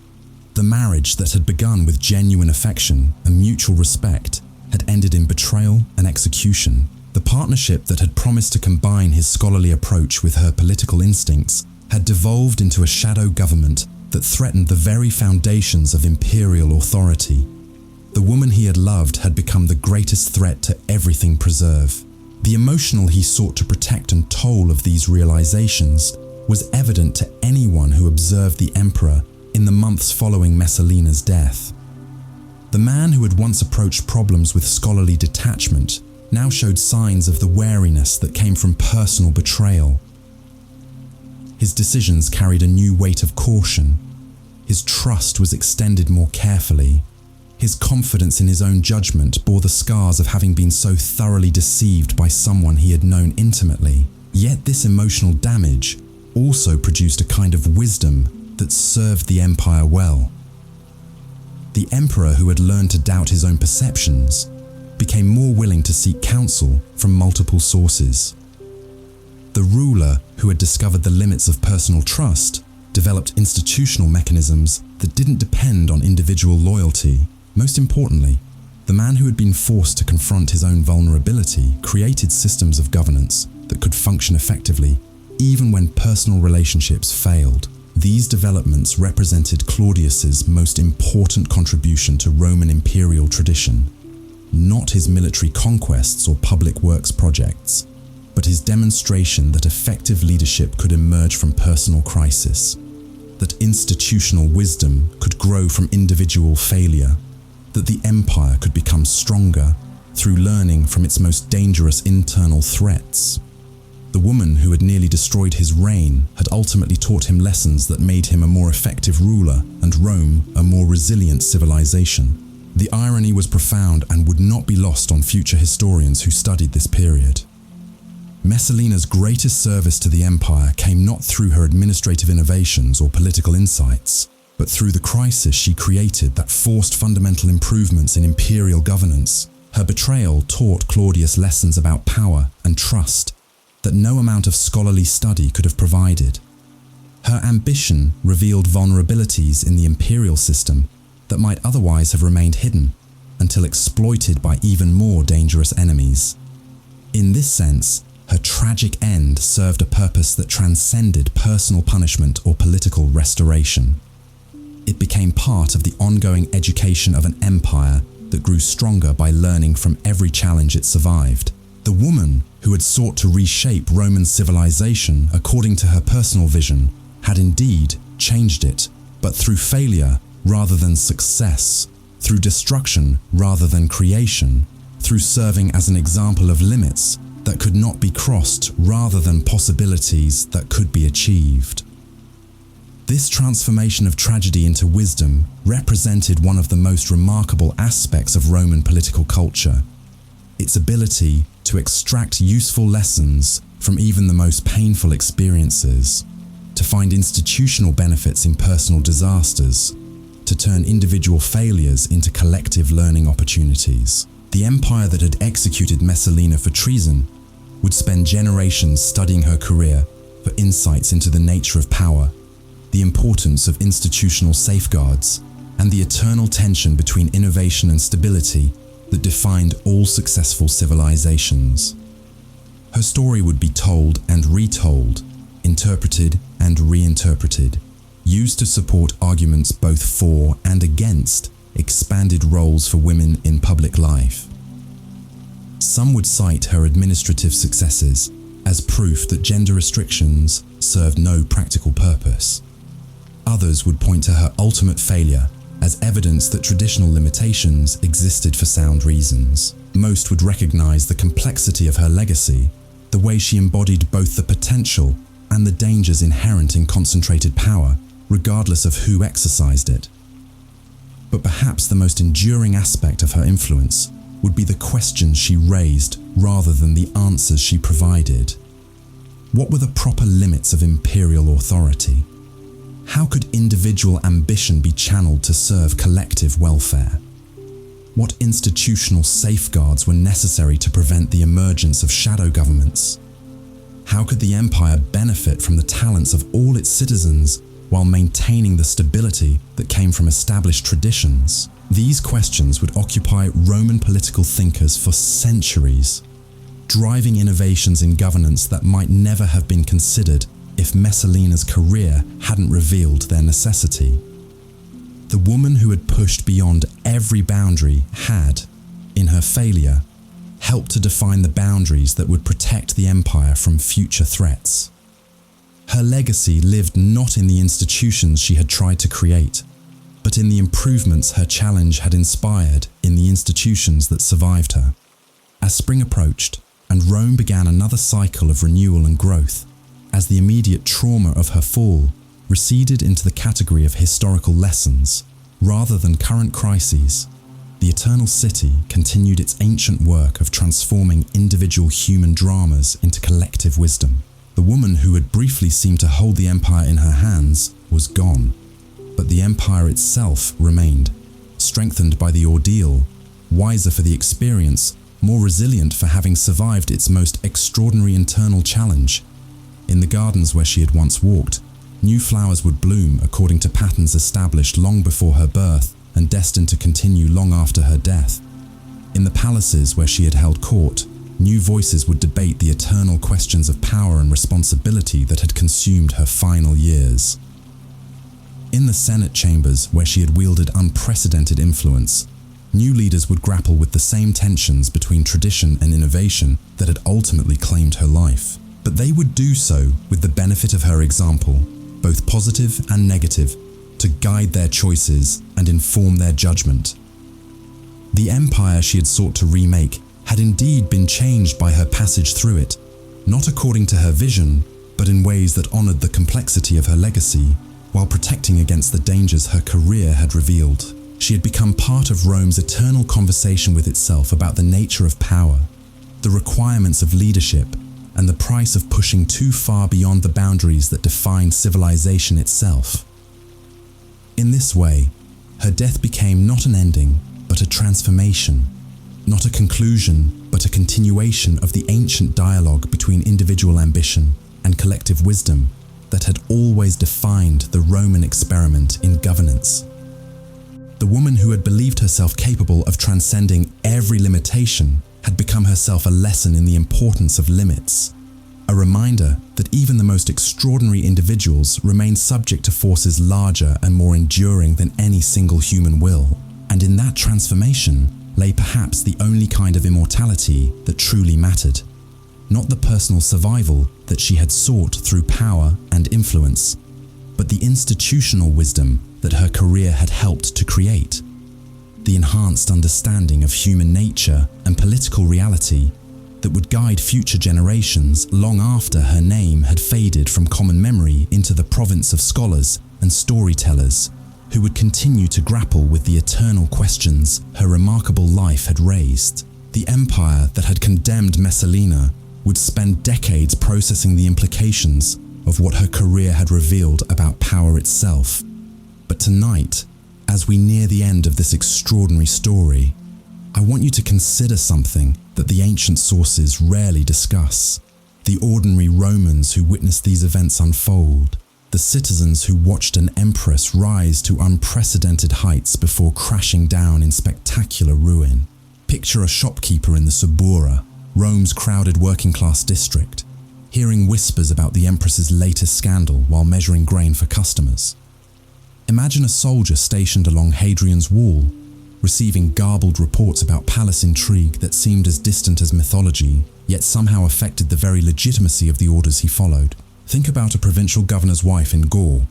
The marriage that had begun with genuine affection and mutual respect had ended in betrayal and execution. The partnership that had promised to combine his scholarly approach with her political instincts had devolved into a shadow government that threatened the very foundations of imperial authority. The woman he had loved had become the greatest threat to everything preserve. The emotional he sought to protect and toll of these realizations was evident to anyone who observed the emperor in the months following Messalina's death. The man who had once approached problems with scholarly detachment now showed signs of the wariness that came from personal betrayal. His decisions carried a new weight of caution. His trust was extended more carefully. His confidence in his own judgment bore the scars of having been so thoroughly deceived by someone he had known intimately. Yet this emotional damage also produced a kind of wisdom that served the empire well. The emperor who had learned to doubt his own perceptions became more willing to seek counsel from multiple sources. The ruler who had discovered the limits of personal trust developed institutional mechanisms that didn't depend on individual loyalty. Most importantly, the man who had been forced to confront his own vulnerability created systems of governance that could function effectively even when personal relationships failed. These developments represented Claudius's most important contribution to Roman imperial tradition, not his military conquests or public works projects, but his demonstration that effective leadership could emerge from personal crisis. that institutional wisdom could grow from individual failure, that the empire could become stronger through learning from its most dangerous internal threats. The woman who had nearly destroyed his reign had ultimately taught him lessons that made him a more effective ruler and Rome a more resilient civilization. The irony was profound and would not be lost on future historians who studied this period. Messalina's greatest service to the empire came not through her administrative innovations or political insights, but through the crisis she created that forced fundamental improvements in imperial governance. Her betrayal taught Claudius lessons about power and trust that no amount of scholarly study could have provided. Her ambition revealed vulnerabilities in the imperial system that might otherwise have remained hidden until exploited by even more dangerous enemies. In this sense, her tragic end served a purpose that transcended personal punishment or political restoration. It became part of the ongoing education of an empire that grew stronger by learning from every challenge it survived. The woman who had sought to reshape Roman civilization according to her personal vision had indeed changed it, but through failure rather than success, through destruction rather than creation, through serving as an example of limits that could not be crossed rather than possibilities that could be achieved. This transformation of tragedy into wisdom represented one of the most remarkable aspects of Roman political culture, its ability to extract useful lessons from even the most painful experiences, to find institutional benefits in personal disasters, to turn individual failures into collective learning opportunities. The empire that had executed Messalina for treason would spend generations studying her career for insights into the nature of power, the importance of institutional safeguards, and the eternal tension between innovation and stability that defined all successful civilizations. Her story would be told and retold, interpreted and reinterpreted, used to support arguments both for and against expanded roles for women in public life. Some would cite her administrative successes as proof that gender restrictions served no practical purpose. Others would point to her ultimate failure as evidence that traditional limitations existed for sound reasons. Most would recognize the complexity of her legacy, the way she embodied both the potential and the dangers inherent in concentrated power, regardless of who exercised it. But perhaps the most enduring aspect of her influence would be the questions she raised rather than the answers she provided. What were the proper limits of imperial authority? How could individual ambition be channeled to serve collective welfare? What institutional safeguards were necessary to prevent the emergence of shadow governments? How could the empire benefit from the talents of all its citizens while maintaining the stability that came from established traditions? These questions would occupy Roman political thinkers for centuries, driving innovations in governance that might never have been considered if Messalina's career hadn't revealed their necessity. The woman who had pushed beyond every boundary had, in her failure, helped to define the boundaries that would protect the empire from future threats. Her legacy lived not in the institutions she had tried to create, but in the improvements her challenge had inspired in the institutions that survived her. As spring approached, and Rome began another cycle of renewal and growth, as the immediate trauma of her fall receded into the category of historical lessons, rather than current crises, the Eternal City continued its ancient work of transforming individual human dramas into collective wisdom. The woman who had briefly seemed to hold the empire in her hands was gone, but the empire itself remained, strengthened by the ordeal, wiser for the experience, more resilient for having survived its most extraordinary internal challenge. In the gardens where she had once walked, new flowers would bloom according to patterns established long before her birth and destined to continue long after her death. In the palaces where she had held court, new voices would debate the eternal questions of power and responsibility that had consumed her final years. In the Senate chambers where she had wielded unprecedented influence, new leaders would grapple with the same tensions between tradition and innovation that had ultimately claimed her life. But they would do so with the benefit of her example, both positive and negative, to guide their choices and inform their judgment. The empire she had sought to remake had indeed been changed by her passage through it, not according to her vision, but in ways that honored the complexity of her legacy, while protecting against the dangers her career had revealed. She had become part of Rome's eternal conversation with itself about the nature of power, the requirements of leadership, and the price of pushing too far beyond the boundaries that defined civilization itself. In this way, her death became not an ending, but a transformation, not a conclusion, but a continuation of the ancient dialogue between individual ambition and collective wisdom that had always defined the Roman experiment in governance. The woman who had believed herself capable of transcending every limitation had become herself a lesson in the importance of limits, a reminder that even the most extraordinary individuals remain subject to forces larger and more enduring than any single human will. And in that transformation lay perhaps the only kind of immortality that truly mattered, not the personal survival that she had sought through power and influence, but the institutional wisdom that her career had helped to create, the enhanced understanding of human nature and political reality that would guide future generations long after her name had faded from common memory into the province of scholars and storytellers who would continue to grapple with the eternal questions her remarkable life had raised. The empire that had condemned Messalina would spend decades processing the implications of what her career had revealed about power itself. But tonight, as we near the end of this extraordinary story, I want you to consider something that the ancient sources rarely discuss. The ordinary Romans who witnessed these events unfold, the citizens who watched an empress rise to unprecedented heights before crashing down in spectacular ruin. Picture a shopkeeper in the Suburra, Rome's crowded working-class district, hearing whispers about the empress's latest scandal while measuring grain for customers. Imagine a soldier stationed along Hadrian's Wall, receiving garbled reports about palace intrigue that seemed as distant as mythology, yet somehow affected the very legitimacy of the orders he followed. Think about a provincial governor's wife in Gaul,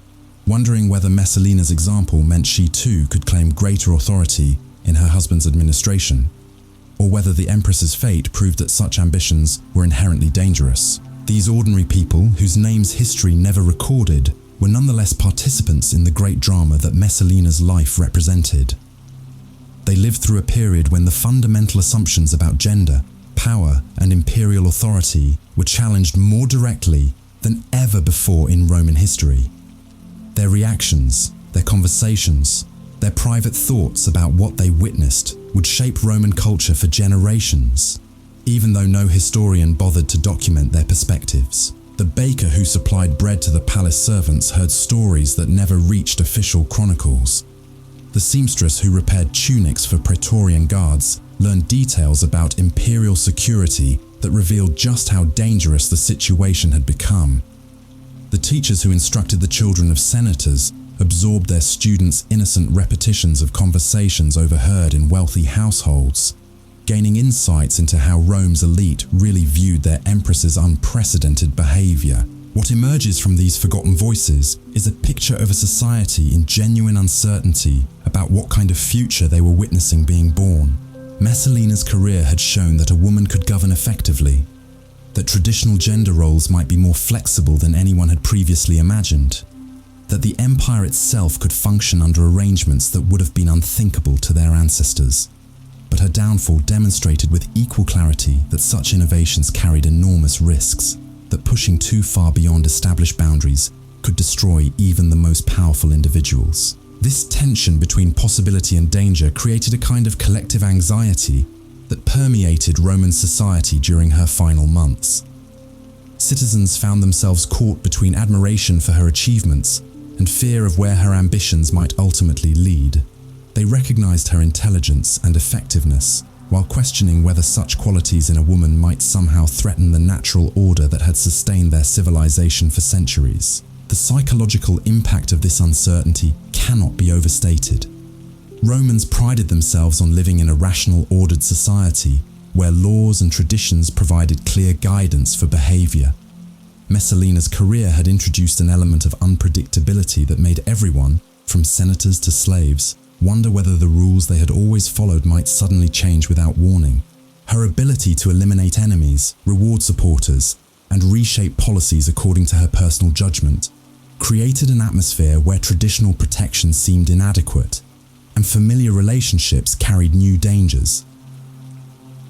wondering whether Messalina's example meant she too could claim greater authority in her husband's administration, or whether the empress's fate proved that such ambitions were inherently dangerous. These ordinary people, whose names history never recorded, were nonetheless participants in the great drama that Messalina's life represented. They lived through a period when the fundamental assumptions about gender, power, and imperial authority were challenged more directly than ever before in Roman history. Their reactions, their conversations, their private thoughts about what they witnessed would shape Roman culture for generations, even though no historian bothered to document their perspectives. The baker who supplied bread to the palace servants heard stories that never reached official chronicles. The seamstress who repaired tunics for Praetorian guards learned details about imperial security that revealed just how dangerous the situation had become. The teachers who instructed the children of senators absorbed their students' innocent repetitions of conversations overheard in wealthy households, gaining insights into how Rome's elite really viewed their empress's unprecedented behavior. What emerges from these forgotten voices is a picture of a society in genuine uncertainty about what kind of future they were witnessing being born. Messalina's career had shown that a woman could govern effectively, that traditional gender roles might be more flexible than anyone had previously imagined, that the empire itself could function under arrangements that would have been unthinkable to their ancestors. But her downfall demonstrated with equal clarity that such innovations carried enormous risks, that pushing too far beyond established boundaries could destroy even the most powerful individuals. This tension between possibility and danger created a kind of collective anxiety that permeated Roman society during her final months. Citizens found themselves caught between admiration for her achievements and fear of where her ambitions might ultimately lead. They recognized her intelligence and effectiveness, while questioning whether such qualities in a woman might somehow threaten the natural order that had sustained their civilization for centuries. The psychological impact of this uncertainty cannot be overstated. Romans prided themselves on living in a rational, ordered society where laws and traditions provided clear guidance for behavior. Messalina's career had introduced an element of unpredictability that made everyone, from senators to slaves, wonder whether the rules they had always followed might suddenly change without warning. Her ability to eliminate enemies, reward supporters, and reshape policies according to her personal judgment created an atmosphere where traditional protection seemed inadequate, and familiar relationships carried new dangers.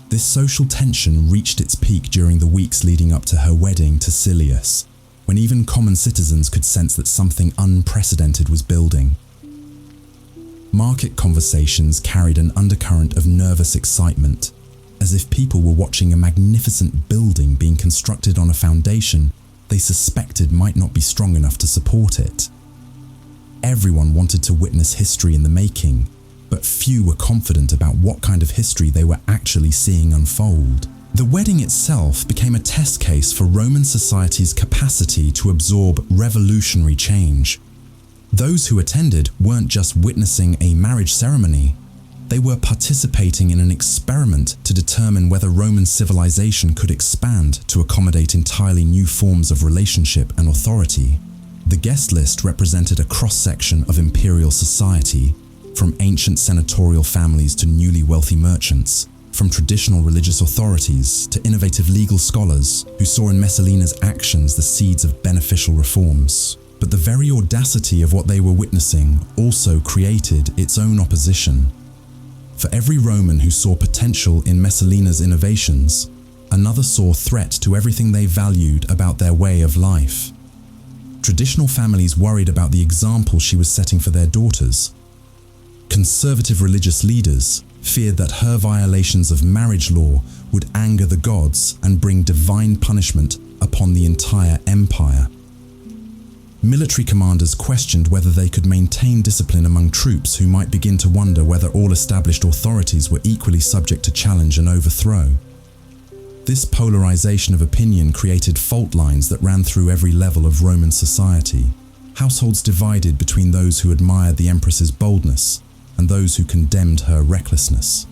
This social tension reached its peak during the weeks leading up to her wedding to Silius, when even common citizens could sense that something unprecedented was building. Market conversations carried an undercurrent of nervous excitement, as if people were watching a magnificent building being constructed on a foundation they suspected might not be strong enough to support it. Everyone wanted to witness history in the making, but few were confident about what kind of history they were actually seeing unfold. The wedding itself became a test case for Roman society's capacity to absorb revolutionary change. Those who attended weren't just witnessing a marriage ceremony, they were participating in an experiment to determine whether Roman civilization could expand to accommodate entirely new forms of relationship and authority. The guest list represented a cross-section of imperial society, from ancient senatorial families to newly wealthy merchants, from traditional religious authorities to innovative legal scholars who saw in Messalina's actions the seeds of beneficial reforms. But the very audacity of what they were witnessing also created its own opposition. For every Roman who saw potential in Messalina's innovations, another saw threat to everything they valued about their way of life. Traditional families worried about the example she was setting for their daughters. Conservative religious leaders feared that her violations of marriage law would anger the gods and bring divine punishment upon the entire empire. Military commanders questioned whether they could maintain discipline among troops who might begin to wonder whether all established authorities were equally subject to challenge and overthrow. This polarization of opinion created fault lines that ran through every level of Roman society. Households divided between those who admired the Empress's boldness and those who condemned her recklessness.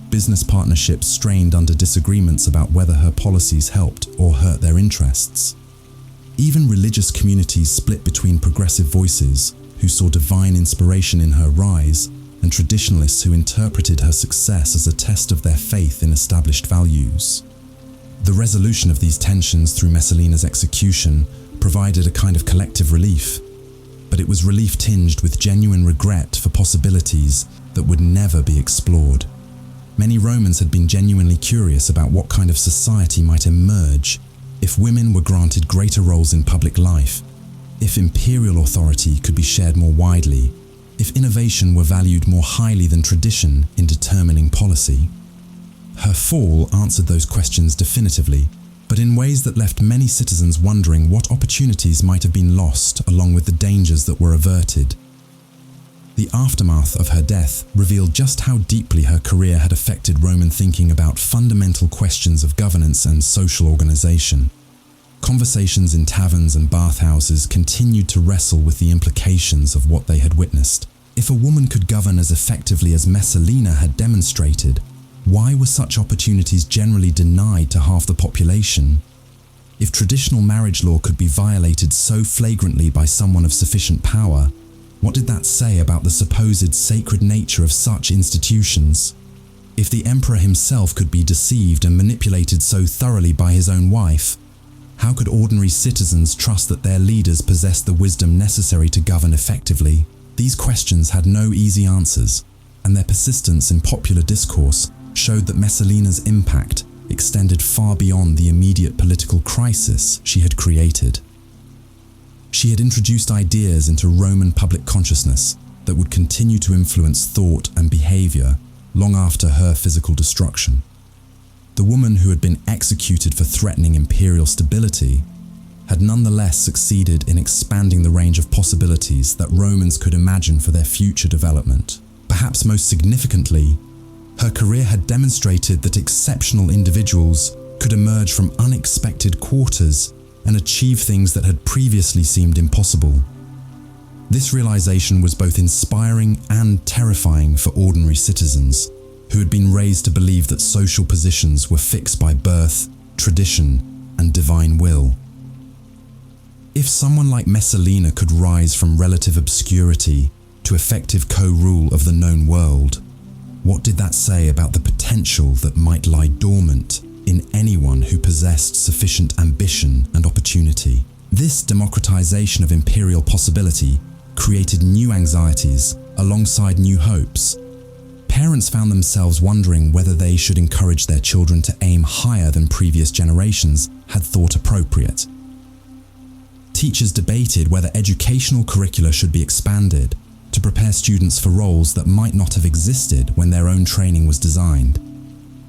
Business partnerships strained under disagreements about whether her policies helped or hurt their interests. Even religious communities split between progressive voices who saw divine inspiration in her rise and traditionalists who interpreted her success as a test of their faith in established values. The resolution of these tensions through Messalina's execution provided a kind of collective relief, but it was relief tinged with genuine regret for possibilities that would never be explored. Many Romans had been genuinely curious about what kind of society might emerge if women were granted greater roles in public life, if imperial authority could be shared more widely, if innovation were valued more highly than tradition in determining policy. Her fall answered those questions definitively, but in ways that left many citizens wondering what opportunities might have been lost along with the dangers that were averted. The aftermath of her death revealed just how deeply her career had affected Roman thinking about fundamental questions of governance and social organization. Conversations in taverns and bathhouses continued to wrestle with the implications of what they had witnessed. If a woman could govern as effectively as Messalina had demonstrated, why were such opportunities generally denied to half the population? If traditional marriage law could be violated so flagrantly by someone of sufficient power, what did that say about the supposed sacred nature of such institutions? If the emperor himself could be deceived and manipulated so thoroughly by his own wife, how could ordinary citizens trust that their leaders possessed the wisdom necessary to govern effectively? These questions had no easy answers, and their persistence in popular discourse showed that Messalina's impact extended far beyond the immediate political crisis she had created. She had introduced ideas into Roman public consciousness that would continue to influence thought and behavior long after her physical destruction. The woman who had been executed for threatening imperial stability had nonetheless succeeded in expanding the range of possibilities that Romans could imagine for their future development. Perhaps most significantly, her career had demonstrated that exceptional individuals could emerge from unexpected quarters and achieve things that had previously seemed impossible. This realization was both inspiring and terrifying for ordinary citizens who had been raised to believe that social positions were fixed by birth, tradition, and divine will. If someone like Messalina could rise from relative obscurity to effective co-rule of the known world, what did that say about the potential that might lie dormant in anyone who possessed sufficient ambition and opportunity? This democratization of imperial possibility created new anxieties alongside new hopes. Parents found themselves wondering whether they should encourage their children to aim higher than previous generations had thought appropriate. Teachers debated whether educational curricula should be expanded to prepare students for roles that might not have existed when their own training was designed.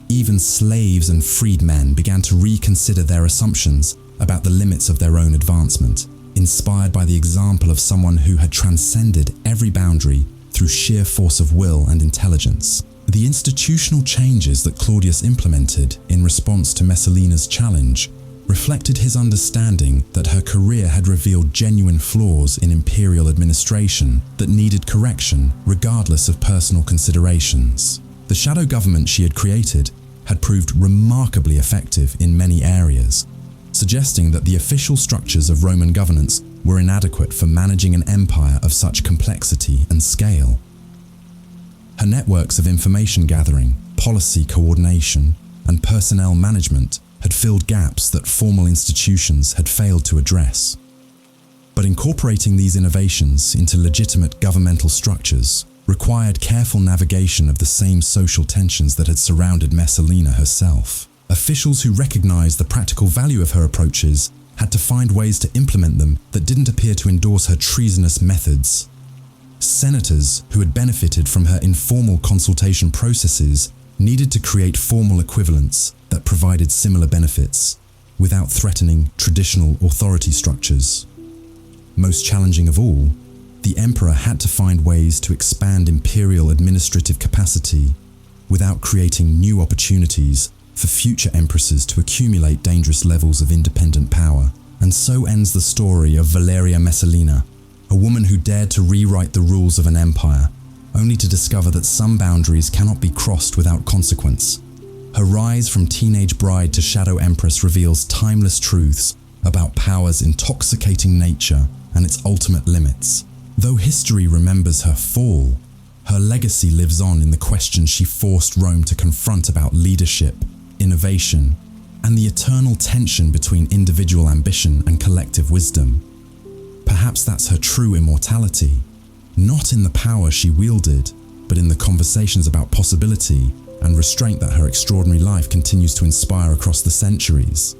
Even slaves and freedmen began to reconsider their assumptions about the limits of their own advancement, inspired by the example of someone who had transcended every boundary through sheer force of will and intelligence. The institutional changes that Claudius implemented in response to Messalina's challenge reflected his understanding that her career had revealed genuine flaws in imperial administration that needed correction regardless of personal considerations. The shadow government she had created had proved remarkably effective in many areas, suggesting that the official structures of Roman governance were inadequate for managing an empire of such complexity and scale. Her networks of information gathering, policy coordination, and personnel management had filled gaps that formal institutions had failed to address. But incorporating these innovations into legitimate governmental structures required careful navigation of the same social tensions that had surrounded Messalina herself. Officials who recognized the practical value of her approaches had to find ways to implement them that didn't appear to endorse her treasonous methods. Senators who had benefited from her informal consultation processes needed to create formal equivalents that provided similar benefits without threatening traditional authority structures. Most challenging of all, the emperor had to find ways to expand imperial administrative capacity without creating new opportunities for future empresses to accumulate dangerous levels of independent power. And so ends the story of Valeria Messalina, a woman who dared to rewrite the rules of an empire, only to discover that some boundaries cannot be crossed without consequence. Her rise from teenage bride to shadow empress reveals timeless truths about power's intoxicating nature and its ultimate limits. Though history remembers her fall, her legacy lives on in the questions she forced Rome to confront about leadership, innovation, and the eternal tension between individual ambition and collective wisdom. Perhaps that's her true immortality, not in the power she wielded, but in the conversations about possibility and restraint that her extraordinary life continues to inspire across the centuries.